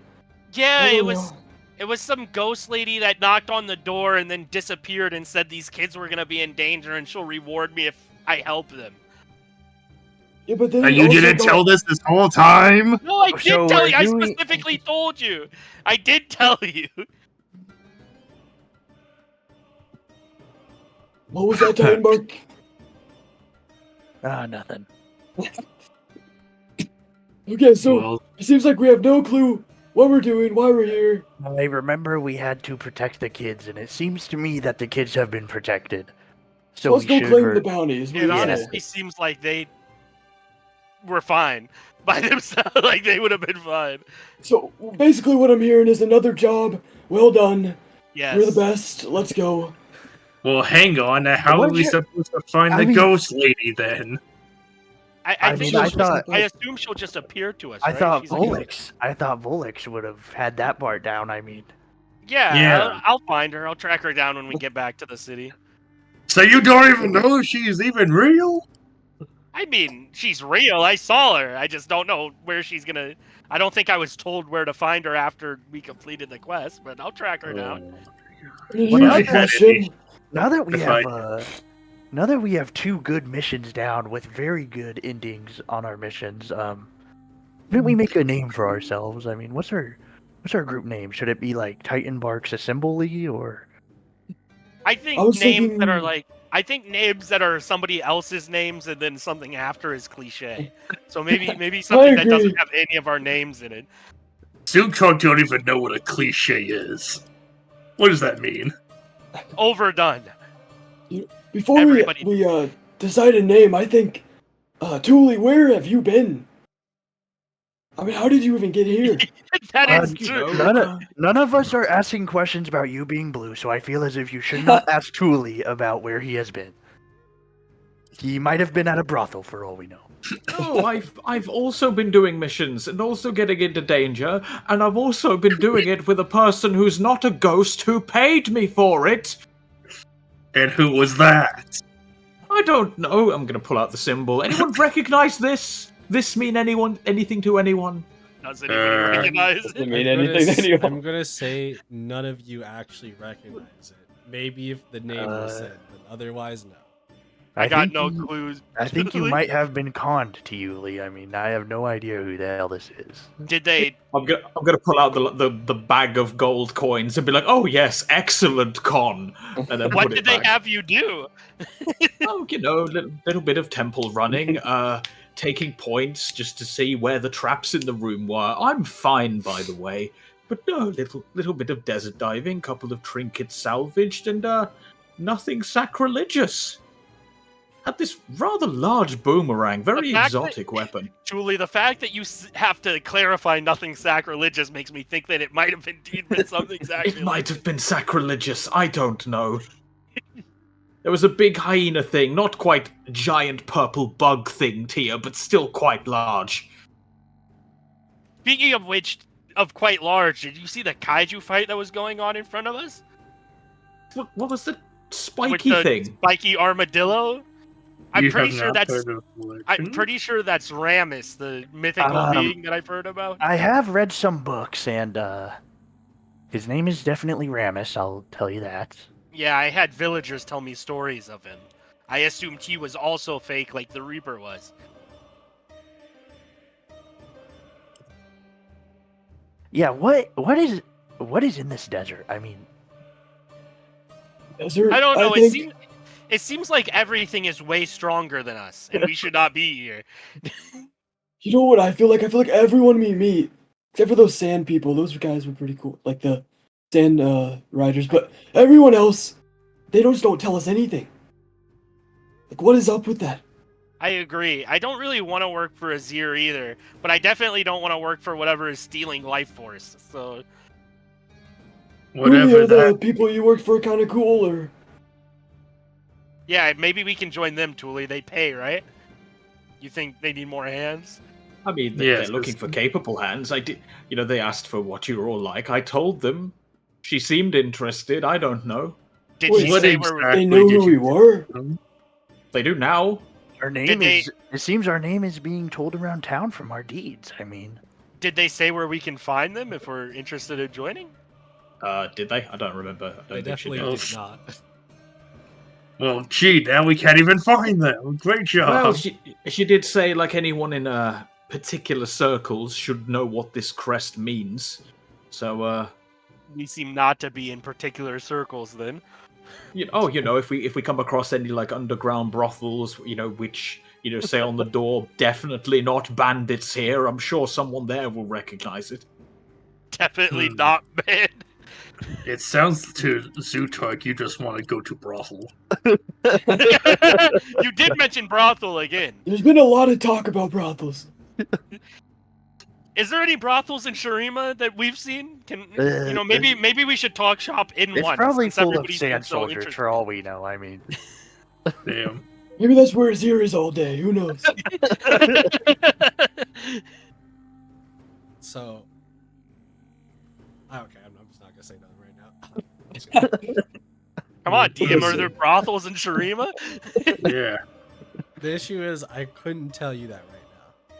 Yeah, I it don't was know. it was some ghost lady that knocked on the door and then disappeared and said these kids were gonna be in danger and she'll reward me if I help them. Yeah, but then And he you also didn't got- tell this whole time? No, I did So tell we're you. I doing- specifically told you. I did tell you. What was that, Titan Mark? Ah, nothing. Okay, so Well, it seems like we have no clue what we're doing, why we're here. I remember we had to protect the kids, and it seems to me that the kids have been protected. So Let's we go should. claim the bounty, is what It you Yeah. say. honestly seems like they were fine by themselves. Like they would have been fine. So basically what I'm hearing is another job. Well done. Yes. You're the best. Let's go. hang on. How are What'd we you- supposed to find I the mean- ghost lady then? I I think mean, I she'll just- thought- I assume she'll just appear to us. I right? thought She's like- Volix would have had that part down. I mean, Yeah, Yeah. I'll find her. I'll track her down when we get back to the city. So you don't even know if she's even real? I mean, she's real. I saw her. I just don't know where she's gonna. I don't think I was told where to find her after we completed the quest, but I'll track her down. Well, If now I that, had any, now that we if have I- now that we have 2 good missions down with very good endings on our missions, shouldn't we make a name for ourselves? I mean, what's our group name? Should it be like Titan Barks Assembly or? I think I was names that are thinking- like. I think names that are somebody else's names and then something after is cliche. So maybe something that doesn't agree. have any of our names in it. Zootron don't even know what a cliche is. What does that mean? Overdone. Before Everybody- we decide a name, I think, Thule, where have you been? I mean, how did you even get here? That is you true. know, None of us are asking questions about you being blue, so I feel as if you should not ask Thule about where he has been. He might have been at a brothel for all we know. No, I've also been doing missions and also getting into danger, and I've also been doing it with a person who's not a ghost who paid me for it. And who was that? I don't know. I'm gonna pull out the symbol. Anyone recognize this? This mean anything to anyone? Does anybody Uh, recognize Doesn't it? mean anything to anyone. I'm gonna say none of you actually recognize it. Maybe if the name was said, but otherwise, no. I got think no you- clues. I think you might have been conned to Yuli. I mean, I have no idea who the hell this is. Did they? I'm gonna pull out the bag of gold coins and be like, oh yes, excellent con, and then What put it did they back. have you do? Oh, little bit of temple running, taking points just to see where the traps in the room were. I'm fine, by the way, but no, little bit of desert diving, couple of trinkets salvaged, and nothing sacrilegious. Had this rather large boomerang, very The fact that- exotic weapon. Julie, the fact that you have to clarify nothing sacrilegious makes me think that it might have indeed been something It sacrilegious. might have been sacrilegious. I don't know. There was a big hyena thing, not quite giant purple bug thing, Tia, but still quite large. Speaking of which, of quite large, did you see the kaiju fight that was going on in front of us? What was the With spiky the thing? spiky armadillo? I'm You pretty have sure not that's. heard of Legend? I'm pretty sure that's Ramus, the mythical being that I've heard about. I have read some books, and his name is definitely Ramus. I'll tell you that. Yeah, I had villagers tell me stories of him. I assumed he was also fake, like the Reaper was. Yeah. What is in this desert? I mean, Desert, I don't know. think- It seems like everything is way stronger than us, and we should not be here. You know what I feel like? I feel like everyone we meet, except for those sand people, those guys were pretty cool. Like the sand riders, but everyone else, they just don't tell us anything. Like, what is up with that? I agree. I don't really want to work for Azir either, but I definitely don't want to work for whatever is stealing life force. So Really, Whatever are the that. people you work for kind of cool, or yeah, maybe we can join them, Thule. They pay, right? You think they need more hands? I mean, Yes, they're looking it's- for capable hands. I did, they asked for what you were all like. I told them. She seemed interested. I don't know. Did Wait, she what say exactly where? they knew did who we you were? They do now. our name Did they- is. It seems our name is being told around town from our deeds. I mean, Did they say where we can find them if we're interested in joining? Did they? I don't remember. I don't They think she definitely did. did not. Well, gee, now we can't even find them. Great job. Well, she did say like anyone in particular circles should know what this crest means. So We seem not to be in particular circles then. if we come across any like underground brothels, which say on the door, definitely not bandits here. I'm sure someone there will recognize it. Definitely Hmm. not bad. It sounds to Zootark you just want to go to brothel. You did mention brothel again. There's been a lot of talk about brothels. Is there any brothels in Shurima that we've seen? Uh, maybe we should talk shop in it's one. probably since full of everybody sand seems so soldiers interested. for all we know. I mean, Damn. Maybe that's where Azir is all day. Who knows? So, okay, I'm just not gonna say nothing right now. I'm just gonna- Come on, DM, are Listen. there brothels in Shurima? Yeah. The issue is I couldn't tell you that right now.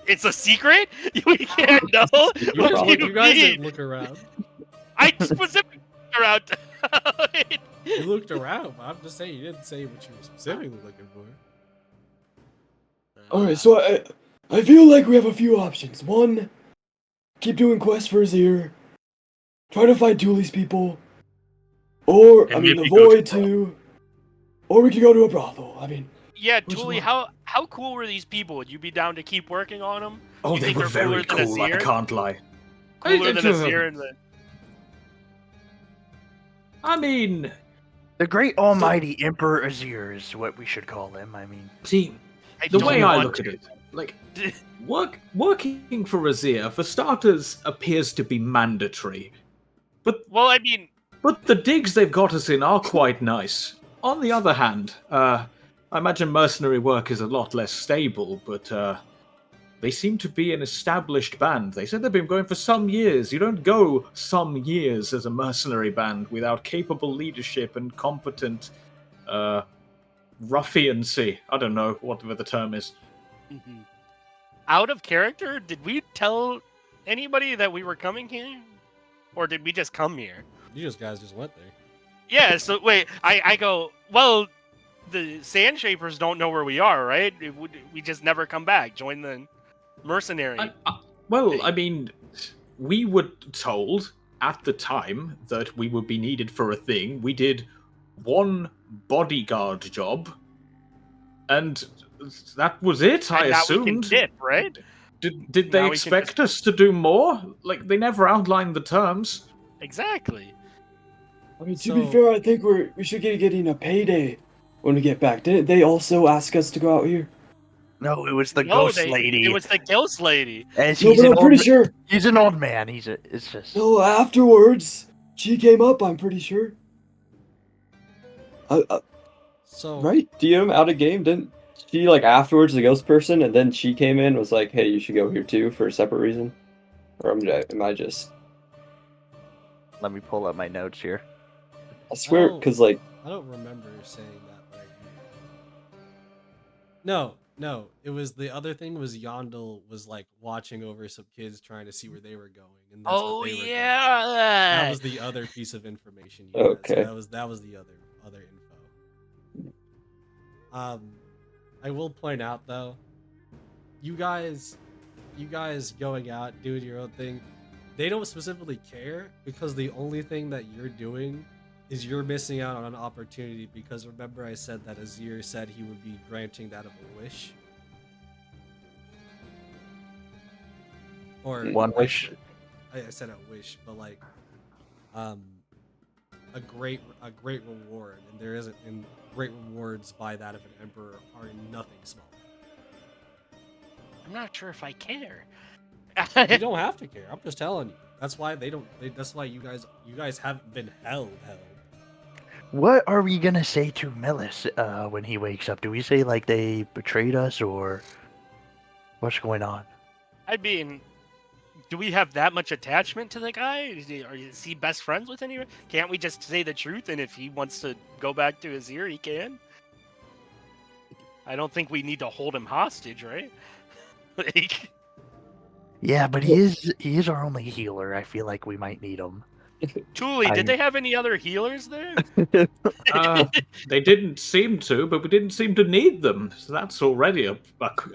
It's a secret. We can't know. You You What guys, do look, you you guys mean? didn't look around. I specifically around. You looked around, but I'm just saying you didn't say what you were specifically looking for. All right, so I feel like we have a few options. One, keep doing quests for Azir, try to fight Dooley's people, or And the maybe go to Void too, or we could go to a brothel. I mean, Yeah, Which Tuli, one? how cool were these people? Would you be down to keep working on them? Oh, You they think were they're cooler very than cool. I Azir? can't lie. Cooler than I- Azir and the. I mean, The great almighty Emperor Azir is what we should call him. I mean, see, I the don't way I want look to. at it, like working for Azir, for starters, appears to be mandatory. Well, I mean, But the digs they've got us in are quite nice. On the other hand, I imagine mercenary work is a lot less stable, but they seem to be an established band. They said they've been going for some years. You don't go some years as a mercenary band without capable leadership and competent ruffiancy. I don't know whatever the term is. out of character, did we tell anybody that we were coming here? Or did we just come here? You guys just went there. Yeah, so wait, I go, well, the Sand Shapers don't know where we are, right? We just never come back. Join the mercenary. Well, I mean, we were told at the time that we would be needed for a thing. We did one bodyguard job, and that was it, And I now we can assumed. dip, right? Did Now they we can expect just- us to do more? Like, they never outlined the terms. Exactly. I mean, to be So- fair, I think we should be getting a payday when we get back. Didn't they also ask us to go out here? no, it was the No, ghost lady. It was the ghost lady. As No, he's but an I'm pretty old, sure. he's an old man. It's just. No, afterwards, she came up. I'm pretty sure. So Right? DM out of game, didn't she like afterwards the ghost person, and then she came in and was like, "Hey, you should go here too for a separate reason," or am I just? Let me pull up my notes here. I swear, Oh. because like I don't remember saying that, but no. It was the other thing was Yondel was like watching over some kids trying to see where they were going, and that's Oh where they were going. yeah. That was the other piece of information you had. Okay. So that was the other info. I will point out though, you guys going out doing your own thing, they don't specifically care because the only thing that you're doing is you're missing out on an opportunity because remember I said that Azir said he would be granting that of a wish. Or One wish. I said a wish, but like a great reward, and there isn't, and great rewards by that of an emperor are nothing small. I'm not sure if I care. You don't have to care. I'm just telling you. That's why they don't. That's why you guys haven't been held. What are we gonna say to Melis when he wakes up? Do we say like they betrayed us or what's going on? I mean, do we have that much attachment to the guy? Is he best friends with anyone? Can't we just say the truth? And if he wants to go back to Azir, he can. I don't think we need to hold him hostage, right? Like, Yeah, but he is our only healer. I feel like we might need him. Tuli, did they have any other healers there? They didn't seem to, but we didn't seem to need them. So that's already a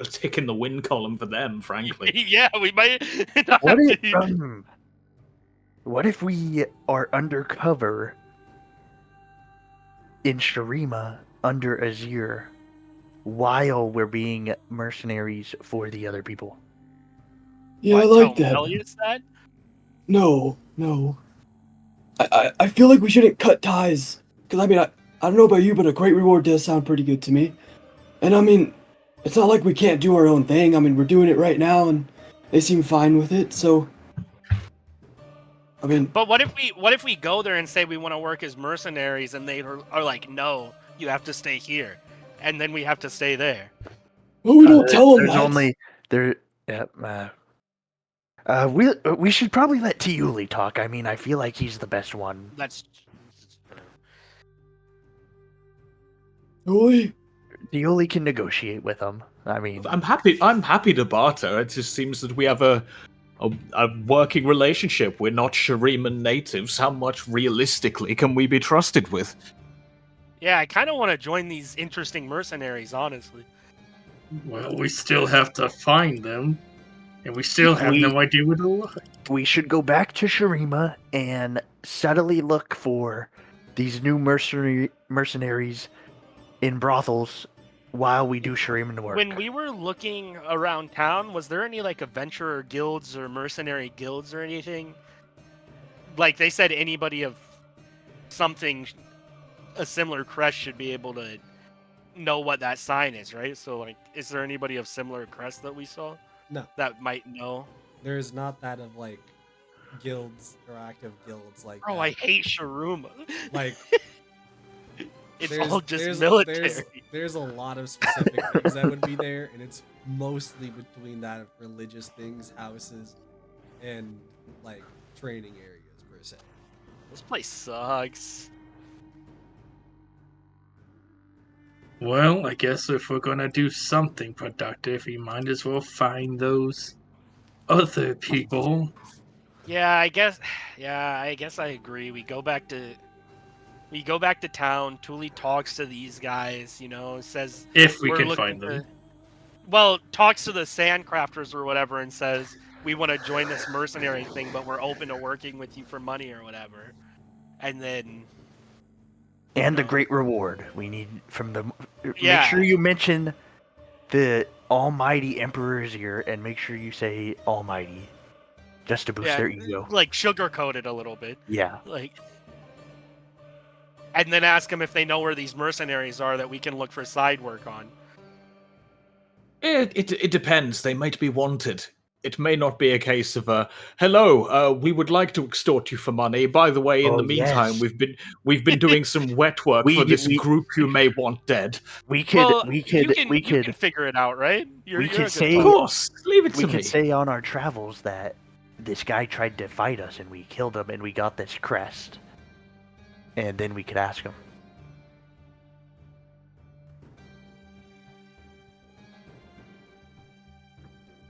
tick in the win column for them, frankly. Yeah, we might not What have if to... what if we are undercover in Shurima under Azir while we're being mercenaries for the other people? Yeah, I What, like tell that. Melius that? No. I feel like we shouldn't cut ties. Because, I mean, I don't know about you, but a great reward does sound pretty good to me. And, I mean, it's not like we can't do our own thing. I mean, we're doing it right now, and they seem fine with it, so... I mean... But what if we go there and say we want to work as mercenaries, and they are like, no, you have to stay here, and then we have to stay there. Well, we don't tell them There's that. only there. We should probably let Tiuli talk. I mean, I feel like he's the best one. That's Julie? Dioli can negotiate with them. I mean, I'm happy. I'm happy to barter. It just seems that we have a working relationship. We're not Shuriman natives. How much realistically can we be trusted with? Yeah, I kind of want to join these interesting mercenaries, honestly. Well, we still have to find them, and we still have We- no idea where to look. we should go back to Shurima and subtly look for these new mercenaries in brothels while we do Shuriman work. When we were looking around town, was there any like adventurer guilds or mercenary guilds or anything? Like they said, anybody of something, a similar crest should be able to know what that sign is, right? So like, is there anybody of similar crest that we saw No, that might know? there's not that of like guilds or active guilds like Bro, that. I hate Sharuma. Like It's all just military. there's a lot of specific things that would be there, and it's mostly between that of religious things, houses, and like training areas per se. This place sucks. Well, I guess if we're gonna do something productive, we might as well find those other people. Yeah, I guess. Yeah, I guess I agree. We go back to town. Thule talks to these guys. You know, says If we we're can looking find them. well, talks to the sandcrafters or whatever, and says we want to join this mercenary thing, but we're open to working with you for money or whatever. And then. And the know. great reward we need from the. Yeah. Make sure you mention the Almighty Emperor's ear, and make sure you say Almighty, just to boost Yeah, their ego. like sugarcoat it a little bit. Yeah. Like. And then ask them if they know where these mercenaries are that we can look for side work on. It depends. They might be wanted. It may not be a case of hello, we would like to extort you for money. By the way, in Oh, the meantime, yes. we've been doing some wet work for this group you may want dead. We could you can figure it out, right? You're a good say, Of course, leave it to we me. could say on our travels that this guy tried to fight us and we killed him and we got this crest, and then we could ask him.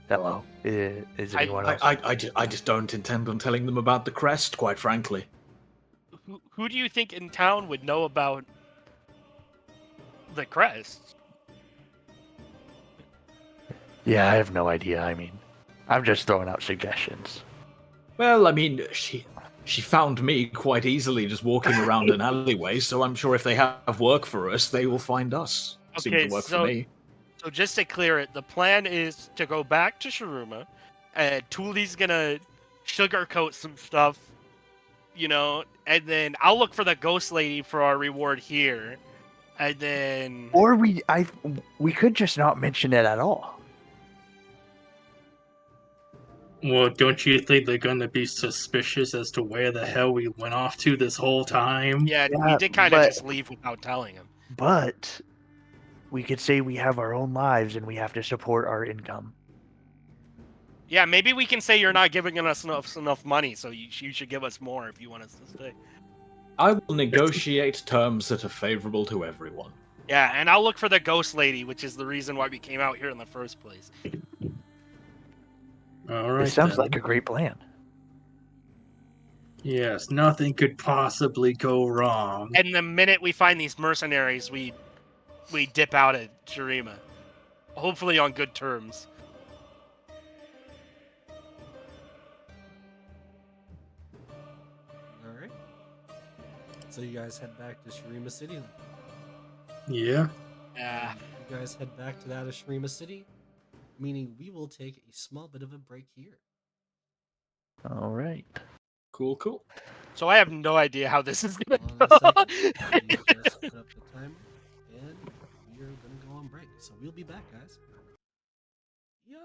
Hello. Is anyone else? I just don't intend on telling them about the crest, quite frankly. Who do you think in town would know about the crest? Yeah, I have no idea. I mean, I'm just throwing out suggestions. Well, I mean, she found me quite easily just walking around an alleyway, so I'm sure if they have work for us, they will find us. Seemed Okay, to work so for me. So just to clear it, the plan is to go back to Shuruma, and Thule's gonna sugarcoat some stuff, you know, and then I'll look for the ghost lady for our reward here, and then Or we could just not mention it at all. Well, don't you think they're gonna be suspicious as to where the hell we went off to this whole time? yeah, we Yeah, did kind of but- just leave without telling him. But we could say we have our own lives and we have to support our income. Yeah, maybe we can say you're not giving us enough money, so you should give us more if you want us to stay. I will negotiate terms that are favorable to everyone. Yeah, and I'll look for the ghost lady, which is the reason why we came out here in the first place. All right. It sounds then. like a great plan. Yes, nothing could possibly go wrong. And the minute we find these mercenaries, we dip out of Shurima. Hopefully on good terms. All right. So you guys head back to Shurima City. Then. Yeah. Yeah. You guys head back to that of Shurima City, meaning we will take a small bit of a break here. All right. Cool. So I have no idea how this is gonna Hold go. on a second. Let me just put up the timer, and we are gonna go on break. So we'll be back, guys. Yeah.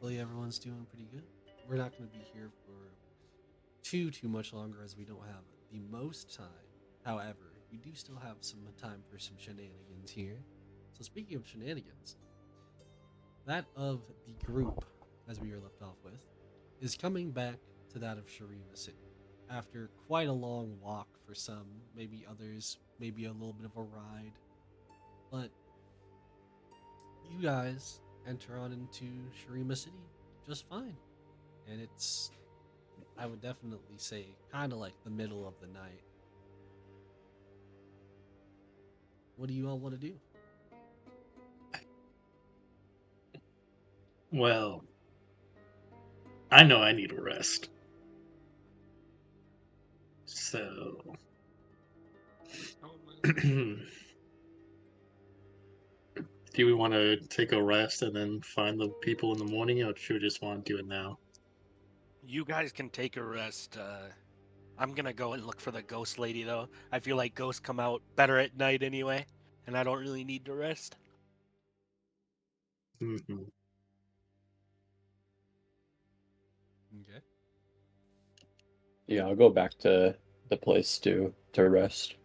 Hopefully everyone's doing pretty good. We're not going to be here for too much longer as we don't have the most time. However, we do still have some time for some shenanigans here. So speaking of shenanigans, that of the group, as we were left off with, is coming back to that of Sharima City. After quite a long walk for some, maybe others, maybe a little bit of a ride. But you guys enter on into Sharima City just fine. And it's, I would definitely say, kind of like the middle of the night. What do you all want to do? Well, I know I need a rest. So, do we want to take a rest and then find the people in the morning, or should we just want to do it now? You guys can take a rest. I'm gonna go and look for the ghost lady though. I feel like ghosts come out better at night anyway, and I don't really need to rest. Mm-hmm. Okay. Yeah, I'll go back to the place to rest.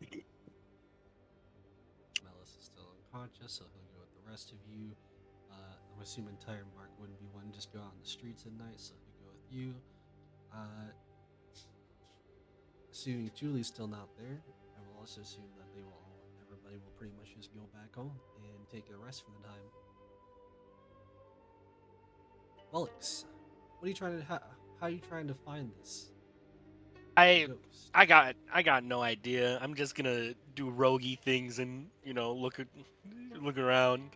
Okay. Melis is still unconscious, so he'll go with the rest of you. I'm assuming Tire Mark wouldn't be one to just go out in the streets at night, so he'll go with you. Assuming Julie's still not there, I will also assume that everybody will pretty much just go back home and take a rest for the time. Alex, what are you trying to? How are you trying to find this ghost? I got no idea. I'm just gonna do roguey things and look around.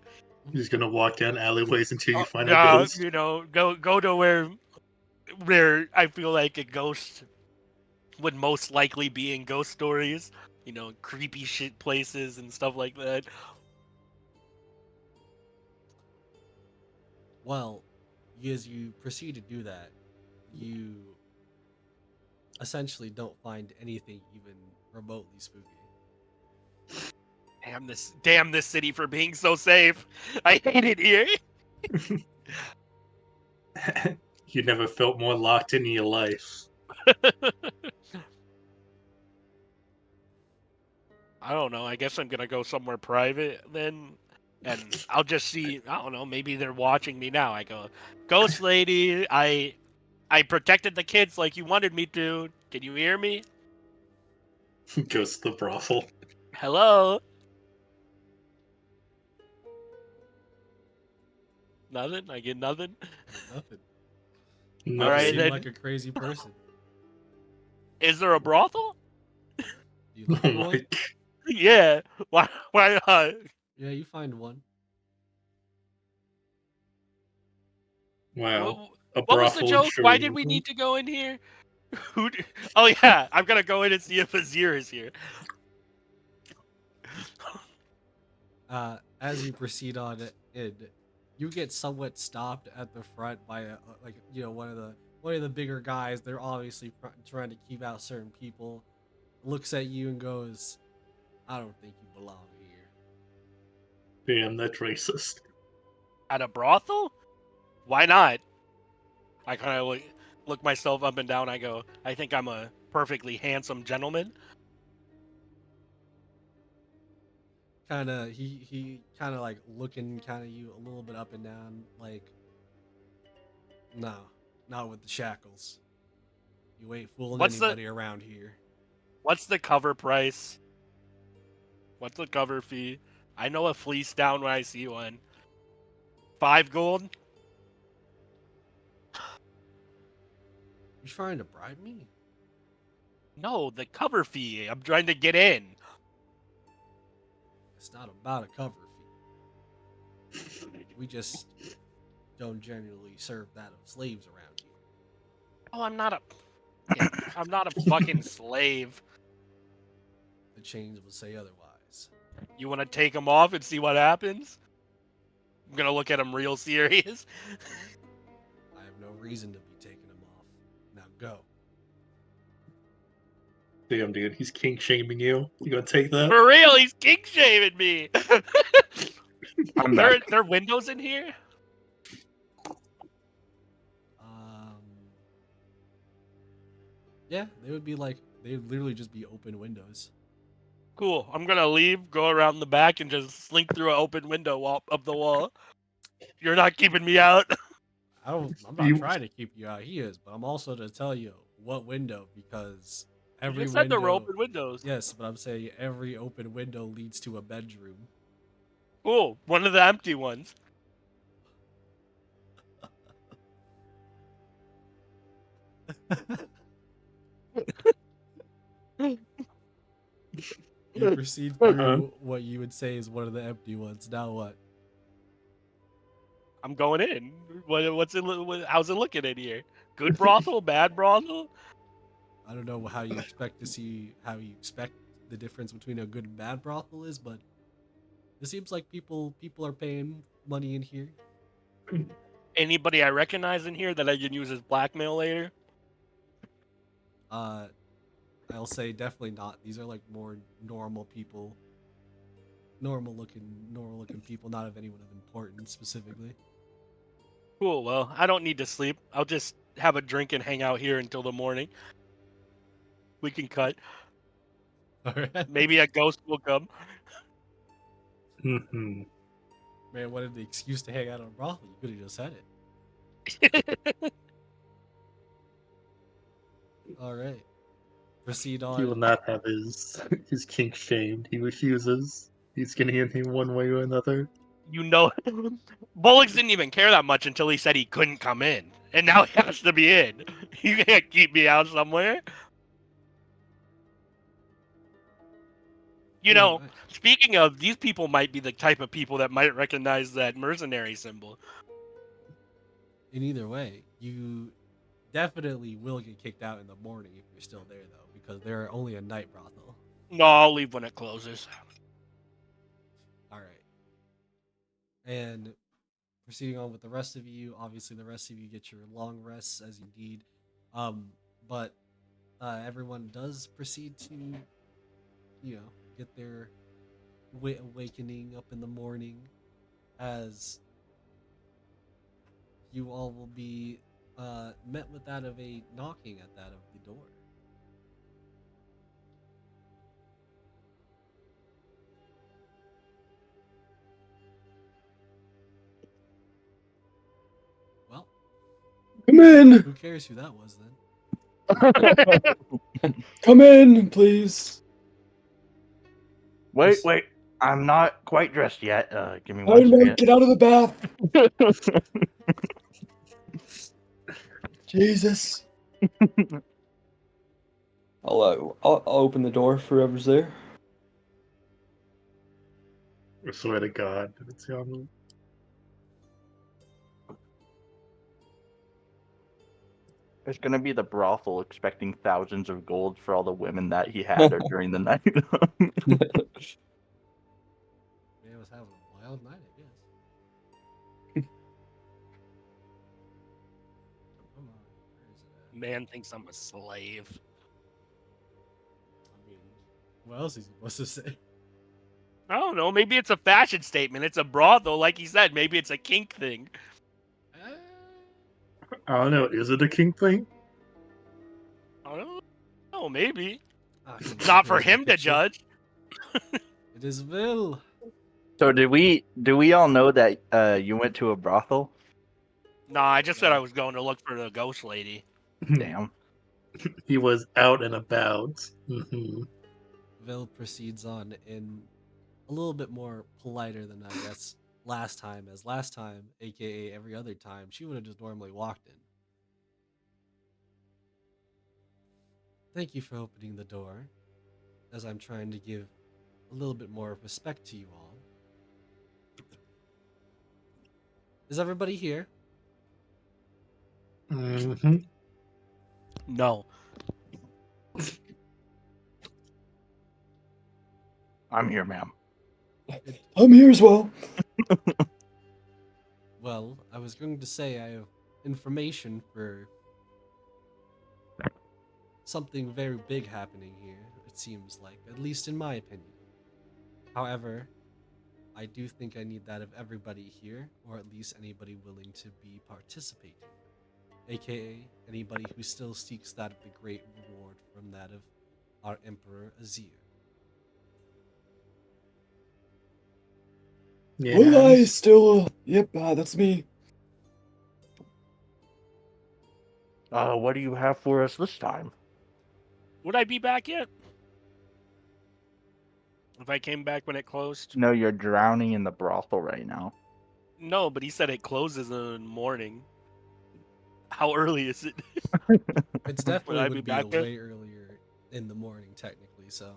You're just gonna walk down alleyways until you find a Yeah, ghost. go to where I feel like a ghost would most likely be in ghost stories. Creepy shit places and stuff like that. Well, as you proceed to do that, you essentially don't find anything even remotely spooky. Damn this city for being so safe. I hate it here. You never felt more locked in your life. I don't know. I guess I'm gonna go somewhere private then, and I'll just see. I don't know. Maybe they're watching me now. I go, Ghost Lady. I protected the kids like you wanted me to. Can you hear me? Goes to the brothel. Hello. Nothing. I get nothing. Nothing. No, All right, You seem then. like a crazy person. Is there a brothel? Do you look Oh for my one? god. Yeah. Why? Why not? Yeah, you find one. Wow. A What was the brothel in joke? Why did we Shireen. need to go in here? Oh yeah, I'm gonna go in and see if Azir is here. As you proceed on in, you get somewhat stopped at the front by one of the bigger guys. They're obviously trying to keep out certain people. Looks at you and goes, "I don't think you belong here." Damn, that's racist. At a brothel? Why not? I kind of look myself up and down. I go, I think I'm a perfectly handsome gentleman. He kind of like looking kind of you a little bit up and down, like, no, not with the shackles. You ain't fooling What's the- anybody around here. What's the cover price? What's the cover fee? I know a fleece down when I see one. 5 gold? You trying to bribe me? No, the cover fee. I'm trying to get in. It's not about a cover fee. We just don't generally serve that of slaves around here. Oh, I'm not a fucking slave. The chains would say otherwise. You want to take them off and see what happens? I'm gonna look at him real serious. I have no reason to be taking them off. Now go. Damn, dude, he's king shaming you. You gonna take that? For real, he's king shaming me. I'm back. There are windows in here. Um, yeah, they would be like they would literally just be open windows. Cool. I'm gonna leave, go around the back, and just slink through an open window up the wall. You're not keeping me out. I'm not You, trying to keep you out. He is, but I'm also to tell you what window because You every just said there were window. open windows. Yes, but I'm saying every open window leads to a bedroom. Cool. One of the empty ones. You proceed through what you would say is one of the empty ones. Now what? I'm going in. What's it? How's it looking in here? Good brothel, bad brothel. I don't know how you expect the difference between a good and bad brothel is, but it seems like people are paying money in here. Anybody I recognize in here that I can use as blackmail later? I'll say definitely not. These are like more normal people, normal looking people, not of anyone of importance specifically. Cool. Well, I don't need to sleep. I'll just have a drink and hang out here until the morning. We can cut. All right, Maybe a ghost will come. mhm. man, what an excuse to hang out on a brothel. You could have just said it. All right, proceed He will on. not have his kink shamed. He refuses. He's getting in here one way or another. You know, Bullocks didn't even care that much until he said he couldn't come in, and now he has to be in. You can't keep me out somewhere. You Either know, way, speaking of, these people might be the type of people that might recognize that mercenary symbol. in either way, you definitely will get kicked out in the morning if you're still there, though, because they're only a night brothel. No, I'll leave when it closes. All right. And proceeding on with the rest of you, obviously the rest of you get your long rests as you need. But everyone does proceed to, get their awakening up in the morning as you all will be met with that of a knocking at that of the door. Well, Come in! who cares who that was then? Come in, please. Wait, wait. I'm not quite dressed yet. Give me one Iron Man, second. get out of the bath! Jesus. I'll open the door for whoever's there. I swear to God, it's on. It's gonna be the brothel expecting thousands of gold for all the women that he had during the night. Man was having a wild night, I guess. Come on, where is it at? Man thinks I'm a slave. I mean, what else is he supposed to say? I don't know. Maybe it's a fashion statement. It's a brothel, like he said. Maybe it's a kink thing. I don't know. Is it a kink thing? I don't know. Maybe Come on, not for here's my him to picture. judge. It is Will. So do we all know that you went to a brothel? No, I just said I was going to look for the ghost lady. Damn. He was out and about. Mhm. Vil proceeds on in a little bit more politer than I guess last time, as last time, aka every other time, she would have just normally walked in. Thank you for opening the door, as I'm trying to give a little bit more respect to you all. Is everybody here? Mhm. No. I'm here, ma'am. I'm here as well. Well, I was going to say I have information for something very big happening here, it seems like, at least in my opinion. However, I do think I need that of everybody here, or at least anybody willing to be participating, aka anybody who still seeks that of the great reward from that of our Emperor Azir. Yeah, Will I I'm- still? Yep, that's me. What do you have for us this time? Would I be back yet? If I came back when it closed? No, you're drowning in the brothel right now. No, but he said it closes in the morning. How early is it? It's Would definitely I be would be a back yet? way earlier in the morning, technically. So,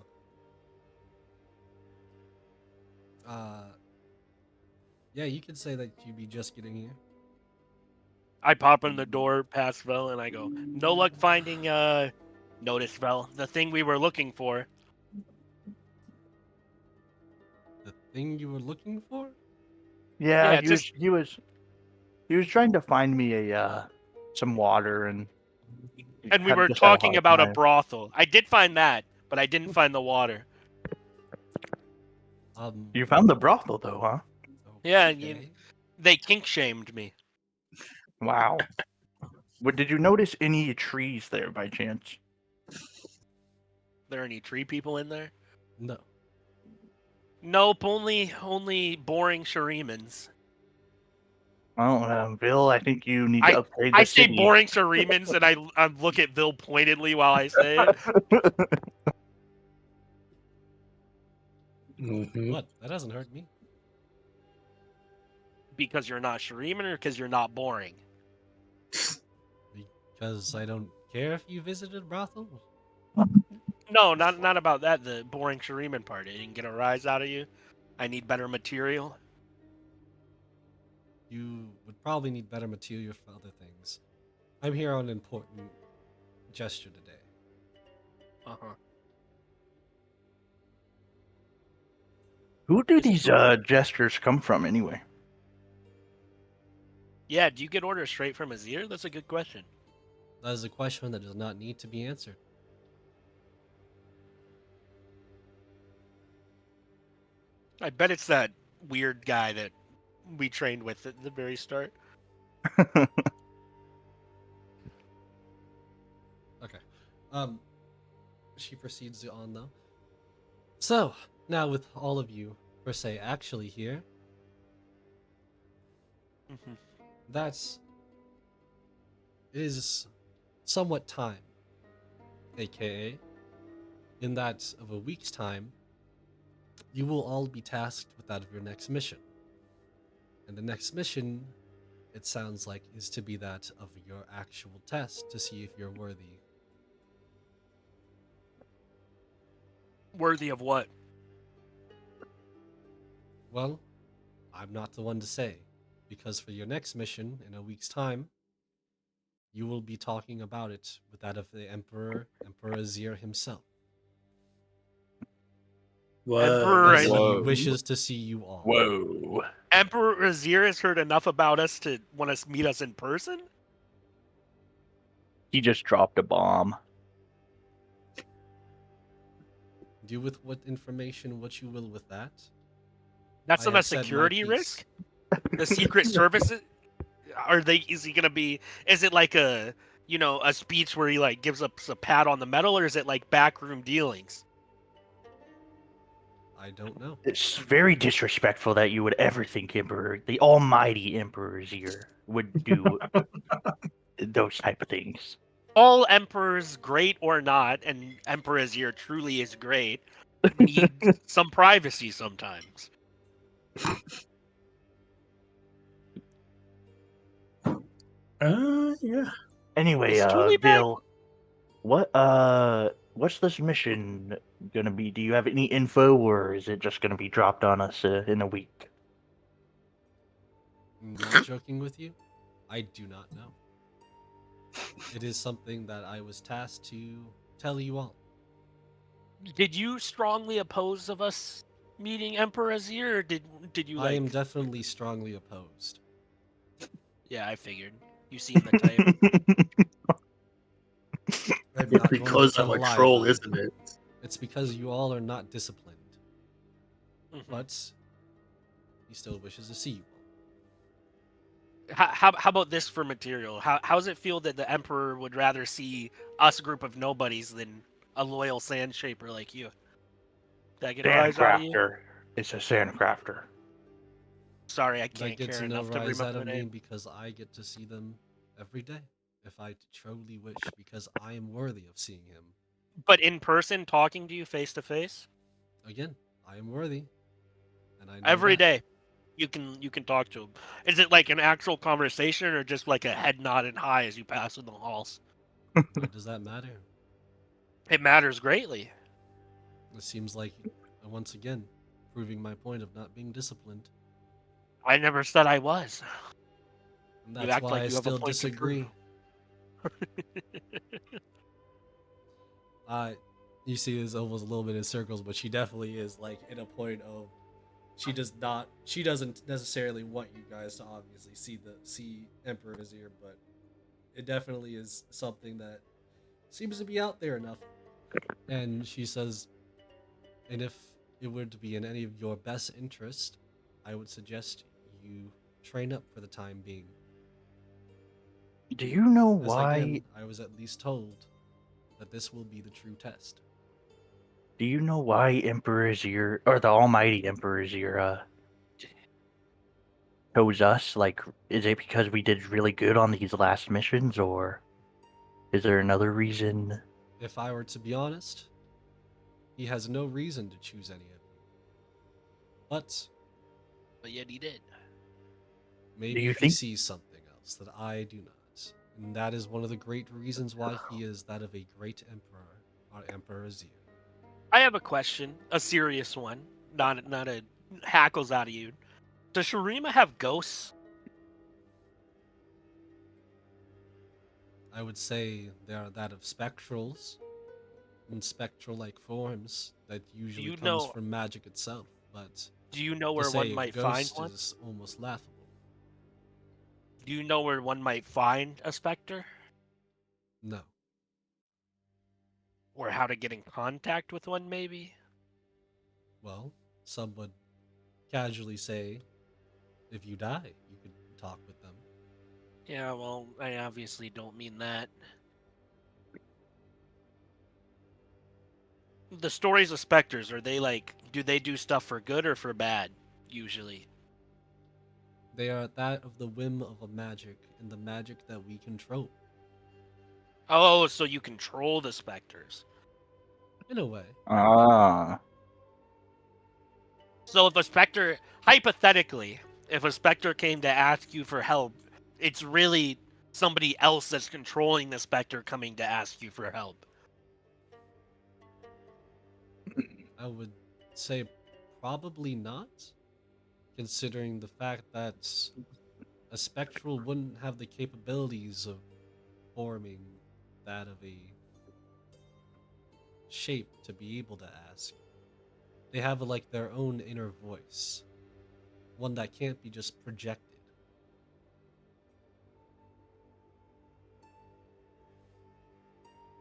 yeah, you could say that you'd be just getting here. I pop in the door past Vel and I go, no luck finding notice Vel, the thing we were looking for. The thing you were looking for? Yeah, Yeah, he was just he was trying to find me a some water and and we had were just had a talking hard about a time. brothel. I did find that, but I didn't find the water. You found the brothel though, huh? Yeah, Okay. they kink shamed me. Wow. What did you notice any trees there by chance? There any tree people in there? No. Nope, only boring Sharimans. Well, Bill, I think you need to I upgrade I the say city. boring Sharimans and I look at Vil pointedly while I say it. Mhm. What? That doesn't hurt me. Because you're not Shariman or because you're not boring? Because I don't care if you visited a brothel. No, not about that. The boring Shariman part. It didn't get a rise out of you. I need better material. You would probably need better material for other things. I'm here on an important gesture today. Uh-huh. Who do Is it these gestures come from anyway? Yeah, do you get orders straight from Azir? That's a good question. That is a question that does not need to be answered. I bet it's that weird guy that we trained with at the very start. Okay. She proceeds on though. So, now with all of you, per se, actually here, Mhm. that's it is somewhat time, aka in that of a week's time, you will all be tasked with that of your next mission. And the next mission, it sounds like, is to be that of your actual test to see if you're worthy. Worthy of what? Well, I'm not the one to say, because for your next mission in a week's time, you will be talking about it with that of the Emperor Azir himself, Emperor as he Whoa. wishes to see you all. Whoa. Emperor Azir has heard enough about us to want us meet us in person? He just dropped a bomb. Do with what information what you will with that. That's I not a have said my security piece. risk? The Secret Service is he gonna be, is it like a a speech where he like gives us a pat on the medal, or is it like backroom dealings? I don't know. It's very disrespectful that you would ever think Emperor, the almighty Emperor's ear, would do those type of things. All emperors, great or not, and Emperor Azir truly is great, need some privacy sometimes. Yeah. Anyway, Is Julie back? Bill, what's this mission gonna be? Do you have any info, or is it just gonna be dropped on us in a week? Not joking with you, I do not know. It is something that I was tasked to tell you all. Did you strongly oppose of us meeting Emperor Azir, or did you I am like? definitely strongly opposed. Yeah, I figured. You seem the type. I'm It's not going to because I'm tell a a lie troll, about it. isn't it? It's because you all are not disciplined. Mhm. But he still wishes to see you all. How about this for material? How does it feel that the Emperor would rather see us group of nobodies than a loyal sand shaper like you? Did I get a rise out of you? Sandcrafter. It's a sandcrafter. Sorry, I That can't gets care no enough to rise out remember of the me name. because I get to see them every day. If I truly wish, because I am worthy of seeing him. But in person, talking to you face to face, Again, I am worthy. And I know every that. day, you can talk to him. Is it like an actual conversation or just like a head nod and hi as you pass in the halls? Why does that matter? It matters greatly. It seems like, once again, proving my point of not being disciplined. I never said I was. And You that's act why like I you have a still point to prove. disagree. You see this almost a little bit in circles, but she definitely is like in a point of she doesn't necessarily want you guys to obviously see Emperor Azir, but it definitely is something that seems to be out there enough. And she says, and if it were to be in any of your best interest, I would suggest you train up for the time being. Do you know As why? again, I was at least told that this will be the true test. Do you know why Emperor Azir, or the Almighty Emperor Azir, chose us? Like, is it because we did really good on these last missions, or is there another reason? If I were to be honest, he has no reason to choose any of you. But But yet he did. maybe you he think- sees something else that I do not. And that is one of the great reasons why he is that of a great emperor, our Emperor Azir. I have a question, a serious one, not a hackles out of you. Does Shurima have ghosts? I would say they are that of spectrals and spectral-like forms that usually you comes know- from magic itself. But Do you know to where say one a might find ghost one? is almost laughable. Do you know where one might find a specter? No. Or how to get in contact with one, maybe? Well, some would casually say, if you die, you could talk with them. Yeah, well, I obviously don't mean that. The stories of specters, are they like, do they do stuff for good or for bad, usually? They are that of the whim of a magic, and the magic that we control. Oh, so you control the specters. In a way. Ah. So if a specter, hypothetically, if a specter came to ask you for help, it's really somebody else that's controlling the specter coming to ask you for help. I would say probably not, considering the fact that a spectral wouldn't have the capabilities of forming that of a shape to be able to ask. They have like their own inner voice, one that can't be just projected.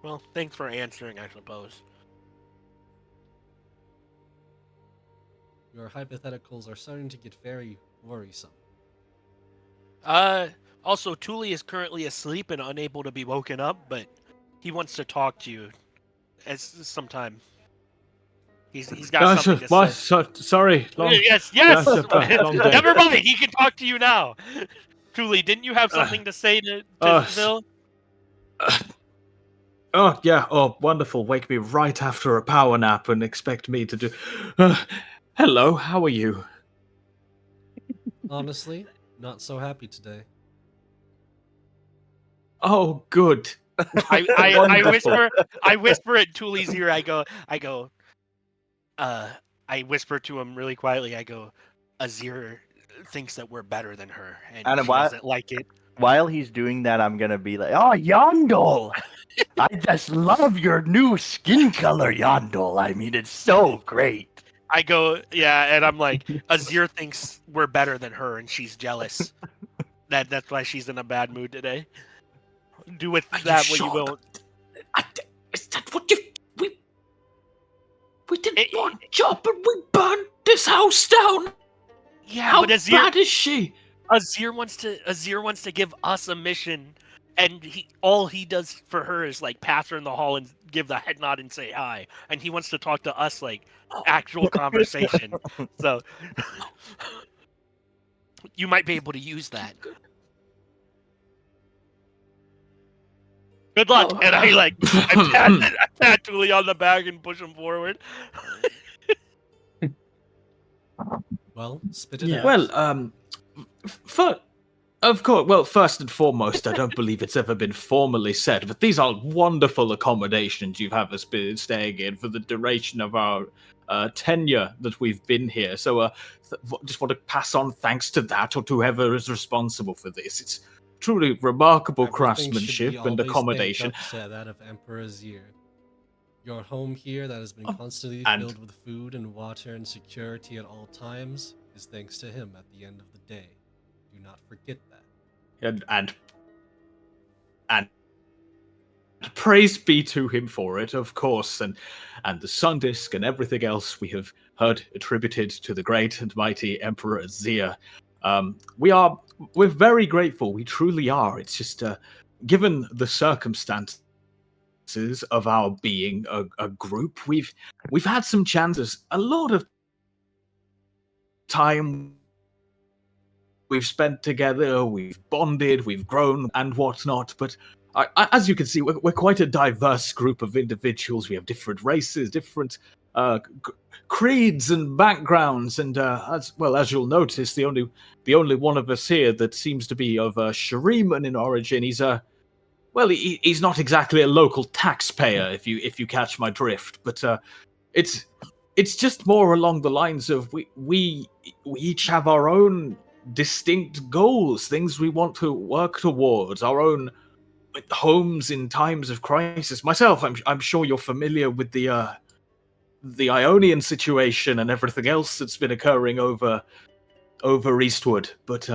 Well, thanks for answering, I suppose. Your hypotheticals are starting to get very worrisome. Also, Thule is currently asleep and unable to be woken up, but he wants to talk to you as sometime. He's got something to what? say. Sorry. Yes. Long day. Never mind. He can talk to you now. Thule, didn't you have something to say to Phil? Oh, yeah. Oh, wonderful. Wake me right after a power nap and expect me to do. Hello, how are you? Honestly, not so happy today. Oh, good. I whisper at Thule's ear. I whisper to him really quietly. I go, Azir thinks that we're better than her, and And she why- doesn't like it. While he's doing that, I'm gonna be like, "Oh, Yondel! I just love your new skin color, Yondel. I mean, it's so great." I go, yeah, and I'm like, Azir thinks we're better than her, and she's jealous. That's why she's in a bad mood today. Do with Are you that what you sure? will. Is that what you... We did It- one job and we burned this house down. Yeah, How but bad is she? Azir wants to give us a mission, and all he does for her is like pass her in the hall and give the head nod and say hi, and he wants to talk to us like actual conversation. So you might be able to use that. Good luck, Well, and I pat Dooley on the back and push him forward. Well, spit it Yeah. out. well, for, of course. Well, first and foremost, I don't believe it's ever been formally said, but these are wonderful accommodations you have us been staying in for the duration of our tenure that we've been here. So, just want to pass on thanks to that or to whoever is responsible for this. It's truly remarkable Everything should be craftsmanship and always thanked accommodation. up to that of Emperor Azir. Your home here that has been constantly and- filled with food and water and security at all times is thanks to him at the end of the day. Do not forget that. And praise be to him for it, of course, and the sun disk and everything else we have heard attributed to the great and mighty Emperor Azir. We're very grateful. We truly are. It's just given the circumstances of our being a group, we've had some chances. A lot of time we've spent together, we've bonded, we've grown, and whatnot. But as you can see, we're quite a diverse group of individuals. We have different races, different creeds and backgrounds, and as you'll notice, the only one of us here that seems to be of Shuriman in origin. He's not exactly a local taxpayer, if you catch my drift. But it's just more along the lines of we each have our own distinct goals, things we want to work towards, our own homes in times of crisis. Myself, I'm sure you're familiar with the Ionian situation and everything else that's been occurring over Eastwood. But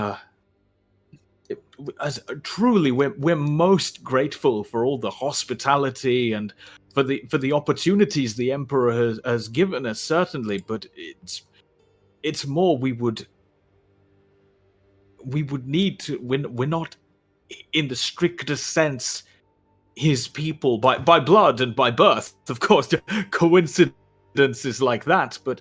truly, we're most grateful for all the hospitality and for the opportunities the Emperor has given us, certainly. But it's more we would need to. We're not, in the strictest sense, his people by blood and by birth, of course. Coincidences like that, but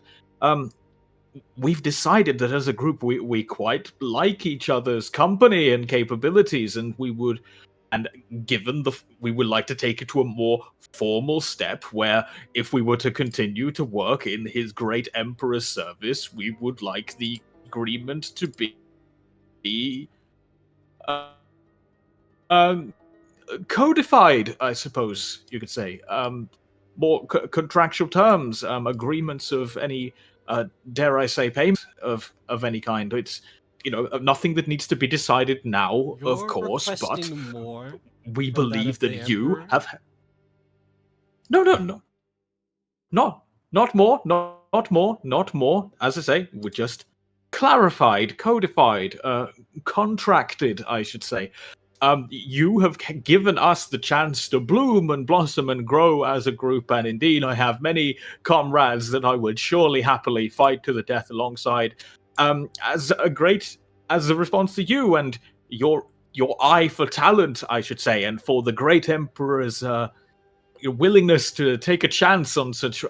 we've decided that as a group we quite like each other's company and capabilities, and we would like to take it to a more formal step where, if we were to continue to work in his great Emperor's service, we would like the agreement to be uh, um, codified, I suppose you could say. More contractual terms, agreements of any, dare I say, payment of any kind. It's nothing that needs to be decided now, of You're course, but requesting more we from that believe of the that you Emperor? have. No, not more, not more. As I say, we're just clarified, codified, contracted, I should say. You have given us the chance to bloom and blossom and grow as a group, and indeed, I have many comrades that I would surely happily fight to the death alongside. As a response to you and your eye for talent, I should say, and for the great Emperor's your willingness to take a chance on such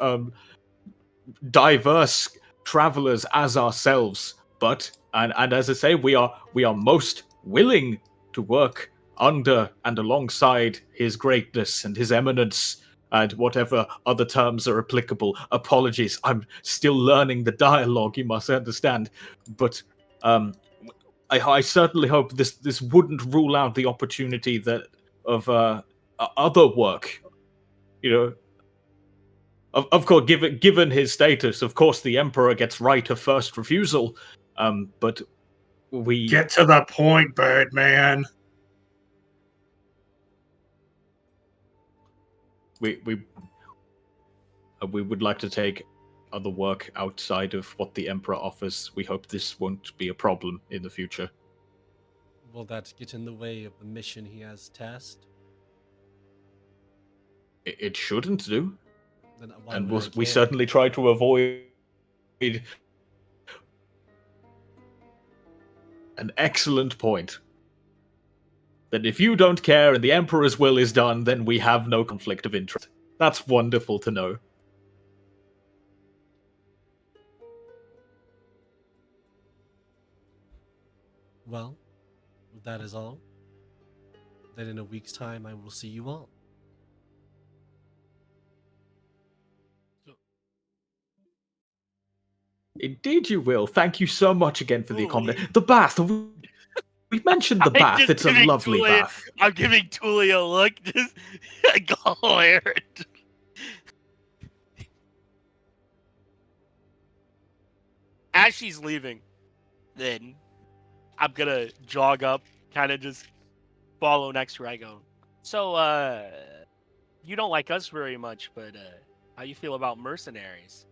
diverse travelers as ourselves. But and as I say, we are most willing to work under and alongside his greatness and his eminence and whatever other terms are applicable. Apologies, I'm still learning the dialogue, you must understand. But I certainly hope this wouldn't rule out the opportunity that of other work. Of course, given his status, of course, the Emperor gets right of first refusal. But we Get to the point, Birdman. we would like to take other work outside of what the Emperor offers. We hope this won't be a problem in the future. Will that get in the way of the mission he has tasked? It shouldn't do, Then why and would I we care? certainly try to avoid An excellent point. That if you don't care and the Emperor's will is done, then we have no conflict of interest. That's wonderful to know. Well, if that is all, then in a week's time I will see you all. Indeed you will. Thank you so much again for the Ooh. accommodation. The bath. We mentioned the I'm bath. just It's a giving lovely Tuli- bath. I'm giving Tuli a look, just glare. As she's leaving, then I'm gonna jog up, kind of just follow next to her. I go, so, you don't like us very much, but, how you feel about mercenaries?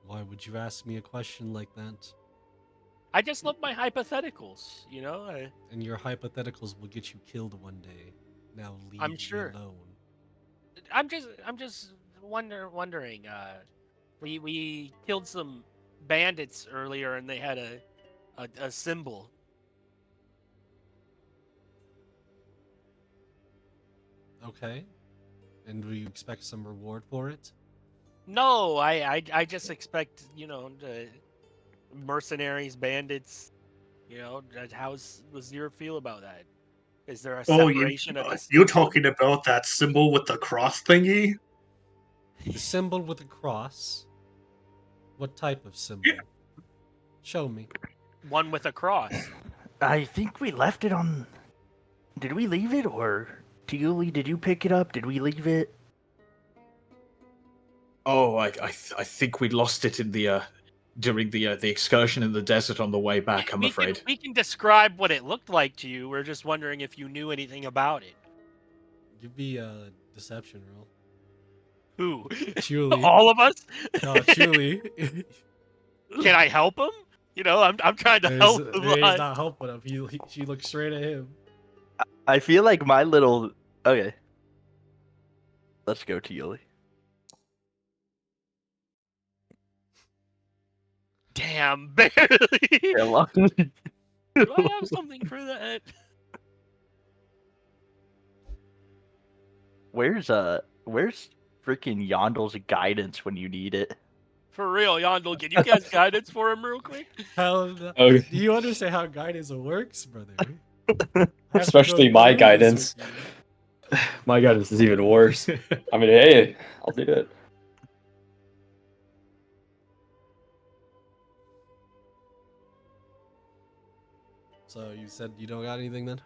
Why would you ask me a question like that? I just love my hypotheticals, you know? And your hypotheticals will get you killed one day. Now leave I'm me sure. alone. I'm just wondering, we killed some bandits earlier and they had a symbol. Okay. And do you expect some reward for it? No, I just expect, you know, the mercenaries, bandits, you know, how's your feel about that? Is there a Oh, separation, a you're distinction? talking about that symbol with the cross thingy? The symbol with a cross? What type of symbol? Show me. One with a cross. I think we left it on. Did we leave it, or Tealy, did you pick it up? Did we leave it? Oh, I think we lost it in the during the excursion in the desert on the way back. I'm afraid. We can describe what it looked like to you. We're just wondering if you knew anything about it. Give me a deception roll. Who? Julie. All of us? No, Julie. Can I help him? You know, I'm trying to help him. He's not helping him. She looks straight at him. I feel like my little. Okay. Let's go, Tealy. Damn, barely. Yeah, Do I have something for that? Where's freaking Yondel's guidance when you need it? For real, Yondel, can you guys guidance for him real quick? How do Okay. you understand how guidance works, brother? I have to go Especially my through this guidance. with you. My guidance is even worse. I mean, hey, I'll do it. So you said you don't got anything then?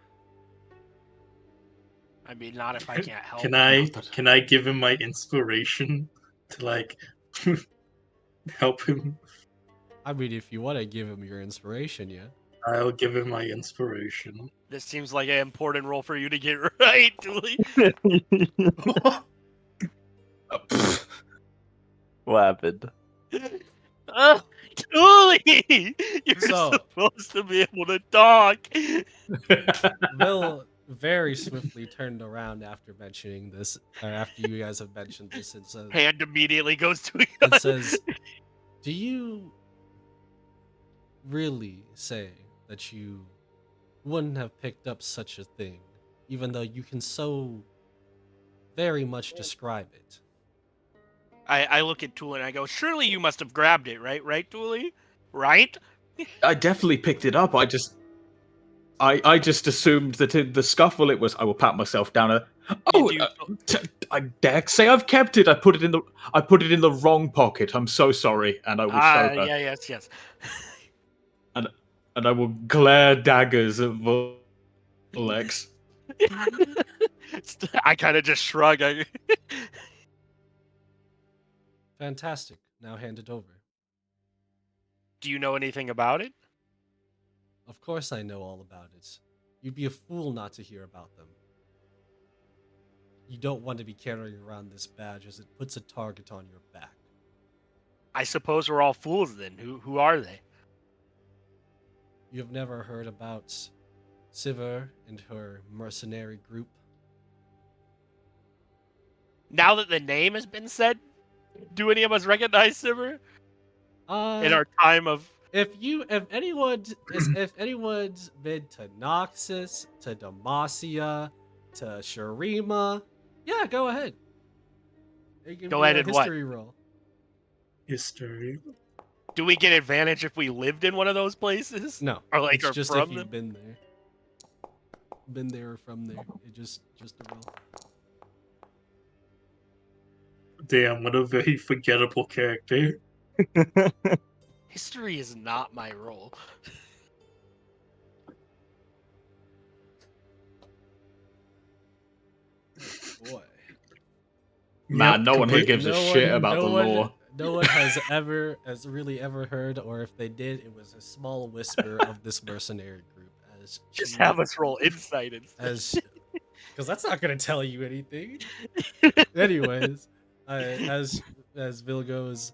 I mean, not if I can't help. Can I give him my inspiration to like help him? I mean, if you want to give him your inspiration, yeah. I'll give him my inspiration. This seems like an important role for you to get right, Dooley. What happened? Dooley! You're So- supposed to be able to talk. Will very swiftly turned around after mentioning this, or after you guys have mentioned this, and says, Hand immediately goes to a it gun. says, "Do you really say that you wouldn't have picked up such a thing, even though you can so very much describe it?" I look at Dooley and I go, surely you must have grabbed it, right? Right, Dooley? Right? I definitely picked it up. I just assumed that in the scuffle it was. I will pat myself down. Oh, You- I dare say I've kept it. I put it in the wrong pocket. I'm so sorry, and I will show her. Yeah, yes. And I will glare daggers at Vollex. I kind of just shrug. Fantastic. Now hand it over. Do you know anything about it? Of course I know all about it. You'd be a fool not to hear about them. You don't want to be carrying around this badge as it puts a target on your back. I suppose we're all fools then. Who are they? You have never heard about Sivir and her mercenary group? Now that the name has been said, do any of us recognize Sivir? In our time of If anyone's been to Noxus, to Demacia, to Shurima, yeah, go ahead. Give Go me ahead a and what? history roll. History. Do we get advantage if we lived in one of those places? No, Or like it's are just from if them? you've been there or from there. It just a roll. Damn, what a very forgettable character. History is not my role. Boy. Man, Yep, no one here complete. gives a shit about the law. No one has really ever heard, or if they did, it was a small whisper of this mercenary group as Just she, have us roll insight instead. as because that's not gonna tell you anything. Anyways, as Vil goes,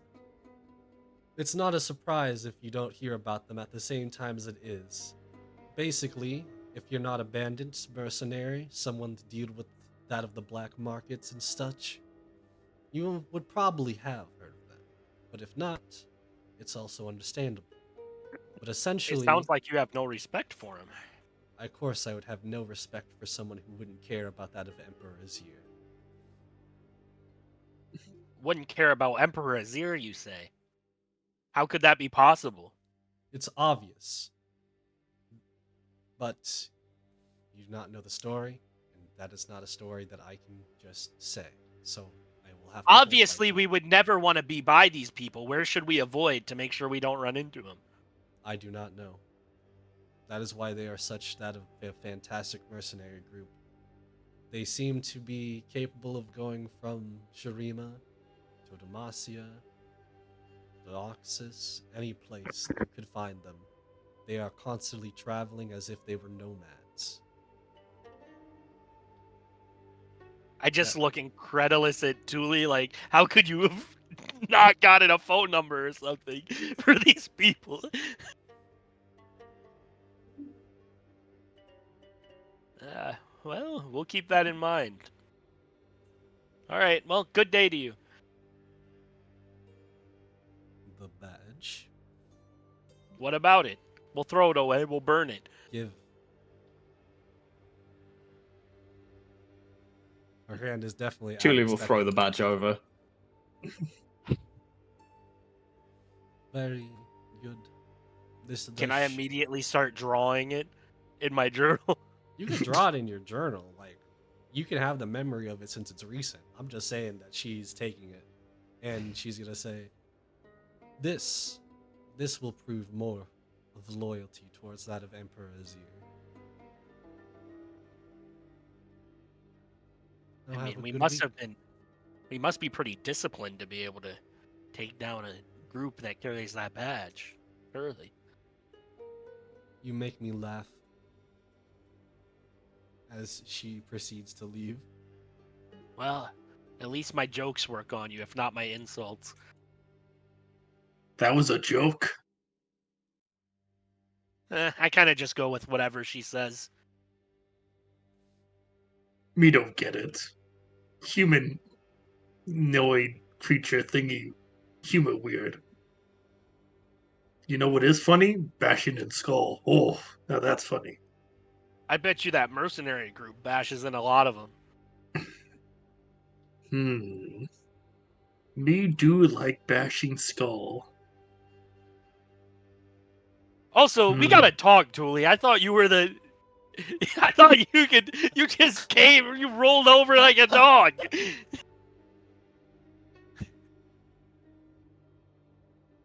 it's not a surprise if you don't hear about them at the same time as it is. Basically, if you're not a bandit, mercenary, someone to deal with that of the black markets and such, you would probably have heard of them. But if not, it's also understandable. But It essentially, sounds like you have no respect for him. of course, I would have no respect for someone who wouldn't care about that of Emperor Azir. Wouldn't care about Emperor Azir, you say? How could that be possible? It's obvious. But you do not know the story, and that is not a story that I can just say. So I will have to Obviously, hold my we tongue. would never want to be by these people. Where should we avoid to make sure we don't run into them? I do not know. That is why they are such that of a fantastic mercenary group. They seem to be capable of going from Shurima to Demacia, Deoxys, any place you could find them. They are constantly traveling as if they were nomads. I just look incredulous at Thule, like, how could you have not gotten a phone number or something for these people? Well, we'll keep that in mind. All right, well, good day to you. The badge. What about it? We'll throw it away. We'll burn it. Give. Her hand is definitely Julie out. will throw the badge over. Very good. This Can I immediately start drawing it in my journal? You can draw it in your journal. Like, you can have the memory of it since it's recent. I'm just saying that she's taking it, and she's gonna say, "This will prove more of loyalty towards that of Emperor Azir." Now I have mean, a we good must week. we must be pretty disciplined to be able to take down a group that carries that badge. Surely. You make me laugh. As she proceeds to leave. Well, at least my jokes work on you, if not my insults. That was a joke. I kind of just go with whatever she says. Me don't get it. Humanoid creature thingy. Human weird. You know what is funny? Bashing in skull. Oh, now that's funny. I bet you that mercenary group bashes in a lot of them. Me do like bashing skull. Also, we gotta talk, Thule. I thought you were the. I thought you could. You just came. You rolled over like a dog.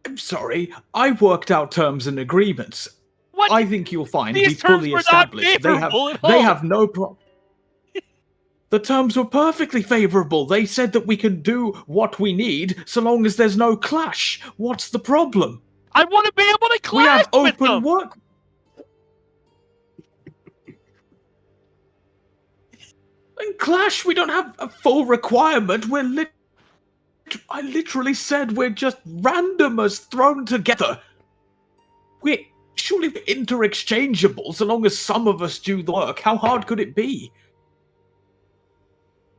I'm sorry, I worked out terms and agreements. What? I think you'll find we These terms fully were not established favorable at they all. have no problem. The terms were perfectly favorable. They said that we can do what we need so long as there's no clash. What's the problem? I want to be able to clash We have with open them. work. In Clash, we don't have a full requirement. I literally said we're just randomers thrown together. We're surely interchangeable so long as some of us do the work. How hard could it be?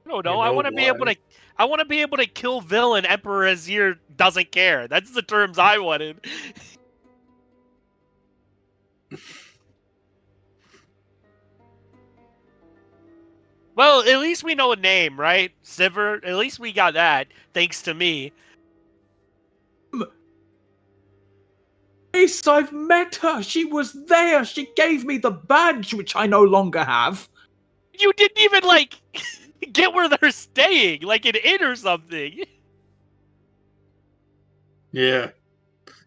No, You I know want to be able why? to. I want to be able to kill Vil and Emperor Azir doesn't care. That's the terms I wanted. Well, at least we know a name, right? Sivert. At least we got that, thanks to me. Yes, I've met her. She was there. She gave me the badge, which I no longer have. You didn't even like get where they're staying, like an inn or something. Yeah.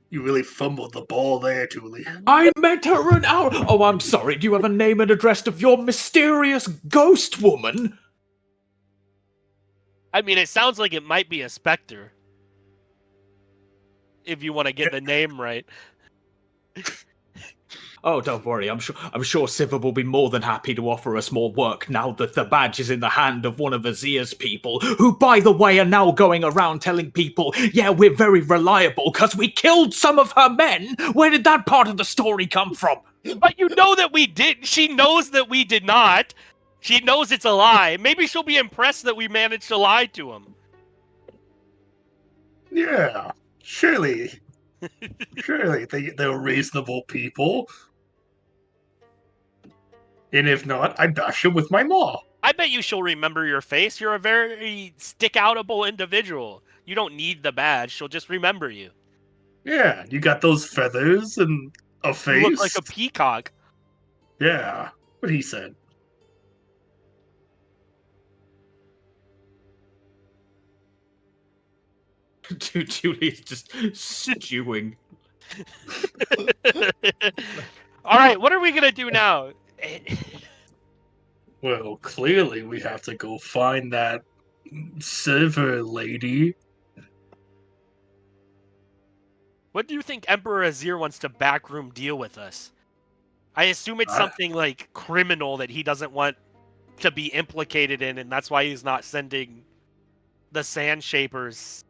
You really fumbled the ball there, Julie. I met her an hour. Oh, I'm sorry. Do you have a name and address of your mysterious ghost woman? I mean, it sounds like it might be a specter. If you want to get the name right. Oh, don't worry. I'm sure Siva will be more than happy to offer us more work now that the badge is in the hand of one of Azir's people, who, by the way, are now going around telling people, yeah, we're very reliable because we killed some of her men. Where did that part of the story come from? But you know that we did. She knows that we did not. She knows it's a lie. Maybe she'll be impressed that we managed to lie to him. Yeah, surely. Surely they're reasonable people. And if not, I bash them with my maw. I bet you she'll remember your face. You're a very stick-outable individual. You don't need the badge. She'll just remember you. Yeah, you got those feathers and a face. You look like a peacock. Yeah, what he said. Julie's just stewing. All right, what are we gonna do now? Well, clearly we have to go find that silver lady. What do you think Emperor Azir wants to backroom deal with us? I assume it's I- something like criminal that he doesn't want to be implicated in, and that's why he's not sending the Sand Shapers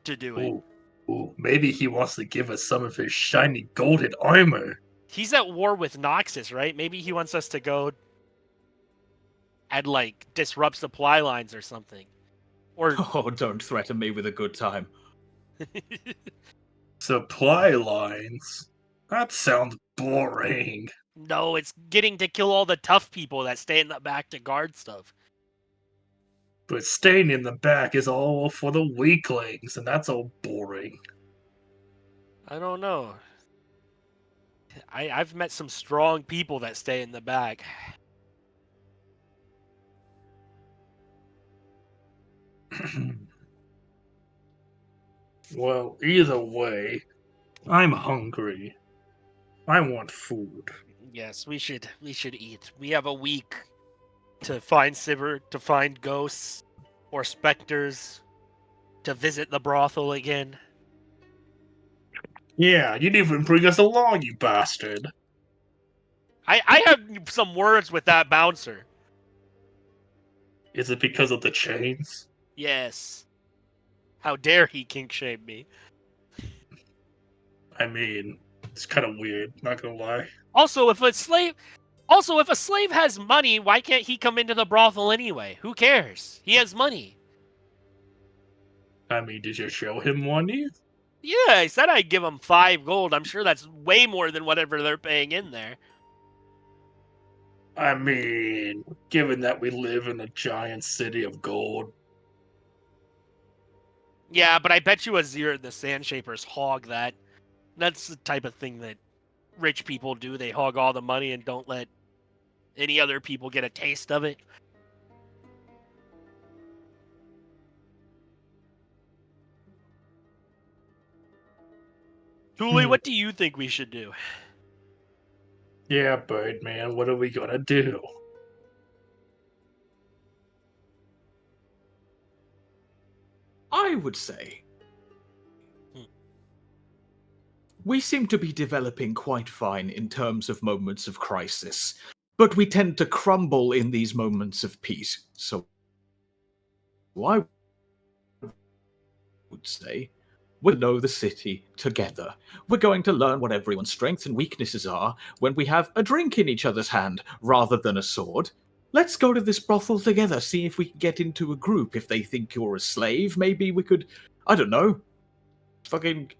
to do it. Ooh, maybe he wants to give us some of his shiny golden armor. He's at war with Noxus, right? Maybe he wants us to go and like disrupt supply lines or something. Or Oh, don't threaten me with a good time. Supply lines? That sounds boring. no, it's getting to kill all the tough people that stay in the back to guard stuff. But staying in the back is all for the weaklings, and that's all boring. I don't know. I've met some strong people that stay in the back. Well, either way, I'm hungry. I want food. Yes, we should eat. We have a week to find Sivert, to find ghosts or specters, to visit the brothel again. Yeah, you didn't even bring us along, you bastard. I have some words with that bouncer. Is it because of the chains? Yes. How dare he kink shame me? I mean, it's kind of weird, not gonna lie. Also, if a slave has money, why can't he come into the brothel anyway? Who cares? He has money. I mean, did you show him money? Yeah, I said I'd give him 5 gold. I'm sure that's way more than whatever they're paying in there. I mean, given that we live in a giant city of gold. Yeah, but I bet you Azir and the Sand Shapers hog that. That's the type of thing that rich people do. They hog all the money and don't let any other people get a taste of it. Julie, what do you think we should do? Yeah, Birdman, what are we gonna do? I would say we seem to be developing quite fine in terms of moments of crisis, but we tend to crumble in these moments of peace. So I would say we'll know the city together. We're going to learn what everyone's strengths and weaknesses are when we have a drink in each other's hand rather than a sword. Let's go to this brothel together, see if we can get into a group. If they think you're a slave, maybe we could, I don't know, fucking...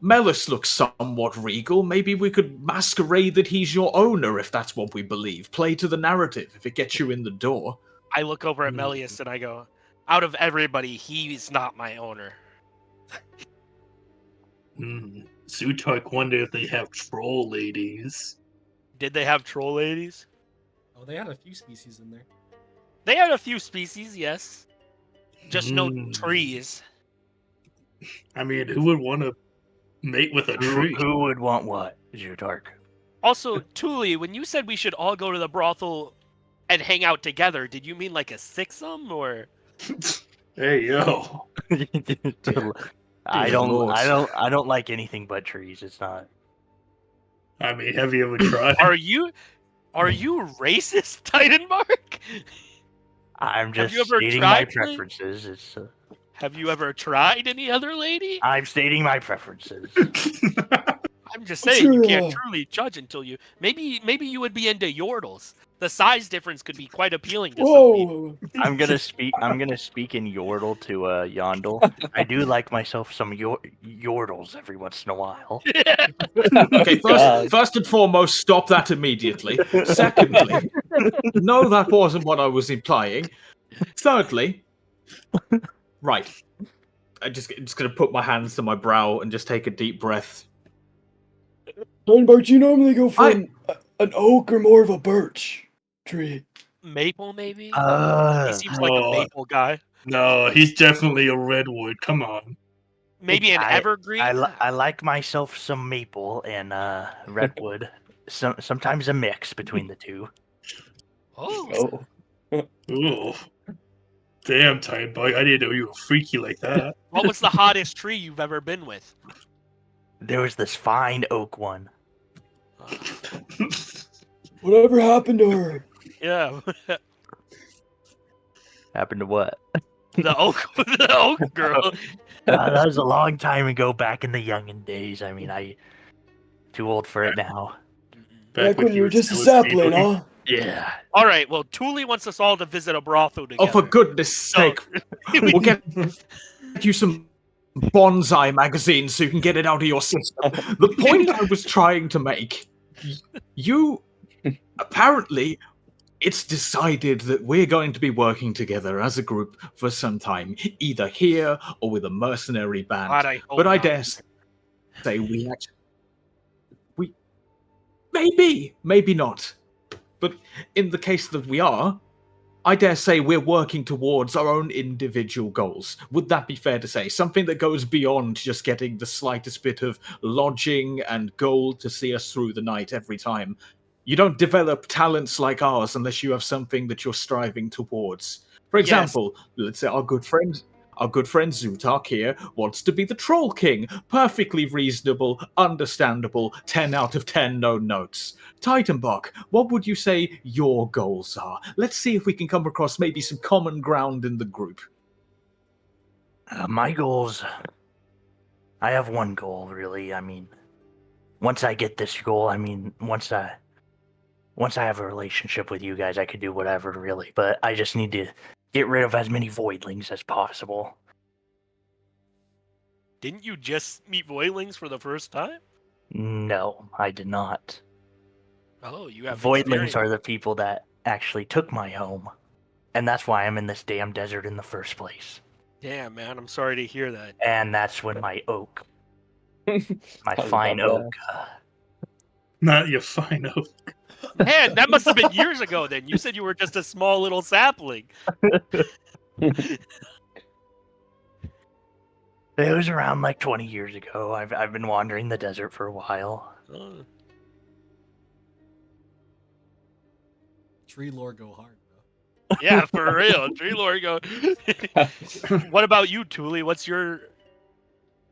Melis looks somewhat regal. Maybe we could masquerade that he's your owner if that's what we believe. Play to the narrative if it gets you in the door. I look over at Mm. Melius and I go, out of everybody, he's not my owner. Zutark wonder if they have troll ladies. Did they have troll ladies? Oh, they had a few species in there. They had a few species, yes. Just no Mm. trees. I mean, who would want to mate with a tree? Who would want what, Zutark? Also, Thule, when you said we should all go to the brothel and hang out together, did you mean like a sixsome or? Hey yo. I Dear don't, Lord. I don't like anything but trees. It's not. I mean, have you ever tried? Are you racist, Titanmark? I'm Have just you ever stating my tried to- preferences. It's. Have you ever tried any other lady? I'm stating my preferences. I'm just I'm saying you sure, can't truly judge until you. Maybe you would be into yordles. The size difference could be quite appealing to some people. Whoa! I'm gonna speak. I'm gonna speak in Yordle to Yondel. I do like myself some Yordles every once in a while. Okay, God. first and foremost, stop that immediately. Secondly, no, that wasn't what I was implying. Thirdly, right. I'm just gonna put my hands to my brow and just take a deep breath. Bart, do you normally go for I- an oak or more of a birch tree? Maple, maybe. He Uh, seems like a Oh. maple guy. No, he's definitely a redwood. Come on. Maybe an I- evergreen. I like myself some maple and redwood. Sometimes a mix between the two. Oh, Oh. Ooh. Damn, Titan Bug. I didn't know you were freaky like that. what was the hottest tree you've ever been with? There was this fine oak one. Whatever happened to her? Yeah, Happened to what? the oak girl. That was a long time ago, back in the youngin' days. I mean, too old for it now. Back when you were just a still sapling, baby. huh? Yeah. All right. Well, Thule wants us all to visit a brothel together. Oh, for goodness So- sake! We'll get you some bonsai magazines so you can get it out of your system. The point I was trying to make, you apparently, it's decided that we're going to be working together as a group for some time, either here or with a mercenary band. God, I hope But I not. dare say we maybe not. But in the case that we are, I dare say we're working towards our own individual goals. Would that be fair to say? Something that goes beyond just getting the slightest bit of lodging and gold to see us through the night every time. You don't develop talents like ours unless you have something that you're striving towards. For Yes. example, let's say our good friend Zutark here wants to be the Troll King. Perfectly reasonable, understandable, 10 out of 10 no notes. Titanbach, what would you say your goals are? Let's see if we can come across maybe some common ground in the group. My goals. I have one goal, really. I mean, once I get this goal, I mean, once I have a relationship with you guys, I could do whatever, really. But I just need to get rid of as many voidlings as possible. Didn't you just meet voidlings for the first time? No, I did not. Oh, you have Voidlings experience. are the people that actually took my home. And that's why I'm in this damn desert in the first place. Damn, man, I'm sorry to hear that. And that's when my oak, my Sounds fine about oak, Not your fine oak. Man, that must have been years ago then. You said you were just a small little sapling. it was around like 20 years ago. I've been wandering the desert for a while. Oh. Tree lore go hard, bro. Yeah, for real. Tree Lord go. What about you, Thule? What's your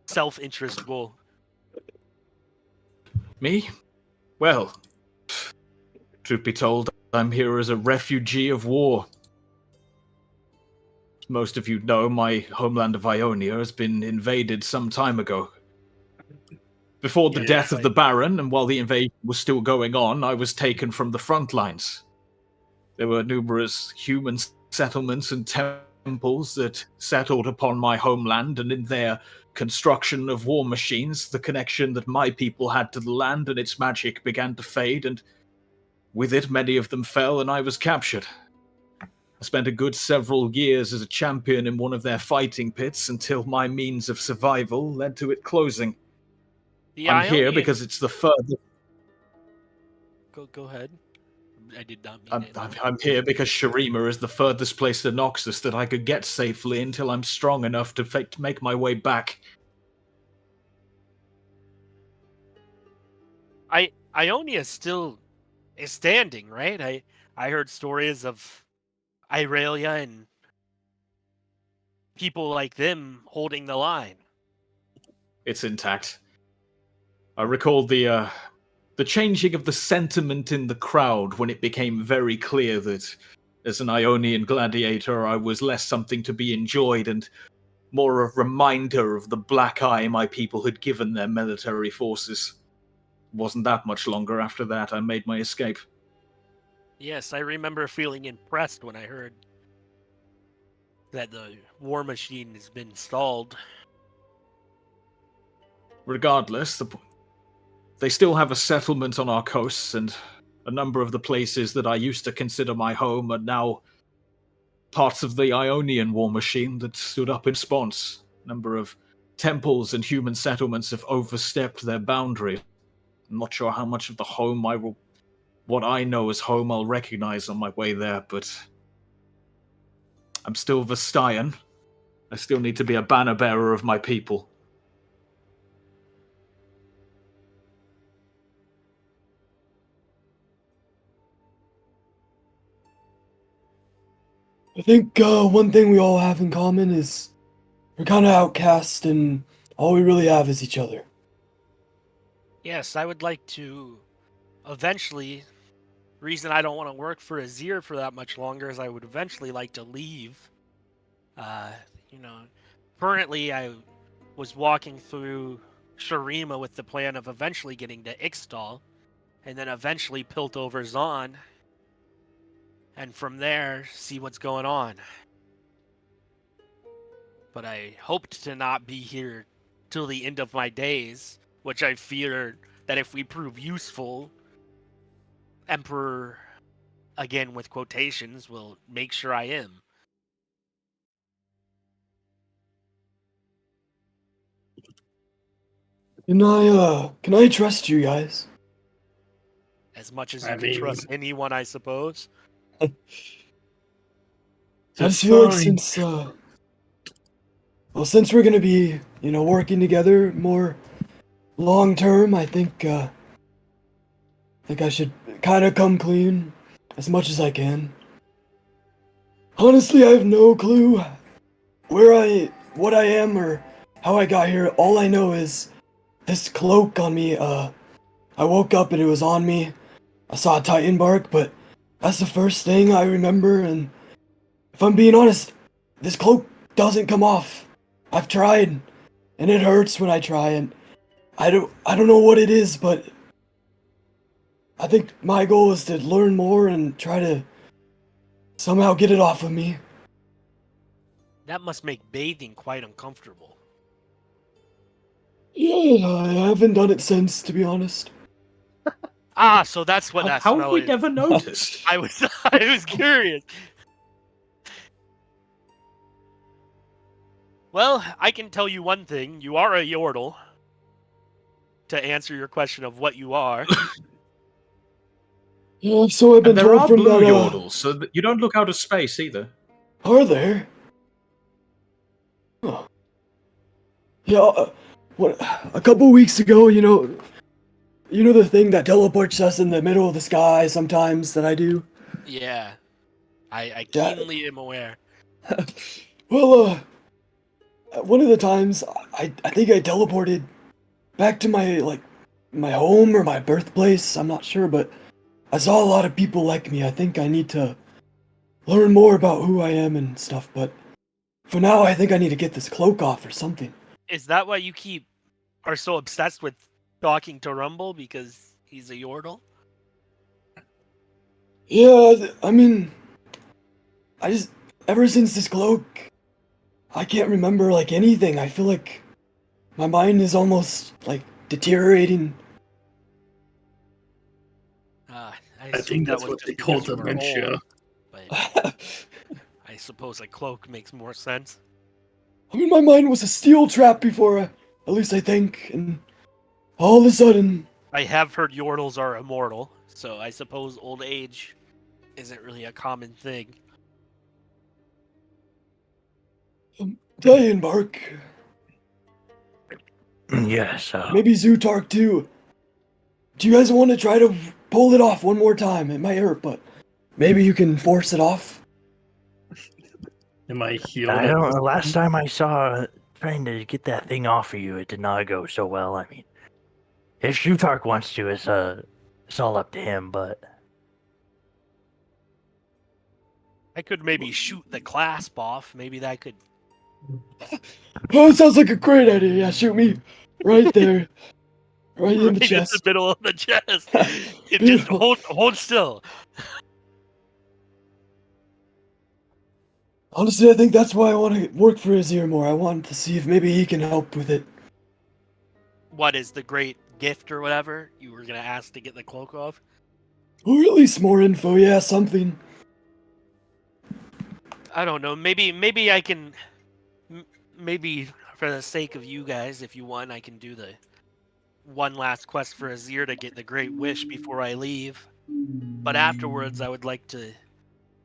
self-interest goal? Me? Well, truth be told, I'm here as a refugee of war. Most of you know my homeland of Ionia has been invaded some time ago. Before the Yeah, death of like- the Baron, and while the invasion was still going on, I was taken from the front lines. There were numerous human settlements and temples that settled upon my homeland, and in their construction of war machines, the connection that my people had to the land and its magic began to fade, and with it, many of them fell, and I was captured. spent a good several years as a champion in one of their fighting pits until my means of survival led to it closing. The I'm here Ionian... because it's the furthest. Go ahead. I did not mean I'm, it. I'm here because Shurima is the furthest place to Noxus that I could get safely until I'm strong enough to make my way back. Ionia still is standing, right? I heard stories of Irelia and people like them holding the line. It's intact. I recall the changing of the sentiment in the crowd when it became very clear that, as an Ionian gladiator, I was less something to be enjoyed and more a reminder of the black eye my people had given their military forces. It wasn't that much longer after that I made my escape. Yes, I remember feeling impressed when I heard that the war machine has been installed. Regardless, they still have a settlement on our coasts, and a number of the places that I used to consider my home are now parts of the Ionian war machine that stood up in response. A number of temples and human settlements have overstepped their boundaries. I'm not sure how much of the home what I know as home I'll recognize on my way there, but I'm still Vestayan. I still need to be a banner bearer of my people. I think one thing we all have in common is we're kind of outcast, and all we really have is each other. Yes, I would like to eventually... reason I don't want to work for Azir for that much longer is I would eventually like to leave. You know, currently I was walking through Shurima with the plan of eventually getting to Ixtal, and then eventually Piltover Zon, and from there see what's going on. But I hoped to not be here till the end of my days, which I fear that if we prove useful, Emperor, again with quotations, will make sure I am. Can I trust you guys? As much as you I can mean- trust anyone, I suppose. I just Just feel like fine. since we're gonna be, working together more long term, I think I should kind of come clean as much as I can. Honestly, I have no clue what I am, or how I got here. All I know is this cloak on me. I woke up and it was on me. I saw a Titan bark, but that's the first thing I remember. And if I'm being honest, this cloak doesn't come off. I've tried, and it hurts when I try. And I don't know what it is, but I think my goal is to learn more and try to somehow get it off of me. That must make bathing quite uncomfortable. Yeah, I haven't done it since, to be honest. Ah, so that's what that How have smell we is. never noticed? I was curious. Well, I can tell you one thing. You are a Yordle. To answer your question of what you are. Yeah, so I've been And there told are from blue that. Yordles, so that you don't look out of space either. Are there? Huh. Yeah, a couple weeks ago, the thing that teleports us in the middle of the sky sometimes that I do? Yeah. I Yeah. keenly am aware. Well, one of the times, I think I teleported back to my home or my birthplace, I'm not sure, but I saw a lot of people like me. I think I need to learn more about who I am and stuff, but for now, I think I need to get this cloak off or something. Is that why you are so obsessed with talking to Rumble because he's a Yordle? Yeah, I mean, ever since this cloak, I can't remember, anything. I feel like my mind is almost, deteriorating. I I assume think that that's was what just they call because you were dementia. old, but suppose a cloak makes more sense. I mean, my mind was a steel trap before, at least I think, and all of a sudden, I have heard Yordles are immortal, so I suppose old age isn't really a common thing. Dianbark, Yes, maybe Zootark too. Do you guys want to try to pull it off one more time? It might hurt, but maybe you can force it off. Am I healed? I at don't this know. Last point? time I saw trying to get that thing off of you, it did not go so well. I mean, if Shutark wants to, it's all up to him. But I could maybe shoot the clasp off. Maybe that could. Oh, it sounds like a great idea. Yeah, shoot me right there, right in the Right in the chest. middle of the chest. It just Beautiful. hold still. Honestly, I think that's why I want to work for Azir more. I want to see if maybe he can help with it. What is the great gift or whatever you were gonna ask to get the cloak off? Or at least more info, yeah, something. I don't know. Maybe I can. Maybe for the sake of you guys, if you want, I can do the one last quest for Azir to get the Great Wish before I leave. But afterwards, I would like to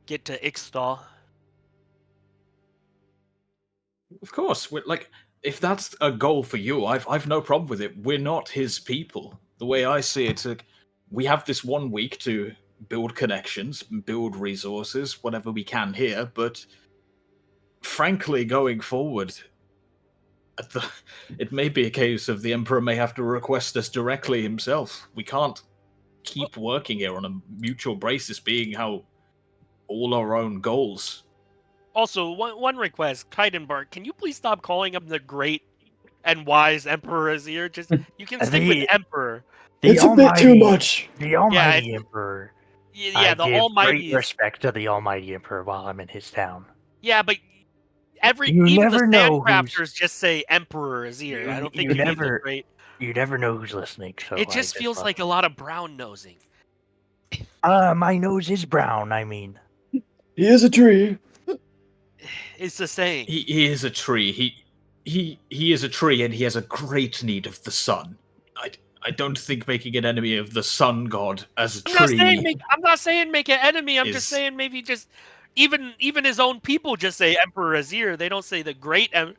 get to Ixtal. Of course, if that's a goal for you, I've no problem with it. We're not his people. The way I see it, we have this 1 week to build connections, build resources, whatever we can here. But frankly, going forward, it may be a case of the Emperor may have to request us directly himself. We can't keep working here on a mutual basis, being how all our own goals. Also, one request, Kaidenbark, can you please stop calling him the Great and Wise Emperor Azir? Just you can stick with the Emperor. It's a bit too much. The Almighty Emperor. Yeah, I the give Almighty great is. respect to the Almighty Emperor while I'm in his town. Yeah, but You even the never know who's Sandcrafters just say Emperor Azir. I don't think you you need the never Great. you never know who's listening. So It I just just feels love like a lot of brown nosing. my nose is brown. I mean, He is a tree. It's the saying. He is a tree. He is a tree, and he has a great need of the sun. I don't think making an enemy of the sun god as a tree I'm not saying make an enemy. I'm just is. saying maybe just even his own people just say Emperor Azir. They don't say the Great and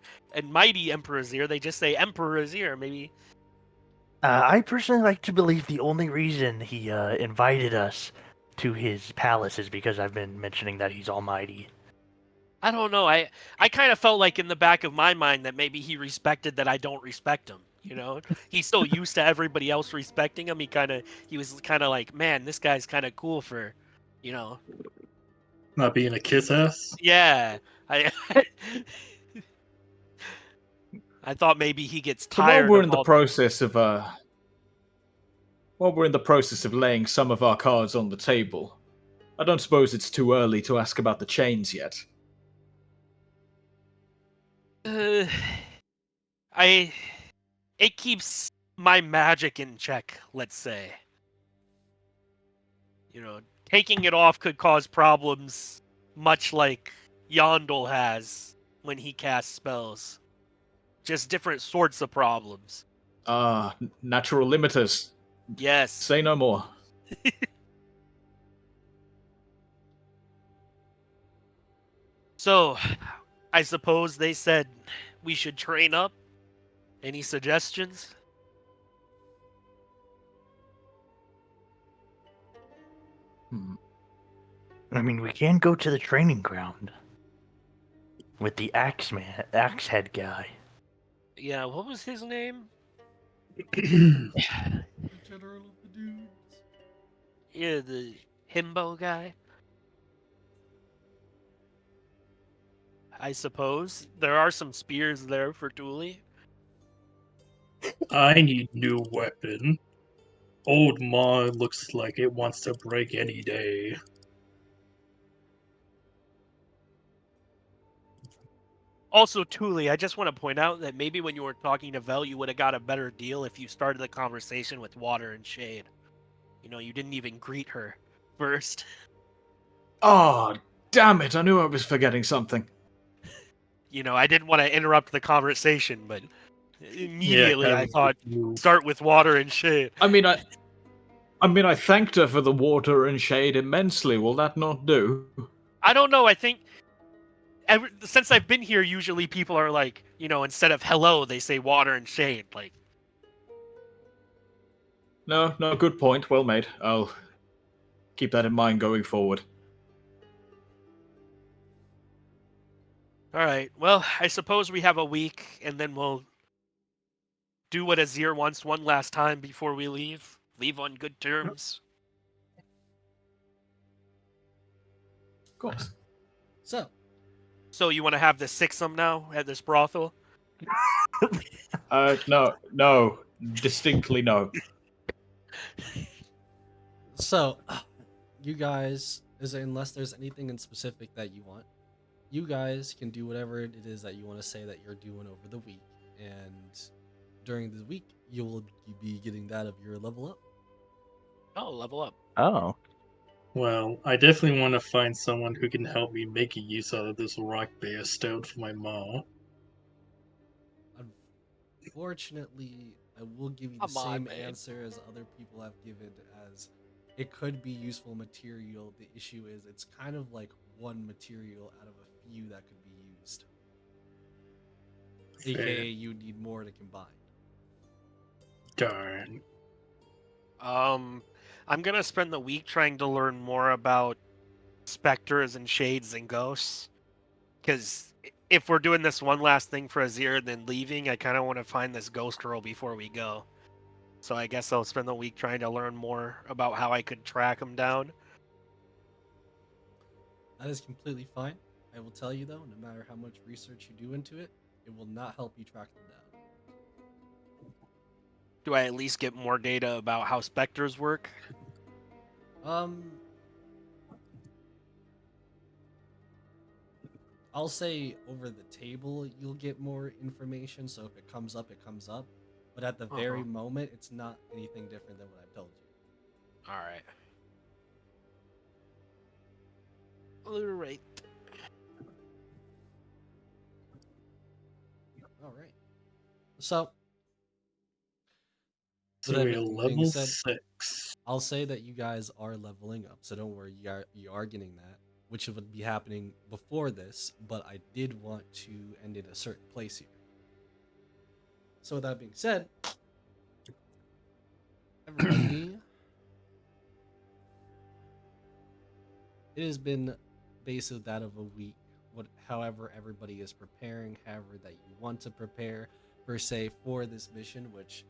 Mighty Emperor Azir. They just say Emperor Azir. Maybe. I personally like to believe the only reason he invited us to his palace is because I've been mentioning that he's almighty. I don't know. I kind of felt like in the back of my mind that maybe he respected that I don't respect him. You know, he's so used to everybody else respecting him. He was kind of like, man, this guy's kind of cool for, you know. Not being a kiss ass? Yeah, I I thought maybe he gets So while tired we're of in the all. process of laying some of our cards on the table, I don't suppose it's too early to ask about the chains yet. I it keeps my magic in check, let's say. You know, taking it off could cause problems, much like Yondel has when he casts spells. Just different sorts of problems. Natural limiters. Yes. Say no more. So, I suppose they said we should train up. Any suggestions? I mean, we can go to the training ground with the axe head guy. Yeah, what was his name? General of the dudes. Yeah, the himbo guy. I suppose there are some spears there for Dooley. I need new weapon. Old Ma looks like it wants to break any day. Also, Thule, I just want to point out that maybe when you were talking to Vel, you would have got a better deal if you started the conversation with Water and Shade. You know, you didn't even greet her first. Oh, Damn it, I knew I was forgetting something. You know, I didn't want to interrupt the conversation, but immediately I Kevin, thought start with water and shade. I mean, I thanked her for the water and shade immensely. Will that not do? I don't know. I think since I've been here, usually people are like, you know, instead of hello, they say water and shade. Like, No, good point. Well made. I'll keep that in mind going forward. all right, well, I suppose we have a week, and then we'll do what Azir wants one last time before we leave. Leave on good terms. Of course. So, You want to have the sixum now at this brothel? No. Distinctly no. so you guys, unless there's anything in specific that you want, you guys can do whatever it is that you want to say that you're doing over the week, and during the week you will be getting that of your level up. Oh, level up. Oh. Well, I definitely want to find someone who can help me make a use out of this rock bear stone for my ma. Unfortunately, I will give you the Come on, same man. answer as other people have given, as it could be useful material. The issue is it's kind of like one material out of a few that could be used. Fair. AKA, you need more to combine. Darn. I'm gonna spend the week trying to learn more about specters and shades and ghosts. Because if we're doing this one last thing for Azir and then leaving, I kind of want to find this ghost girl before we go. So I guess I'll spend the week trying to learn more about how I could track them down. That is completely fine. I will tell you though, no matter how much research you do into it, it will not help you track them down. Do I at least get more data about how specters work? I'll say over the table you'll get more information, so if it comes up, it comes up. But at the very moment, it's not anything different than what I've told you. Alright. Alright. Alright. So, So with we're everything being level said, 6. I'll say that you guys are leveling up, so don't worry, you are getting that, which would be happening before this, but I did want to end in a certain place here. So with that being said, everybody, it has been basically that of a week. However everybody is preparing, however that you want to prepare per se for this mission, which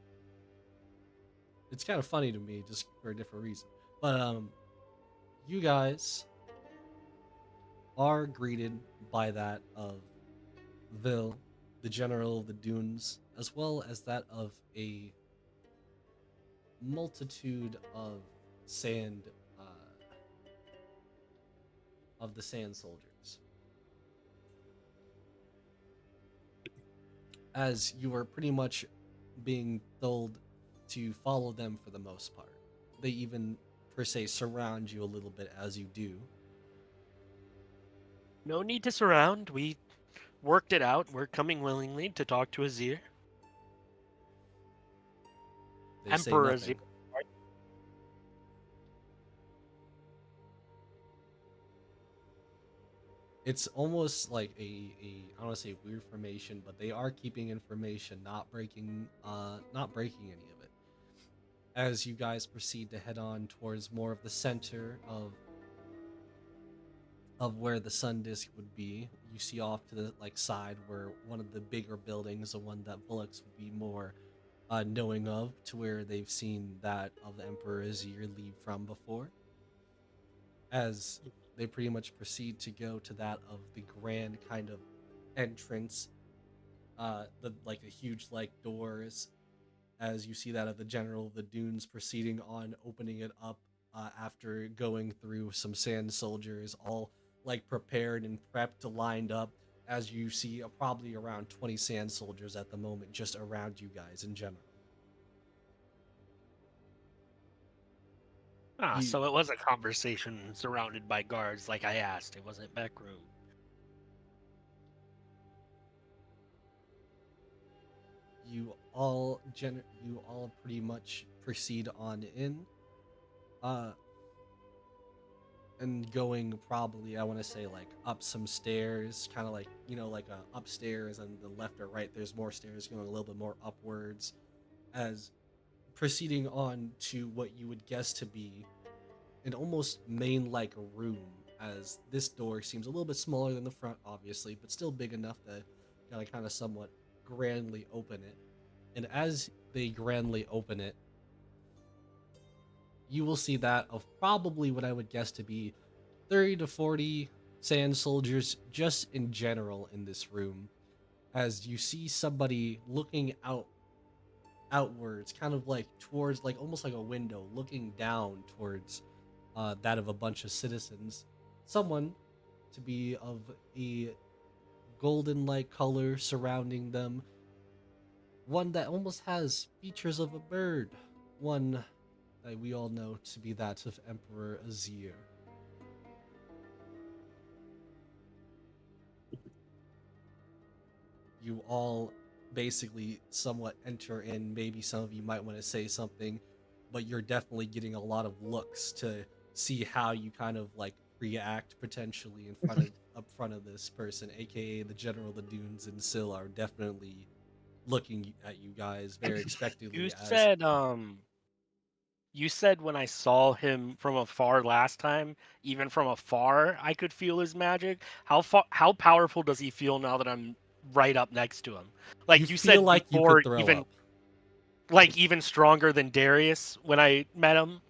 it's kind of funny to me just for a different reason. But you guys are greeted by that of Vil, the general of the dunes, as well as that of a multitude of sand of the sand soldiers. As you are pretty much being told to follow them for the most part. They even per se surround you a little bit as you do. No need to surround. We worked it out. We're coming willingly to talk to Azir. They say Emperor nothing. Azir. It's almost like a I don't want to say weird formation, but they are keeping information, not breaking any of it. As you guys proceed to head on towards more of the center of where the sun disk would be, you see off to the side where one of the bigger buildings, the one that Bullocks would be more knowing of, to where they've seen that of the Emperor Azir leave from before. As they pretty much proceed to go to that of the grand kind of entrance, the huge doors, as you see that of the general of the dunes proceeding on opening it up after going through some sand soldiers all prepared and prepped, lined up, as you see probably around 20 sand soldiers at the moment just around you guys in general. Ah, You- so it was a conversation surrounded by guards, like I asked. It wasn't backroom. you all pretty much proceed on in. Uh, and going probably I want to say like up some stairs, kind of like like upstairs and the left or right. There's more stairs going a little bit more upwards, as proceeding on to what you would guess to be an almost main like room. As this door seems a little bit smaller than the front, obviously, but still big enough to gotta kind of somewhat grandly open it. And as they grandly open it, you will see that of probably what I would guess to be 30 to 40 sand soldiers just in general in this room, as you see somebody looking outwards, kind of like towards like almost like a window, looking down towards that of a bunch of citizens. Someone to be of a golden like color surrounding them, one that almost has features of a bird, one that we all know to be that of Emperor Azir. You all basically somewhat enter in. Maybe some of you might want to say something, but you're definitely getting a lot of looks to see how you kind of like react potentially in front of up front of this person, aka the General of the Dunes and Syl are definitely looking at you guys very You expectantly as said you said when I saw him from afar last time, even from afar, I could feel his magic. How powerful does he feel now that I'm right up next to him? you Like you feel said like you could before, throw even up. like even stronger than Darius when I met him.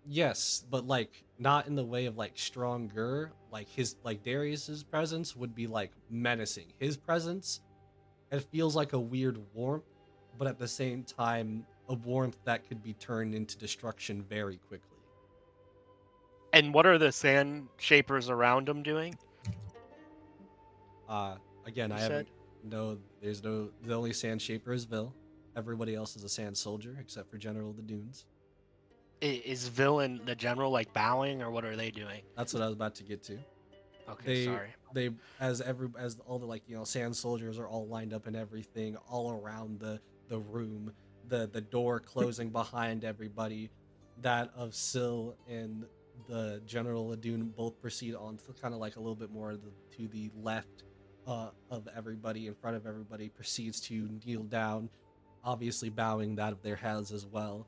Yes, but like not in the way of like stronger. Like his like Darius's presence would be like menacing. His presence, it feels like a weird warmth, but at the same time a warmth that could be turned into destruction very quickly. And what are the sand shapers around him doing? Uh Again, You I said haven't no there's no the only sand shaper is Vil. Everybody else is a sand soldier except for General of the Dunes. Is Villain the general like bowing or what are they doing? That's what I was about to get to. Okay, they sorry. they as all the like sand soldiers are all lined up and everything all around the room, the door closing behind everybody. That of Syl and the General Ladun both proceed on to kind of like a little bit more to the left of everybody. In front of everybody proceeds to kneel down, obviously bowing that of their heads as well,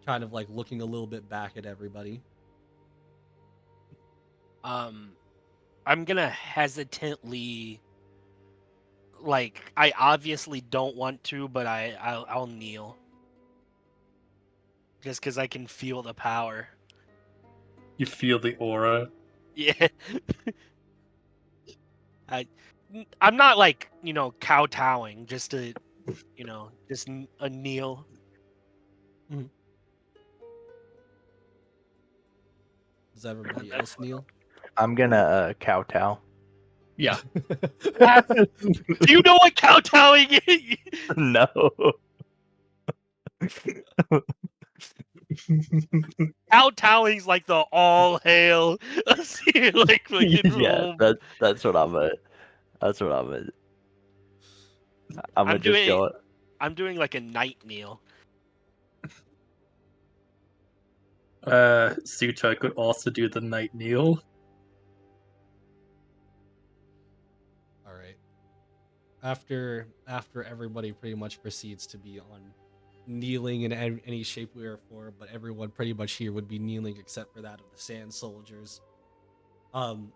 kind of like looking a little bit back at everybody. Um, I'm gonna hesitantly, like, I obviously don't want to, but I'll kneel just because I can feel the power. You feel the aura. Yeah, I I'm not like kowtowing, just to just a kneel. Does everybody else kneel? I'm gonna kowtow. Yeah. Do you know what kowtowing is? No. Kowtowing's like the all hail, like Yeah, fucking. that's what I'm at. That's what I'm at. I'm gonna I'm just doing go. I'm doing like a night kneel. Suta could also do the night kneel. All right. After everybody pretty much proceeds to be on kneeling in any shape, we or form, but everyone pretty much here would be kneeling except for that of the sand soldiers. Um,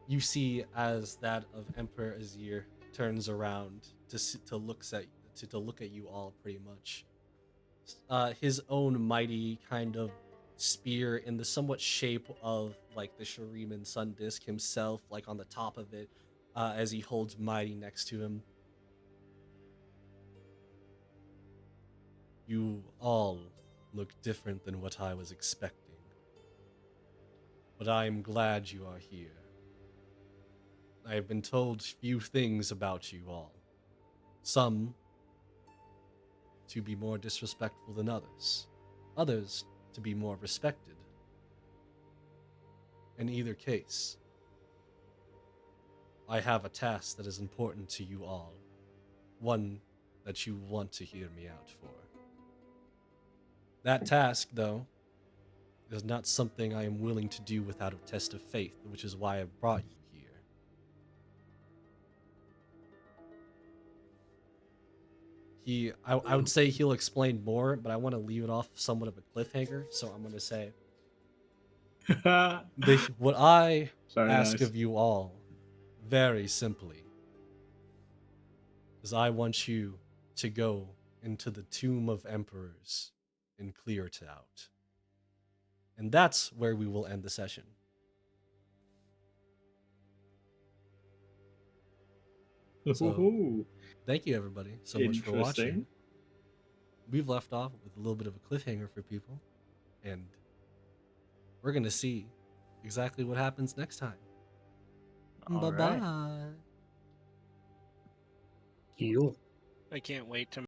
you see as that of Emperor Azir turns around to look at you all pretty much. His own mighty kind of spear in the somewhat shape of like the Shuriman Sun Disk himself, like on the top of it, as he holds mighty next to him. You all look different than what I was expecting, but I am glad you are here. I have been told few things about you all. Some to be more disrespectful than others, others to be more respected. In either case, I have a task that is important to you all, one that you want to hear me out for. That task, though, is not something I am willing to do without a test of faith, which is why I brought you here. I would say he'll explain more, but I want to leave it off somewhat of a cliffhanger, so I'm going to say, what I Very ask nice. of you all, very simply, is I want you to go into the Tomb of Emperors and clear it out. And that's where we will end the session. So, thank you everybody so much for watching. Interesting. We've left off with a little bit of a cliffhanger for people, and we're going to see exactly what happens next time. All Bye-bye. right. Heal. I can't wait to